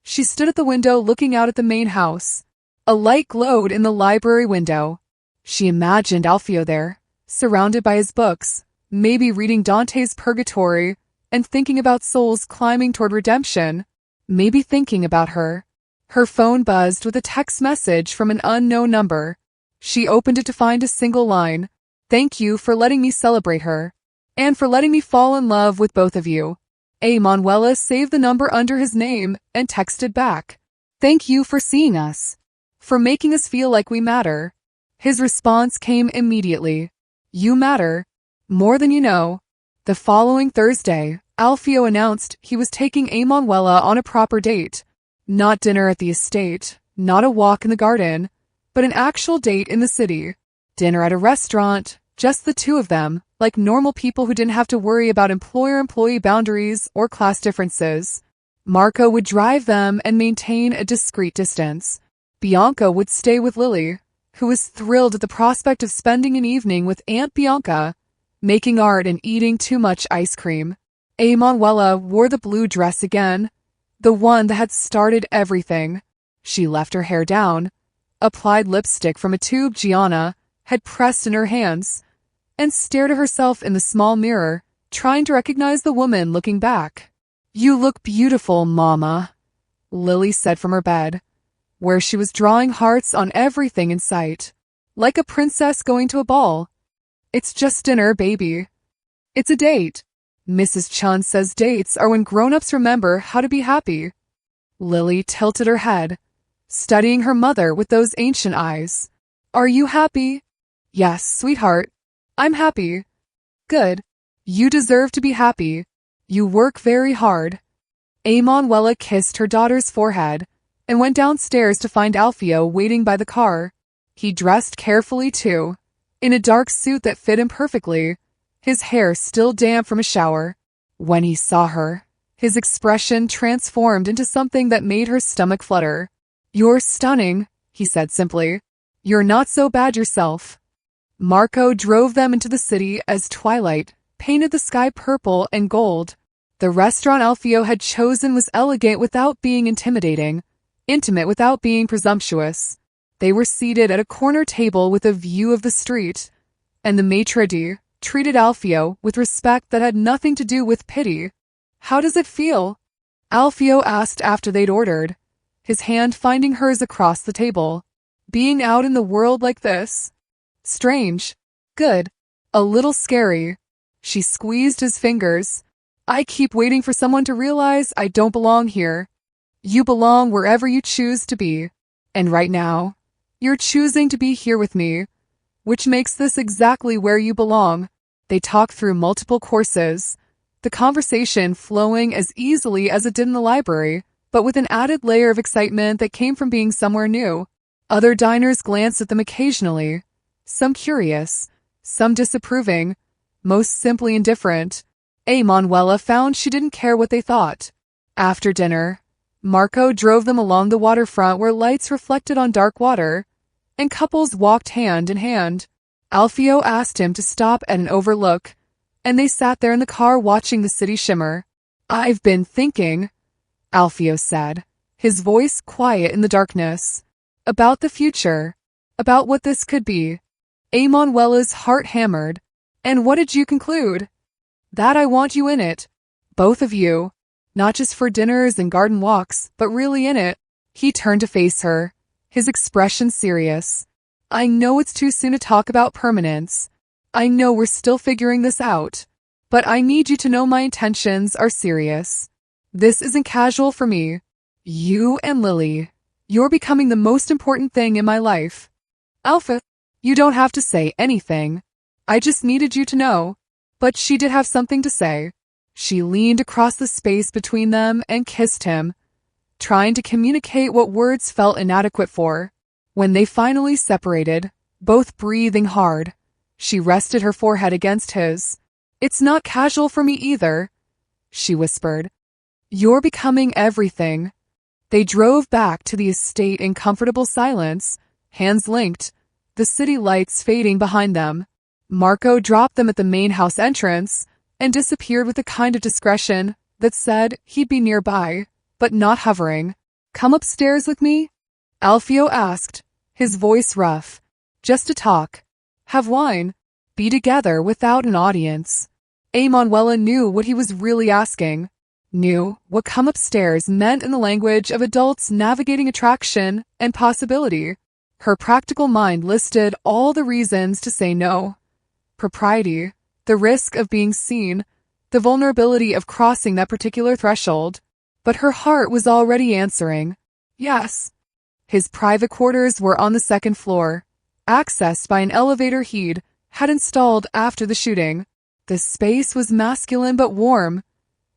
she stood at the window looking out at the main house. A light glowed in the library window. She imagined Alfio there, surrounded by his books, maybe reading Dante's Purgatory and thinking about souls climbing toward redemption, maybe thinking about her. Her phone buzzed with a text message from an unknown number. She opened it to find a single line. "Thank you for letting me celebrate her, and for letting me fall in love with both of you." Manuela saved the number under his name and texted back. "Thank you for seeing us, for making us feel like we matter." His response came immediately. "You matter, more than you know." The following Thursday, Alfio announced he was taking Manuela on a proper date. Not dinner at the estate, not a walk in the garden, but an actual date in the city. Dinner at a restaurant, just the two of them, like normal people who didn't have to worry about employer-employee boundaries or class differences. Marco would drive them and maintain a discreet distance. Bianca would stay with Lily, who was thrilled at the prospect of spending an evening with Aunt Bianca, making art and eating too much ice cream. Manuela wore the blue dress again, the one that had started everything. She left her hair down, applied lipstick from a tube Gianna had pressed in her hands, and stared at herself in the small mirror, trying to recognize the woman looking back. "You look beautiful, Mama," Lily said from her bed, where she was drawing hearts on everything in sight, like a princess going to a ball. "It's just dinner, baby. It's a date. Mrs. Chun says dates are when grown-ups remember how to be happy." Lily tilted her head, studying her mother with those ancient eyes. "Are you happy?" "Yes, sweetheart. I'm happy." "Good. You deserve to be happy. You work very hard." Manuela kissed her daughter's forehead and went downstairs to find Alfio waiting by the car. He dressed carefully, too, in a dark suit that fit him perfectly, his hair still damp from a shower. When he saw her, his expression transformed into something that made her stomach flutter. "You're stunning," he said simply. "You're not so bad yourself." Marco drove them into the city as twilight painted the sky purple and gold. The restaurant Alfio had chosen was elegant without being intimidating, intimate without being presumptuous. They were seated at a corner table with a view of the street, and the maitre d' treated Alfio with respect that had nothing to do with pity. "How does it feel?" Alfio asked after they'd ordered, his hand finding hers across the table. "Being out in the world like this?" "Strange. Good. A little scary." She squeezed his fingers. "I keep waiting for someone to realize I don't belong here." "You belong wherever you choose to be. And right now, you're choosing to be here with me, which makes this exactly where you belong." They talked through multiple courses, the conversation flowing as easily as it did in the library, but with an added layer of excitement that came from being somewhere new. Other diners glanced at them occasionally, some curious, some disapproving, most simply indifferent. Manuela found she didn't care what they thought. After dinner, Marco drove them along the waterfront where lights reflected on dark water, and couples walked hand in hand. Alfio asked him to stop at an overlook, and they sat there in the car watching the city shimmer. "I've been thinking," Alfio said, his voice quiet in the darkness, "about the future, about what this could be." Manuela's heart hammered. "And what did you conclude?" "That I want you in it. Both of you. Not just for dinners and garden walks, but really in it." He turned to face her, his expression serious. "I know it's too soon to talk about permanence. I know we're still figuring this out. But I need you to know my intentions are serious. This isn't casual for me. You and Lily, you're becoming the most important thing in my life." "Alpha, you don't have to say anything. I just needed you to know." But she did have something to say. She leaned across the space between them and kissed him, trying to communicate what words felt inadequate for. When they finally separated, both breathing hard, she rested her forehead against his. "It's not casual for me either," she whispered. "You're becoming everything." They drove back to the estate in comfortable silence, hands linked, the city lights fading behind them. Marco dropped them at the main house entrance and disappeared with a kind of discretion that said he'd be nearby, but not hovering. "Come upstairs with me?" Alfio asked, his voice rough. "Just to talk. Have wine. Be together without an audience." Manuela knew what he was really asking, knew what come upstairs meant in the language of adults navigating attraction and possibility. Her practical mind listed all the reasons to say no. Propriety, the risk of being seen, the vulnerability of crossing that particular threshold. But her heart was already answering, yes. His private quarters were on the second floor, accessed by an elevator he'd had installed after the shooting. The space was masculine but warm.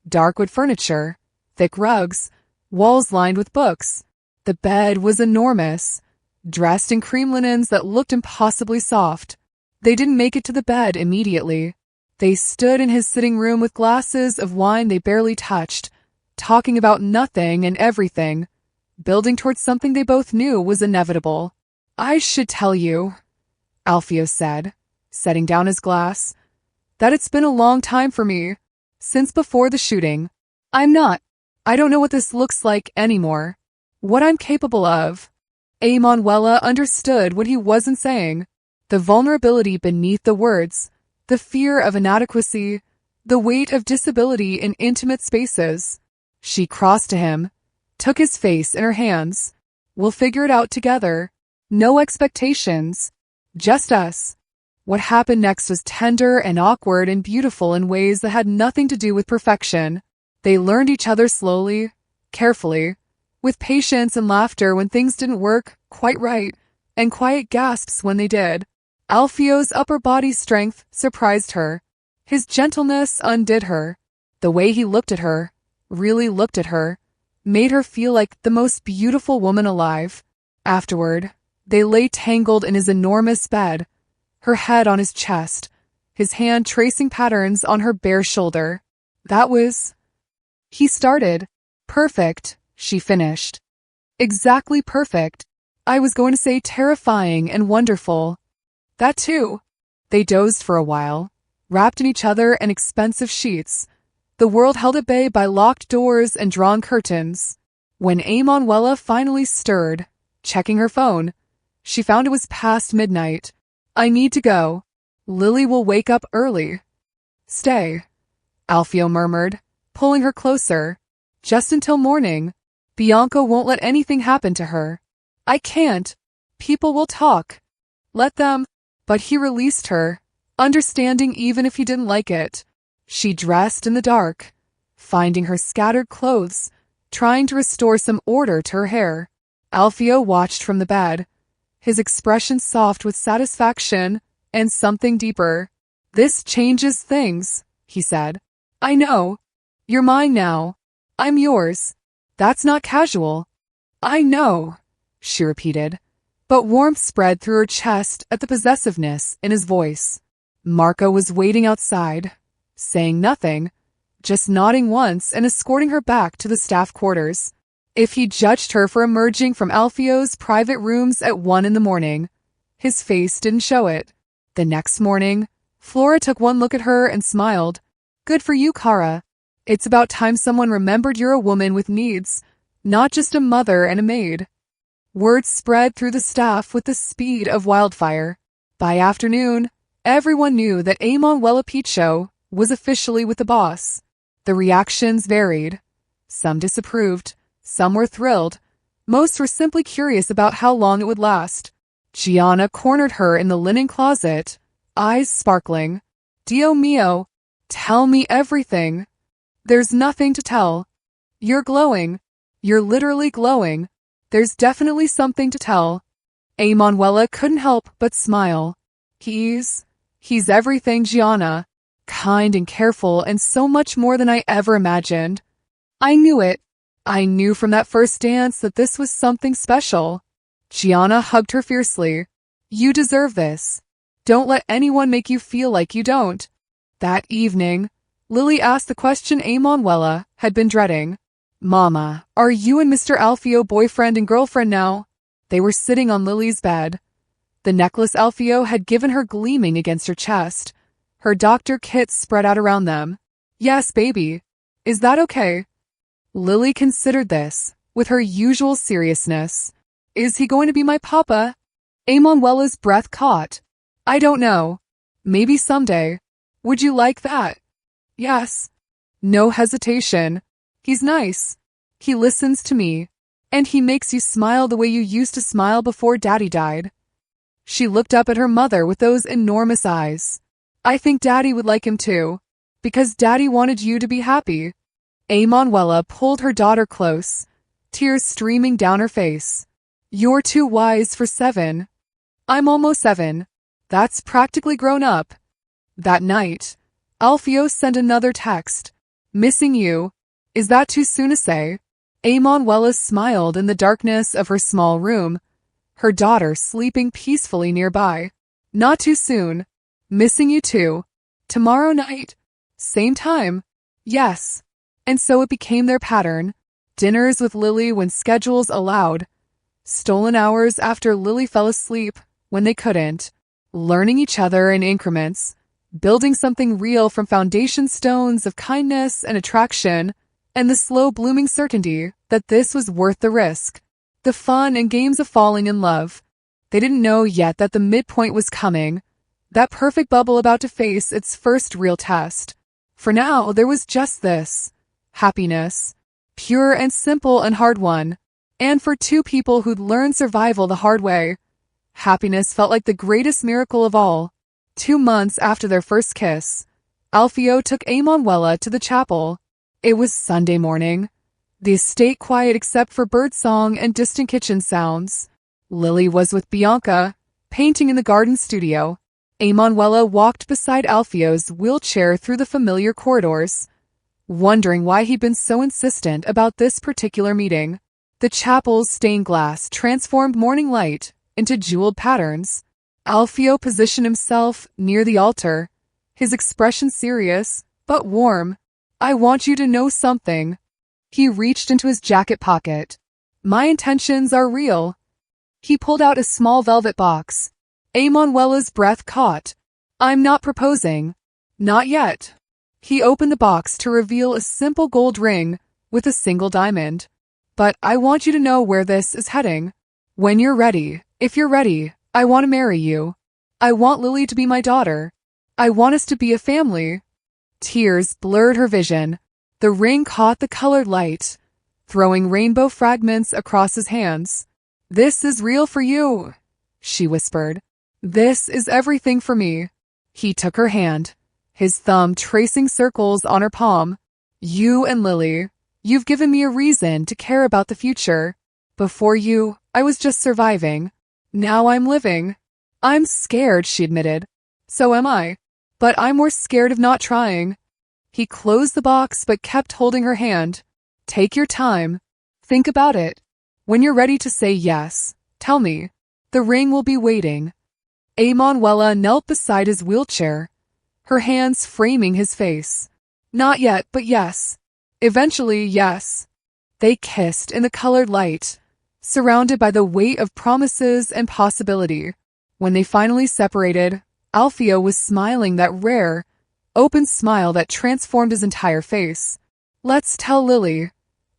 Dark wood furniture, thick rugs, walls lined with books. The bed was enormous, dressed in cream linens that looked impossibly soft. They didn't make it to the bed immediately. They stood in his sitting room with glasses of wine they barely touched, talking about nothing and everything, building towards something they both knew was inevitable. "I should tell you," Alfio said, setting down his glass, "that it's been a long time for me, since before the shooting. I don't know what this looks like anymore, what I'm capable of." Manuela understood what he wasn't saying, the vulnerability beneath the words, the fear of inadequacy, the weight of disability in intimate spaces. She crossed to him, took his face in her hands. "We'll figure it out together. No expectations. Just us." What happened next was tender and awkward and beautiful in ways that had nothing to do with perfection. They learned each other slowly, carefully, with patience and laughter when things didn't work quite right, and quiet gasps when they did. Alfio's upper body strength surprised her. His gentleness undid her. The way he looked at her, really looked at her, made her feel like the most beautiful woman alive. Afterward, they lay tangled in his enormous bed, her head on his chest, his hand tracing patterns on her bare shoulder. That was... He started. Perfect, she finished. Exactly perfect. I was going to say terrifying and wonderful. That too. They dozed for a while, wrapped in each other in expensive sheets, the world held at bay by locked doors and drawn curtains. When Emanuela finally stirred, checking her phone, she found it was past midnight. I need to go. Lily will wake up early. Stay, Alfio murmured, pulling her closer. Just until morning. Bianca won't let anything happen to her. I can't. People will talk. Let them. But he released her, understanding even if he didn't like it. She dressed in the dark, finding her scattered clothes, trying to restore some order to her hair. Alfio watched from the bed, his expression soft with satisfaction and something deeper. This changes things, he said. I know. You're mine now. I'm yours. That's not casual. I know, she repeated, but warmth spread through her chest at the possessiveness in his voice. Marco was waiting outside, saying nothing, just nodding once and escorting her back to the staff quarters. If he judged her for emerging from Alfio's private rooms at 1 a.m, his face didn't show it. The next morning, Flora took one look at her and smiled. Good for you, Kara. It's about time someone remembered you're a woman with needs, not just a mother and a maid. Word spread through the staff with the speed of wildfire. By afternoon, everyone knew that Emanuela Picho was officially with the boss. The reactions varied. Some disapproved, some were thrilled. Most were simply curious about how long it would last. Gianna cornered her in the linen closet, eyes sparkling. Dio mio, tell me everything. There's nothing to tell. You're glowing. You're literally glowing. There's definitely something to tell. Emanuela couldn't help but smile. He's everything, Gianna. Kind and careful and so much more than I ever imagined. I knew it. I knew from that first dance that this was something special. Gianna hugged her fiercely. You deserve this. Don't let anyone make you feel like you don't. That evening, Lily asked the question Emanuela had been dreading. Mama, are you and Mr. Alfio boyfriend and girlfriend now? They were sitting on Lily's bed. The necklace Alfio had given her gleaming against her chest. Her doctor kit spread out around them. Yes, baby. Is that okay? Lily considered this, with her usual seriousness. Is he going to be my papa? Emanuela's breath caught. I don't know. Maybe someday. Would you like that? Yes. No hesitation. He's nice. He listens to me. And he makes you smile the way you used to smile before Daddy died. She looked up at her mother with those enormous eyes. I think Daddy would like him too, because Daddy wanted you to be happy. Emanuela pulled her daughter close, tears streaming down her face. You're too wise for 7. I'm almost 7. That's practically grown up. That night, Alfio sent another text. Missing you. Is that too soon to say? Emanuela smiled in the darkness of her small room, her daughter sleeping peacefully nearby. Not too soon. Missing you too. Tomorrow night. Same time. Yes. And so it became their pattern. Dinners with Lily when schedules allowed. Stolen hours after Lily fell asleep when they couldn't. Learning each other in increments. Building something real from foundation stones of kindness and attraction, and the slow blooming certainty that this was worth the risk. The fun and games of falling in love. They didn't know yet that the midpoint was coming. That perfect bubble about to face its first real test. For now, there was just this. Happiness. Pure and simple and hard-won. And for two people who'd learned survival the hard way. Happiness felt like the greatest miracle of all. 2 months after their first kiss, Alfio took Emanuela to the chapel. It was Sunday morning. The estate quiet except for birdsong and distant kitchen sounds. Lily was with Bianca, painting in the garden studio. Emanuela walked beside Alfio's wheelchair through the familiar corridors, wondering why he'd been so insistent about this particular meeting. The chapel's stained glass transformed morning light into jeweled patterns. Alfio positioned himself near the altar, his expression serious, but warm. I want you to know something. He reached into his jacket pocket. My intentions are real. He pulled out a small velvet box. Emanuela's breath caught. I'm not proposing. Not yet. He opened the box to reveal a simple gold ring with a single diamond. But I want you to know where this is heading. When you're ready, if you're ready, I want to marry you. I want Lily to be my daughter. I want us to be a family. Tears blurred her vision. The ring caught the colored light, throwing rainbow fragments across his hands. This is real for you, she whispered. This is everything for me. He took her hand, his thumb tracing circles on her palm. You and Lily, you've given me a reason to care about the future. Before you, I was just surviving. Now I'm living. I'm scared, she admitted. So am I. But I'm more scared of not trying. He closed the box but kept holding her hand. Take your time. Think about it. When you're ready to say yes, tell me. The ring will be waiting. Emanuela knelt beside his wheelchair, her hands framing his face. Not yet, but yes. Eventually, yes. They kissed in the colored light, surrounded by the weight of promises and possibility. When they finally separated, Alfio was smiling that rare, open smile that transformed his entire face. Let's tell Lily,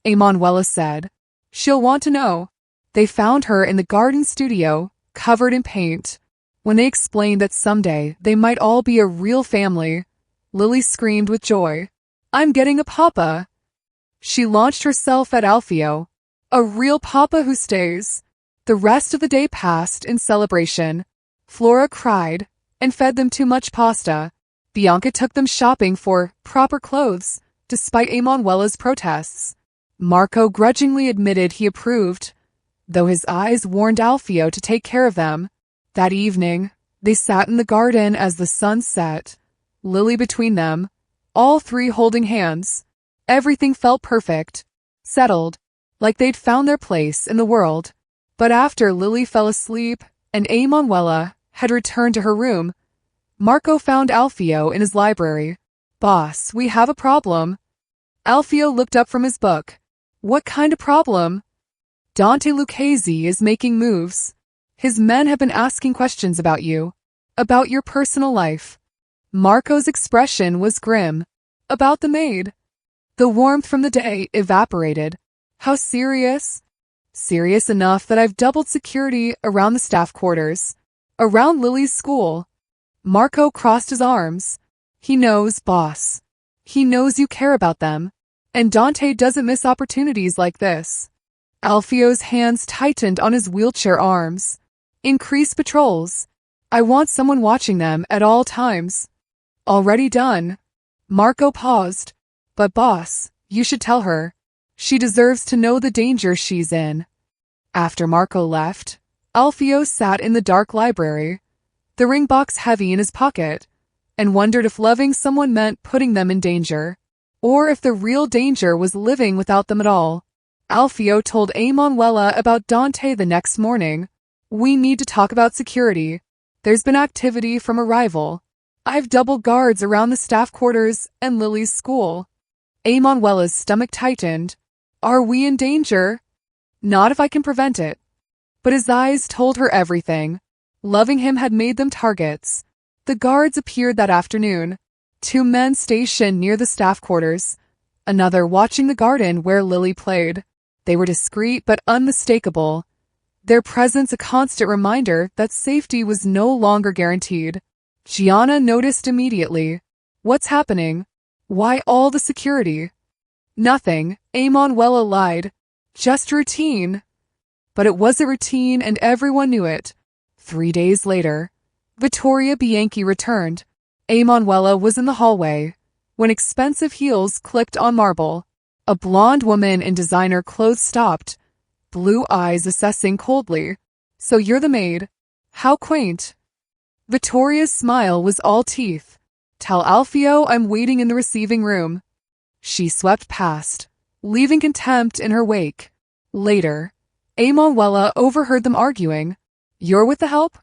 Emanuela said. She'll want to know. They found her in the garden studio, covered in paint. When they explained that someday they might all be a real family, Lily screamed with joy. I'm getting a papa. She launched herself at Alfio. A real papa who stays. The rest of the day passed in celebration. Flora cried and fed them too much pasta. Bianca took them shopping for proper clothes, despite Emanuela's protests. Marco grudgingly admitted he approved, though his eyes warned Alfio to take care of them. That evening, they sat in the garden as the sun set, Lily between them, all three holding hands. Everything felt perfect, settled, like they'd found their place in the world. But after Lily fell asleep and Emanuela had returned to her room, Marco found Alfio in his library. Boss, we have a problem. Alfio looked up from his book. What kind of problem? Dante Lucchese is making moves. His men have been asking questions about you, about your personal life. Marco's expression was grim. About the maid. The warmth from the day evaporated. How serious? Serious enough that I've doubled security around the staff quarters, around Lily's school. Marco crossed his arms. He knows, boss. He knows you care about them, and Dante doesn't miss opportunities like this. Alfio's hands tightened on his wheelchair arms. Increase patrols. I want someone watching them at all times. Already done. Marco paused. But boss, you should tell her. She deserves to know the danger she's in. After Marco left, Alfio sat in the dark library, the ring box heavy in his pocket, and wondered if loving someone meant putting them in danger, or if the real danger was living without them at all. Alfio told Emanuela about Dante the next morning. We need to talk about security. There's been activity from a rival. I've doubled guards around the staff quarters and Lily's school. Emanuela's stomach tightened. Are we in danger? Not if I can prevent it. But his eyes told her everything. Loving him had made them targets. The guards appeared that afternoon. 2 men stationed near the staff quarters, another watching the garden where Lily played. They were discreet but unmistakable, their presence a constant reminder that safety was no longer guaranteed. Gianna noticed immediately. What's happening? Why all the security? Nothing, Emanuela lied. Just routine. But it wasn't routine and everyone knew it. 3 days later, Vittoria Bianchi returned. Emanuela was in the hallway when expensive heels clicked on marble. A blonde woman in designer clothes stopped, blue eyes assessing coldly. So you're the maid. How quaint. Vittoria's smile was all teeth. Tell Alfio I'm waiting in the receiving room. She swept past, leaving contempt in her wake. Later, Emanuela overheard them arguing. You're with the help?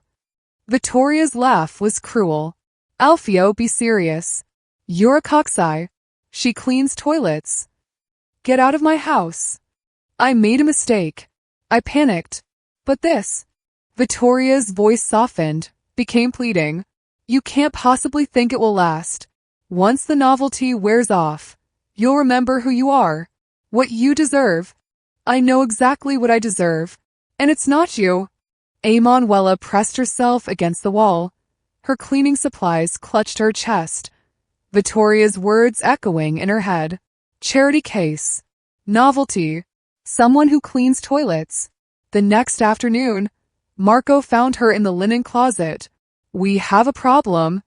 Vittoria's laugh was cruel. Alfio, be serious. You're a coxeye. She cleans toilets. Get out of my house. I made a mistake. I panicked. But this. Victoria's voice softened, became pleading. You can't possibly think it will last. Once the novelty wears off, you'll remember who you are, what you deserve. I know exactly what I deserve, and it's not you. Emanuela pressed herself against the wall. Her cleaning supplies clutched her chest. Victoria's words echoing in her head. Charity case. Novelty. Someone who cleans toilets. The next afternoon, Marco found her in the linen closet. We have a problem,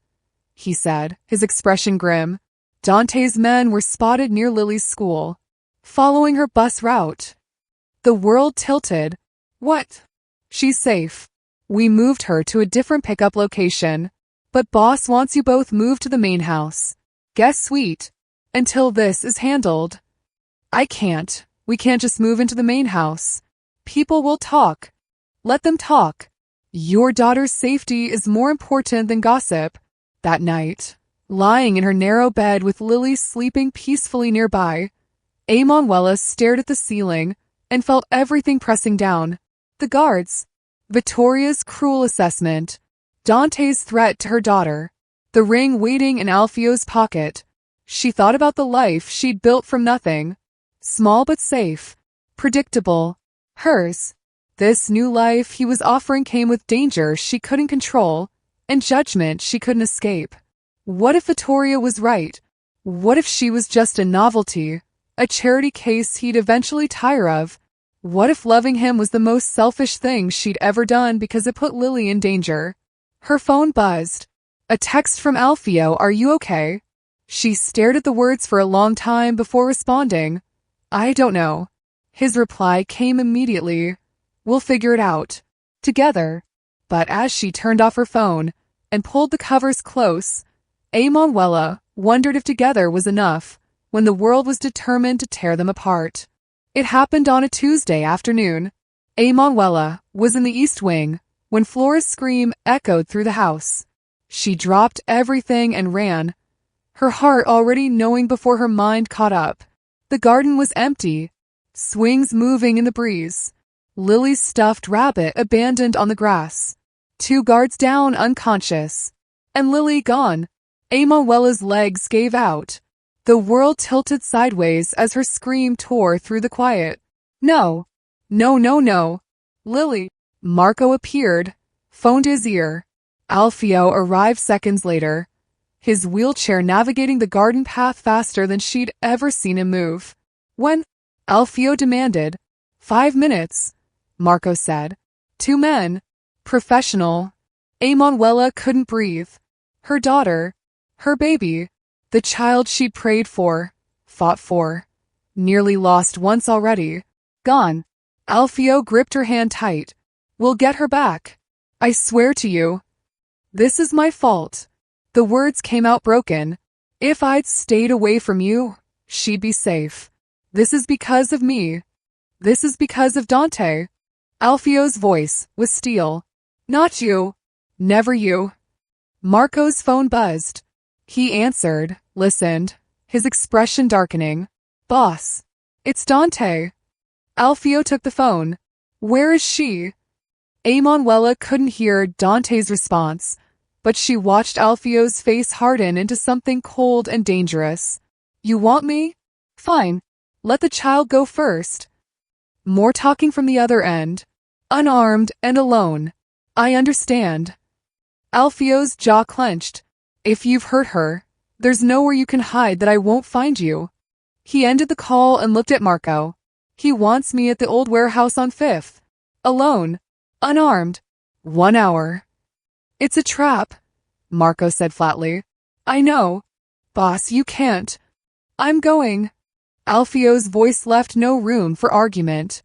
he said, his expression grim. Dante's men were spotted near Lily's school, following her bus route. The world tilted. What? She's safe. We moved her to a different pickup location, but boss wants you both moved to the main house. Guest suite. Until this is handled. I can't. We can't just move into the main house. People will talk. Let them talk. Your daughter's safety is more important than gossip. That night, lying in her narrow bed with Lily sleeping peacefully nearby, Emanuela stared at the ceiling and felt everything pressing down. The guards, Victoria's cruel assessment, Dante's threat to her daughter, the ring waiting in Alfio's pocket. She thought about the life she'd built from nothing. Small but safe. Predictable. Hers. This new life he was offering came with danger she couldn't control and judgment she couldn't escape. What if Vittoria was right? What if she was just a novelty, a charity case he'd eventually tire of? What if loving him was the most selfish thing she'd ever done because it put Lily in danger? Her phone buzzed. A text from Alfio, "Are you okay?" She stared at the words for a long time before responding. "I don't know." His reply came immediately. "We'll figure it out. Together." But as she turned off her phone and pulled the covers close, Emanuela wondered if together was enough when the world was determined to tear them apart. It happened on a Tuesday afternoon. Emanuela was in the East Wing when Flora's scream echoed through the house. She dropped everything and ran, her heart already knowing before her mind caught up. The garden was empty, swings moving in the breeze. Lily's stuffed rabbit abandoned on the grass. 2 guards down unconscious. And Lily gone. Emanuela's legs gave out. The world tilted sideways as her scream tore through the quiet. No. No, no, no. Lily. Marco appeared, phoned his ear. Alfio arrived seconds later, his wheelchair navigating the garden path faster than she'd ever seen him move. When? Alfio demanded. 5 minutes, Marco said. 2 men. Professional. Emanuela couldn't breathe. Her daughter. Her baby. The child she'd prayed for. Fought for. Nearly lost once already. Gone. Alfio gripped her hand tight. We'll get her back. I swear to you. This is my fault. The words came out broken. If I'd stayed away from you, she'd be safe. This is because of me. This is because of Dante. Alfio's voice was steel. Not you. Never you. Marco's phone buzzed. He answered, listened, his expression darkening. Boss. It's Dante. Alfio took the phone. Where is she? Emanuela couldn't hear Dante's response, but she watched Alfio's face harden into something cold and dangerous. You want me? Fine. Let the child go first. More talking from the other end. Unarmed and alone. I understand. Alfio's jaw clenched. If you've hurt her, there's nowhere you can hide that I won't find you. He ended the call and looked at Marco. He wants me at the old warehouse on 5th. Alone. Unarmed. 1 hour. It's a trap, Marco said flatly. I know. Boss, you can't. I'm going. Alfio's voice left no room for argument.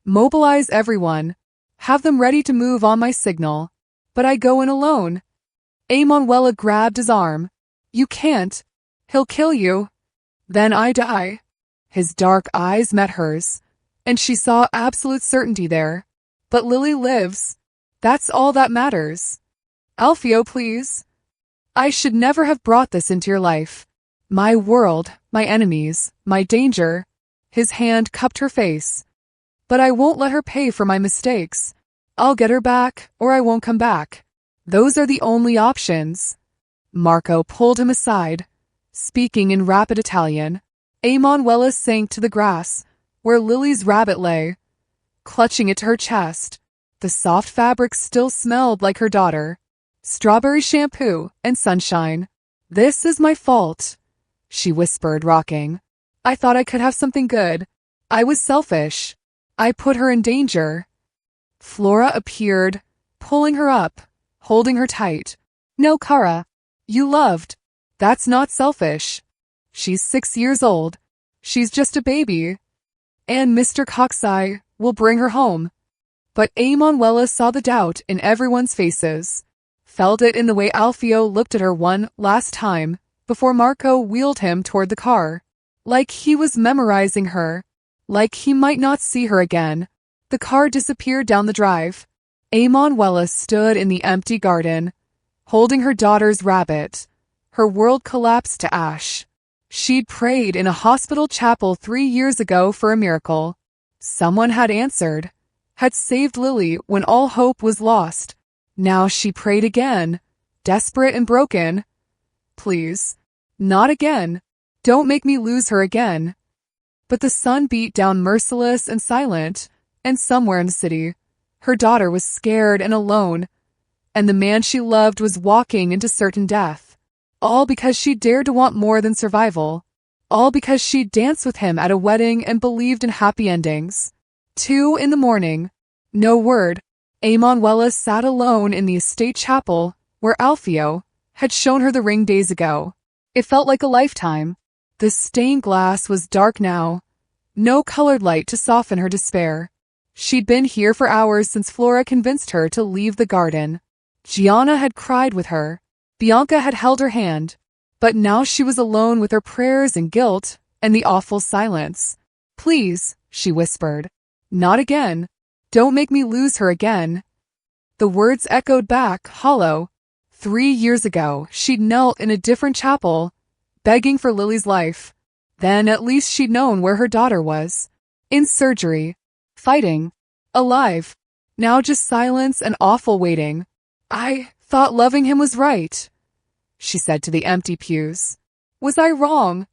Mobilize everyone. Have them ready to move on my signal. But I go in alone. Emanuela grabbed his arm. You can't. He'll kill you. Then I die. His dark eyes met hers, and she saw absolute certainty there. But Lily lives. That's all that matters. Alfio, please. I should never have brought this into your life. My world, my enemies, my danger. His hand cupped her face. But I won't let her pay for my mistakes. I'll get her back, or I won't come back. Those are the only options. Marco pulled him aside, speaking in rapid Italian. Emanuela sank to the grass, where Lily's rabbit lay, clutching it to her chest. The soft fabric still smelled like her daughter. Strawberry shampoo and sunshine. This is my fault, she whispered, rocking. I thought I could have something good. I was selfish. I put her in danger. Flora appeared, pulling her up, holding her tight. No, Cara. You loved. That's not selfish. She's 6 years old. She's just a baby. And Mr. Coxeye will bring her home. But Emanuela saw the doubt in everyone's faces, felt it in the way Alfio looked at her one last time before Marco wheeled him toward the car. Like he was memorizing her, like he might not see her again. The car disappeared down the drive. Emanuela stood in the empty garden, holding her daughter's rabbit. Her world collapsed to ash. She'd prayed in a hospital chapel 3 years ago for a miracle. Someone had answered, had saved Lily when all hope was lost. Now she prayed again, desperate and broken. Please, not again. Don't make me lose her again. But the sun beat down merciless and silent, and somewhere in the city, her daughter was scared and alone, and the man she loved was walking into certain death. All because she dared to want more than survival. All because she danced with him at a wedding and believed in happy endings. 2 a.m. No word. Emanuela sat alone in the estate chapel where Alfio had shown her the ring days ago. It felt like a lifetime. The stained glass was dark now. No colored light to soften her despair. She'd been here for hours since Flora convinced her to leave the garden. Gianna had cried with her. Bianca had held her hand. But now she was alone with her prayers and guilt and the awful silence. Please, she whispered. Not again. Don't make me lose her again. The words echoed back, hollow. 3 years ago, she'd knelt in a different chapel, begging for Lily's life. Then at least she'd known where her daughter was. In surgery. Fighting. Alive. Now just silence and awful waiting. I thought loving him was right, she said to the empty pews. Was I wrong?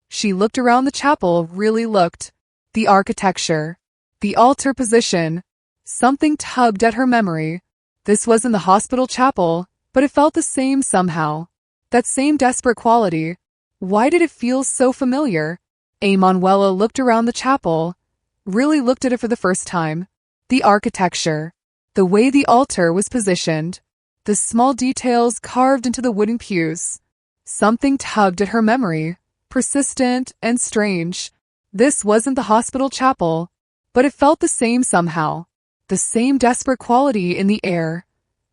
She looked around the chapel, really looked. The architecture. The altar position. Something tugged at her memory. This wasn't the hospital chapel, but it felt the same somehow. That same desperate quality. Why did it feel so familiar? Emanuela looked around the chapel, really looked at it for the first time. The architecture. The way the altar was positioned. The small details carved into the wooden pews. Something tugged at her memory, persistent and strange. This wasn't the hospital chapel, but it felt the same somehow. The same desperate quality in the air.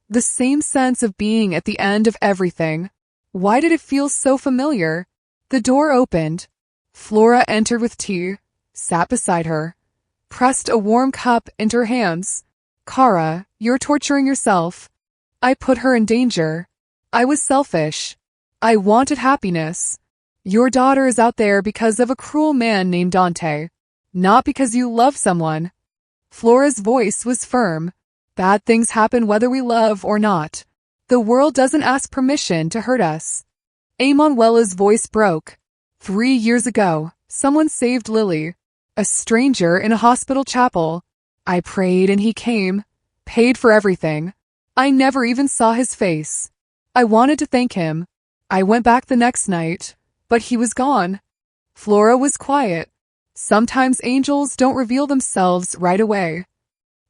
The same sense of being at the end of everything. Why did it feel so familiar? The door opened. Flora entered with tea, sat beside her, pressed a warm cup into her hands. Cara, you're torturing yourself. I put her in danger. I was selfish. I wanted happiness. Your daughter is out there because of a cruel man named Dante, not because you love someone. Flora's voice was firm. Bad things happen whether we love or not. The world doesn't ask permission to hurt us. Emanuela's voice broke. 3 years ago, someone saved Lily. A stranger in a hospital chapel. I prayed and he came, paid for everything. I never even saw his face. I wanted to thank him. I went back the next night, but he was gone. Flora was quiet. Sometimes angels don't reveal themselves right away.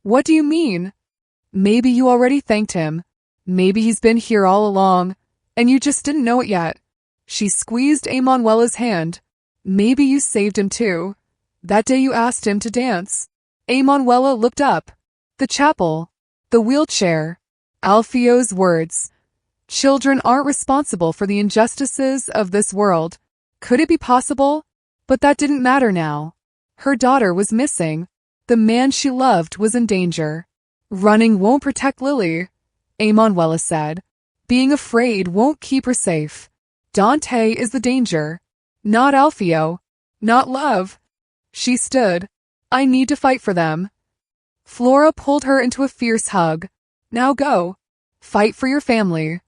What do you mean? Maybe you already thanked him. Maybe he's been here all along, and you just didn't know it yet. She squeezed Emanuela's hand. Maybe you saved him too. That day you asked him to dance. Emanuela looked up. The chapel. The wheelchair. Alfio's words. Children aren't responsible for the injustices of this world. Could it be possible? But that didn't matter now. Her daughter was missing. The man she loved was in danger. Running won't protect Lily, Emanuela said. Being afraid won't keep her safe. Dante is the danger. Not Alfio. Not love. She stood. I need to fight for them. Flora pulled her into a fierce hug. Now go. Fight for your family.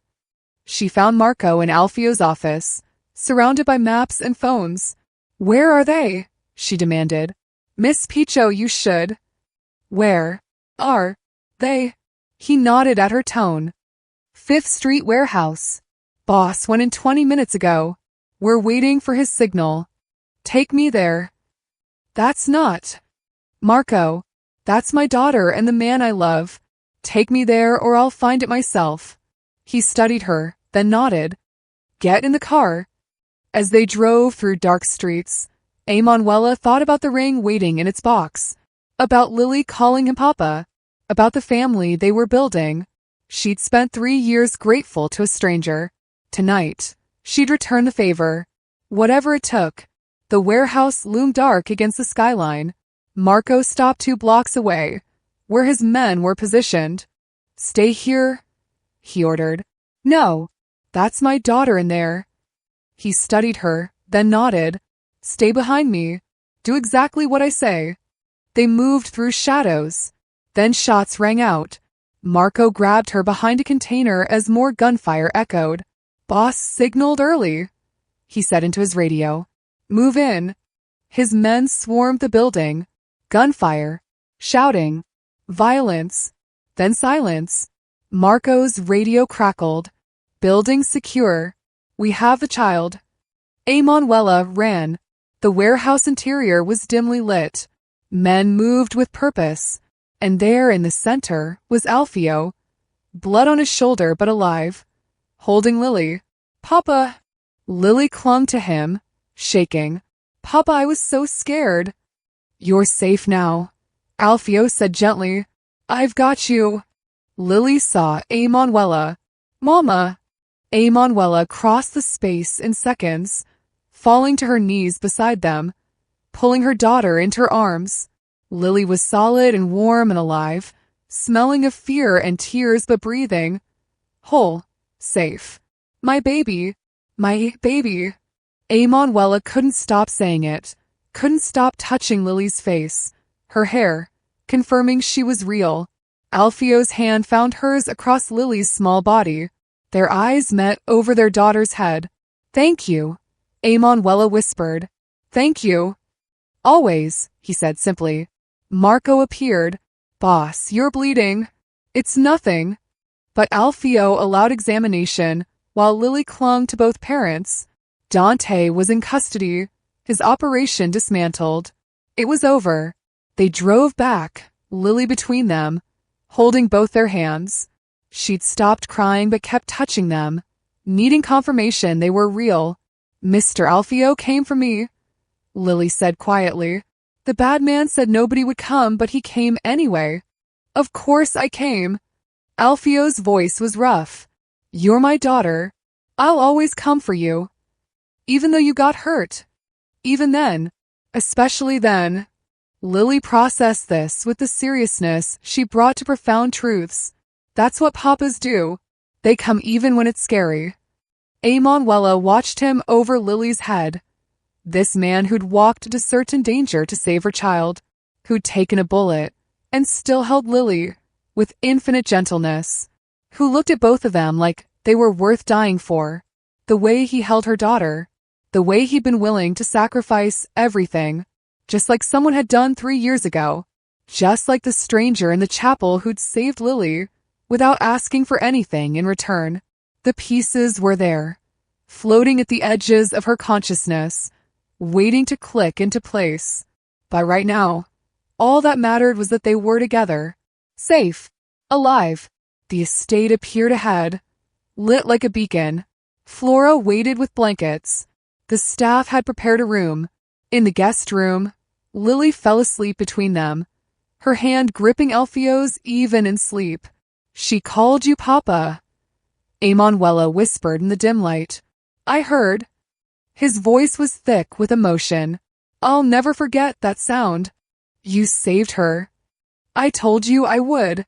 She found Marco in Alfio's office, surrounded by maps and phones. Where are they? She demanded. Miss Picho, you should. Where are they? He nodded at her tone. 5th Street warehouse. Boss went in 20 minutes ago. We're waiting for his signal. Take me there. That's not. Marco, that's my daughter and the man I love. Take me there or I'll find it myself. He studied her, then nodded. Get in the car. As they drove through dark streets, Emanuela thought about the ring waiting in its box, about Lily calling him Papa, about the family they were building. She'd spent 3 years grateful to a stranger. Tonight, she'd return the favor. Whatever it took. The warehouse loomed dark against the skyline. Marco stopped 2 blocks away, where his men were positioned. Stay here, he ordered. No, that's my daughter in there. He studied her, then nodded. Stay behind me. Do exactly what I say. They moved through shadows. Then shots rang out. Marco grabbed her behind a container as more gunfire echoed. Boss signaled early, he said into his radio. Move in. His men swarmed the building. Gunfire, shouting, violence, then silence. Marco's radio crackled. Building secure. We have the child. Emanuela ran. The warehouse interior was dimly lit. Men moved with purpose. And there in the center was Alfio, blood on his shoulder but alive, holding Lily. Papa! Lily clung to him, shaking. Papa, I was so scared. You're safe now, Alfio said gently. I've got you. Lily saw Emanuela. Mama! Emanuela crossed the space in seconds, falling to her knees beside them, pulling her daughter into her arms. Lily was solid and warm and alive, smelling of fear and tears but breathing. Whole. Safe. My baby. My baby. Emanuela couldn't stop saying it, couldn't stop touching Lily's face, her hair, confirming she was real. Alfio's hand found hers across Lily's small body. Their eyes met over their daughter's head. Thank you, Emanuela whispered. Thank you. Always, he said simply. Marco appeared. Boss, you're bleeding. It's nothing. But Alfio allowed examination, while Lily clung to both parents. Dante was in custody, his operation dismantled. It was over. They drove back, Lily between them, holding both their hands. She'd stopped crying but kept touching them, needing confirmation they were real. Mr. Alfio came for me, Lily said quietly. The bad man said nobody would come, but he came anyway. Of course I came. Alfio's voice was rough. You're my daughter. I'll always come for you. Even though you got hurt. Even then. Especially then. Lily processed this with the seriousness she brought to profound truths. That's what papas do. They come even when it's scary. Emanuela watched him over Lily's head. This man who'd walked to certain danger to save her child, who'd taken a bullet, and still held Lily with infinite gentleness, who looked at both of them like they were worth dying for. The way he held her daughter, the way he'd been willing to sacrifice everything, just like someone had done 3 years ago, just like the stranger in the chapel who'd saved Lily without asking for anything in return. The pieces were there, floating at the edges of her consciousness, waiting to click into place. By right now, all that mattered was that they were together, safe, alive. The estate appeared ahead, lit like a beacon. Flora waited with blankets. The staff had prepared a room. In the guest room, Lily fell asleep between them, her hand gripping Alfio's even in sleep. She called you Papa, Emanuela whispered in the dim light. I heard. His voice was thick with emotion. I'll never forget that sound. You saved her. I told you I would.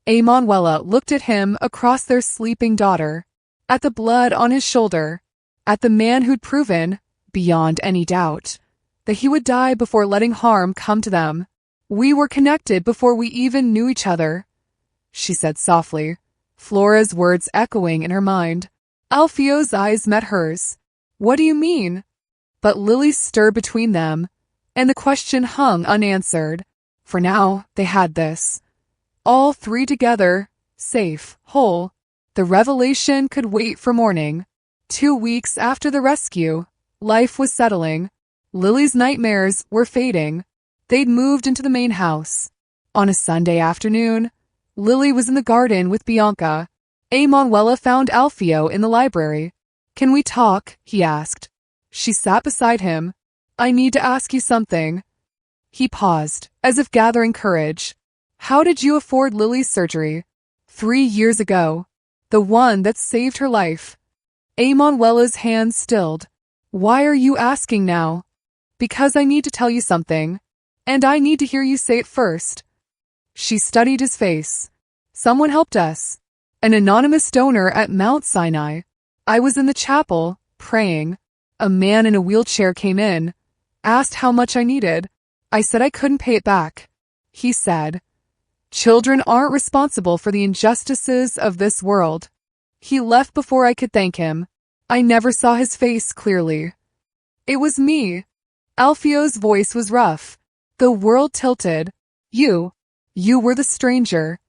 Emanuela looked at him across their sleeping daughter, at the blood on his shoulder, at the man who'd proven beyond any doubt, that he would die before letting harm come to them. We were connected before we even knew each other, she said softly, Flora's words echoing in her mind. Alfio's eyes met hers. What do you mean? But Lily stirred between them, and the question hung unanswered. For now, they had this. All three together, safe, whole. The revelation could wait for morning. 2 weeks after the rescue, life was settling. Lily's nightmares were fading. They'd moved into the main house. On a Sunday afternoon, Lily was in the garden with Bianca. Emanuela found Alfio in the library. Can we talk? He asked. She sat beside him. I need to ask you something. He paused, as if gathering courage. How did you afford Lily's surgery? 3 years ago. The one that saved her life. Emanuela's hands stilled. Why are you asking now? Because I need to tell you something. And I need to hear you say it first. She studied his face. Someone helped us. An anonymous donor at Mount Sinai. I was in the chapel, praying. A man in a wheelchair came in, asked how much I needed. I said I couldn't pay it back. He said, children aren't responsible for the injustices of this world. He left before I could thank him. I never saw his face clearly. It was me. Alfio's voice was rough. The world tilted. You were the stranger.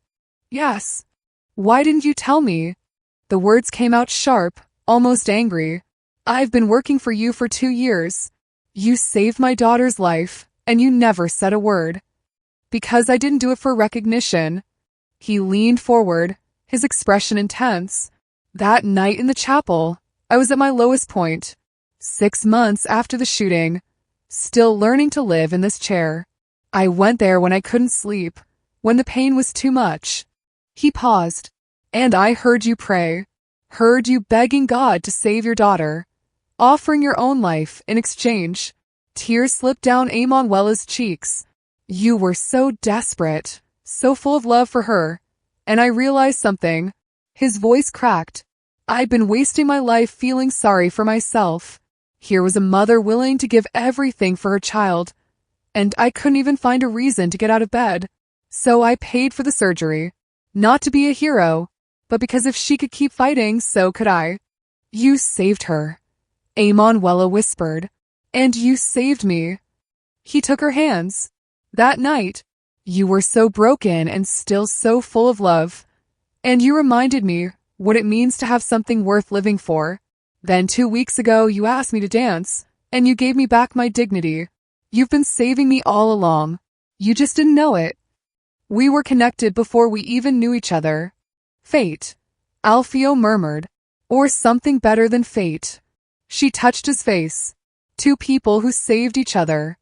Yes. Why didn't you tell me? The words came out sharp, almost angry. I've been working for you for 2 years. You saved my daughter's life, and you never said a word. Because I didn't do it for recognition. He leaned forward, his expression intense. That night in the chapel, I was at my lowest point. 6 months after the shooting, still learning to live in this chair. I went there when I couldn't sleep, when the pain was too much. He paused, and I heard you pray, heard you begging God to save your daughter, offering your own life in exchange. Tears slipped down Emanuela's cheeks. You were so desperate, so full of love for her, and I realized something. His voice cracked. I'd been wasting my life feeling sorry for myself. Here was a mother willing to give everything for her child, and I couldn't even find a reason to get out of bed. So I paid for the surgery. Not to be a hero, but because if she could keep fighting, so could I. You saved her, Emanuela whispered, and you saved me. He took her hands. That night, you were so broken and still so full of love, and you reminded me what it means to have something worth living for. Then 2 weeks ago, you asked me to dance, and you gave me back my dignity. You've been saving me all along. You just didn't know it. We were connected before we even knew each other. Fate, Alfio murmured, or something better than fate. She touched his face. 2 people who saved each other.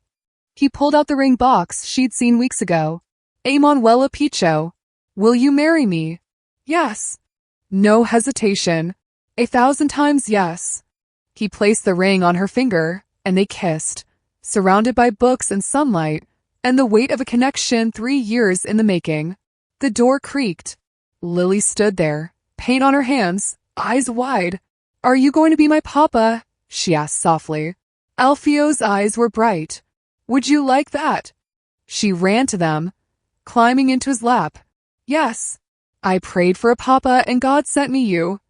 He pulled out the ring box she'd seen weeks ago. Emanuela Picho, will you marry me? Yes. No hesitation. 1,000 times yes. He placed the ring on her finger, and they kissed, surrounded by books and sunlight, and the weight of a connection 3 years in the making. The door creaked. Lily stood there, paint on her hands, eyes wide. Are you going to be my papa? She asked softly. Alfio's eyes were bright. Would you like that? She ran to them, climbing into his lap. Yes. I prayed for a papa and God sent me you.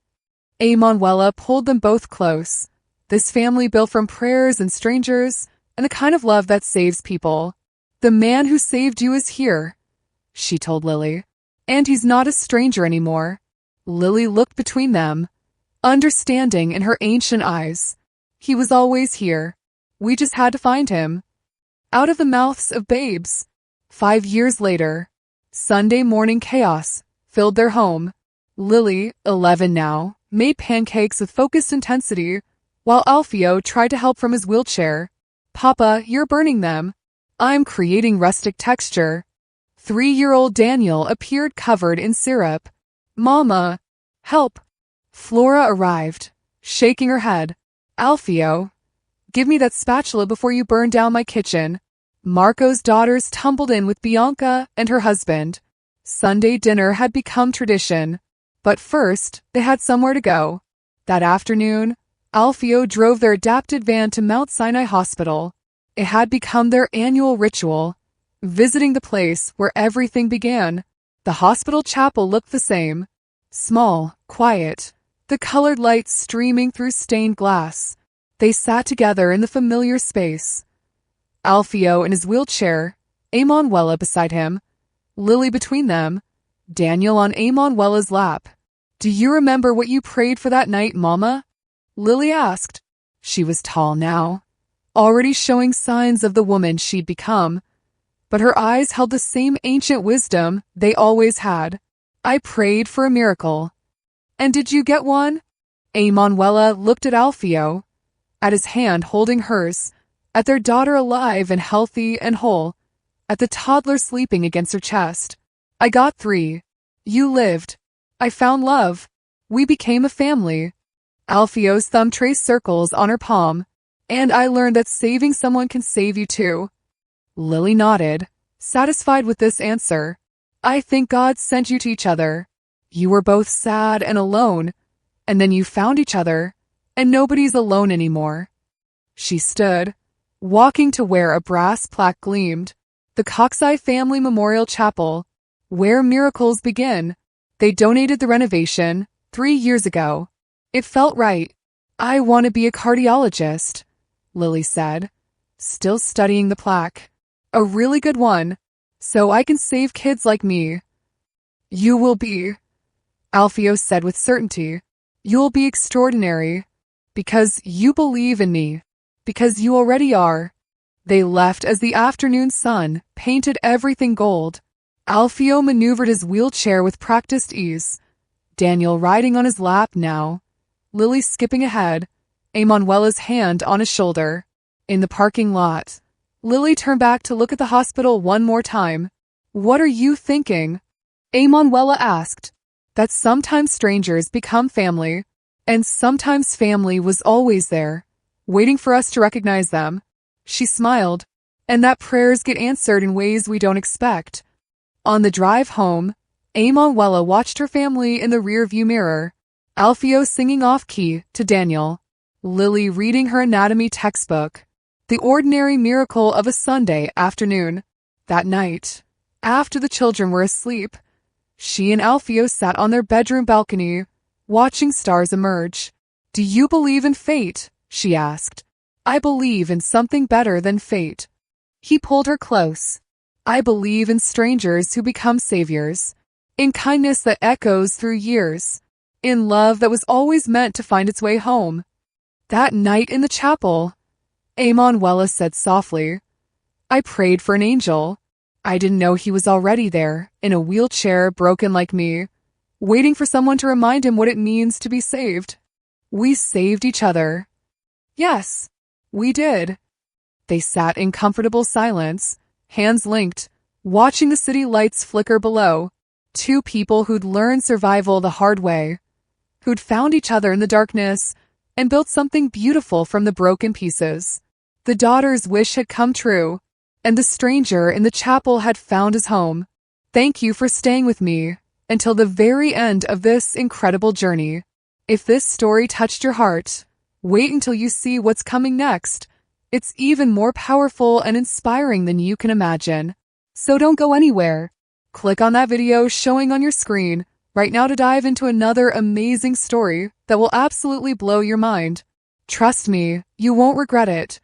Emanuela pulled them both close. This family built from prayers and strangers, and the kind of love that saves people. The man who saved you is here, she told Lily. And he's not a stranger anymore. Lily looked between them, understanding in her ancient eyes. He was always here. We just had to find him. Out of the mouths of babes. 5 years later, Sunday morning chaos filled their home. Lily, 11 now, made pancakes with focused intensity, while Alfio tried to help from his wheelchair. Papa, you're burning them. I'm creating rustic texture. 3-year-old Daniel appeared covered in syrup. Mama, help. Flora arrived, shaking her head. Alfio, give me that spatula before you burn down my kitchen. Marco's daughters tumbled in with Bianca and her husband. Sunday dinner had become tradition, but first they had somewhere to go. That afternoon, Alfio drove their adapted van to Mount Sinai Hospital. It had become their annual ritual, visiting the place where everything began. The hospital chapel looked the same. Small, quiet, the colored lights streaming through stained glass. They sat together in the familiar space. Alfio in his wheelchair, Emanuela beside him, Lily between them, Daniel on Emanuela's lap. "Do you remember what you prayed for that night, Mama?" Lily asked. She was tall now, already showing signs of the woman she'd become, but her eyes held the same ancient wisdom they always had. "I prayed for a miracle." "And did you get one?" Emanuela looked at Alfio, at his hand holding hers, at their daughter alive and healthy and whole, at the toddler sleeping against her chest. "I got 3. You lived. I found love. We became a family." Alfio's thumb traced circles on her palm. "And I learned that saving someone can save you too." Lily nodded, satisfied with this answer. "I think God sent you to each other. You were both sad and alone, and then you found each other, and nobody's alone anymore." She stood, walking to where a brass plaque gleamed. The Coxeye Family Memorial Chapel, where miracles begin. They donated the renovation 3 years ago. It felt right. "I want to be a cardiologist," Lily said, still studying the plaque. "A really good one, so I can save kids like me." "You will be," Alfio said with certainty. "You'll be extraordinary, because you believe in me, because you already are." They left as the afternoon sun painted everything gold. Alfio maneuvered his wheelchair with practiced ease, Daniel riding on his lap now, Lily skipping ahead, Emanuela's hand on his shoulder. In the parking lot, Lily turned back to look at the hospital one more time. "What are you thinking?" Emanuela asked. "That sometimes strangers become family, and sometimes family was always there, waiting for us to recognize them." She smiled. "And that prayers get answered in ways we don't expect." On the drive home, Emanuela watched her family in the rearview mirror. Alfio singing off-key to Daniel, Lily reading her anatomy textbook. The ordinary miracle of a Sunday afternoon. That night, after the children were asleep, she and Alfio sat on their bedroom balcony, watching stars emerge. "Do you believe in fate?" she asked. "I believe in something better than fate." He pulled her close. "I believe in strangers who become saviors, in kindness that echoes through years, in love that was always meant to find its way home." "That night in the chapel," Emanuela said softly, "I prayed for an angel. I didn't know he was already there, in a wheelchair, broken like me, waiting for someone to remind him what it means to be saved. We saved each other." "Yes, we did." They sat in comfortable silence, hands linked, watching the city lights flicker below. Two people who'd learned survival the hard way, who'd found each other in the darkness and built something beautiful from the broken pieces. The daughter's wish had come true, and the stranger in the chapel had found his home. "Thank you for staying with me until the very end of this incredible journey. If this story touched your heart, wait until you see what's coming next. It's even more powerful and inspiring than you can imagine. So don't go anywhere. Click on that video showing on your screen right now to dive into another amazing story that will absolutely blow your mind. Trust me, you won't regret it.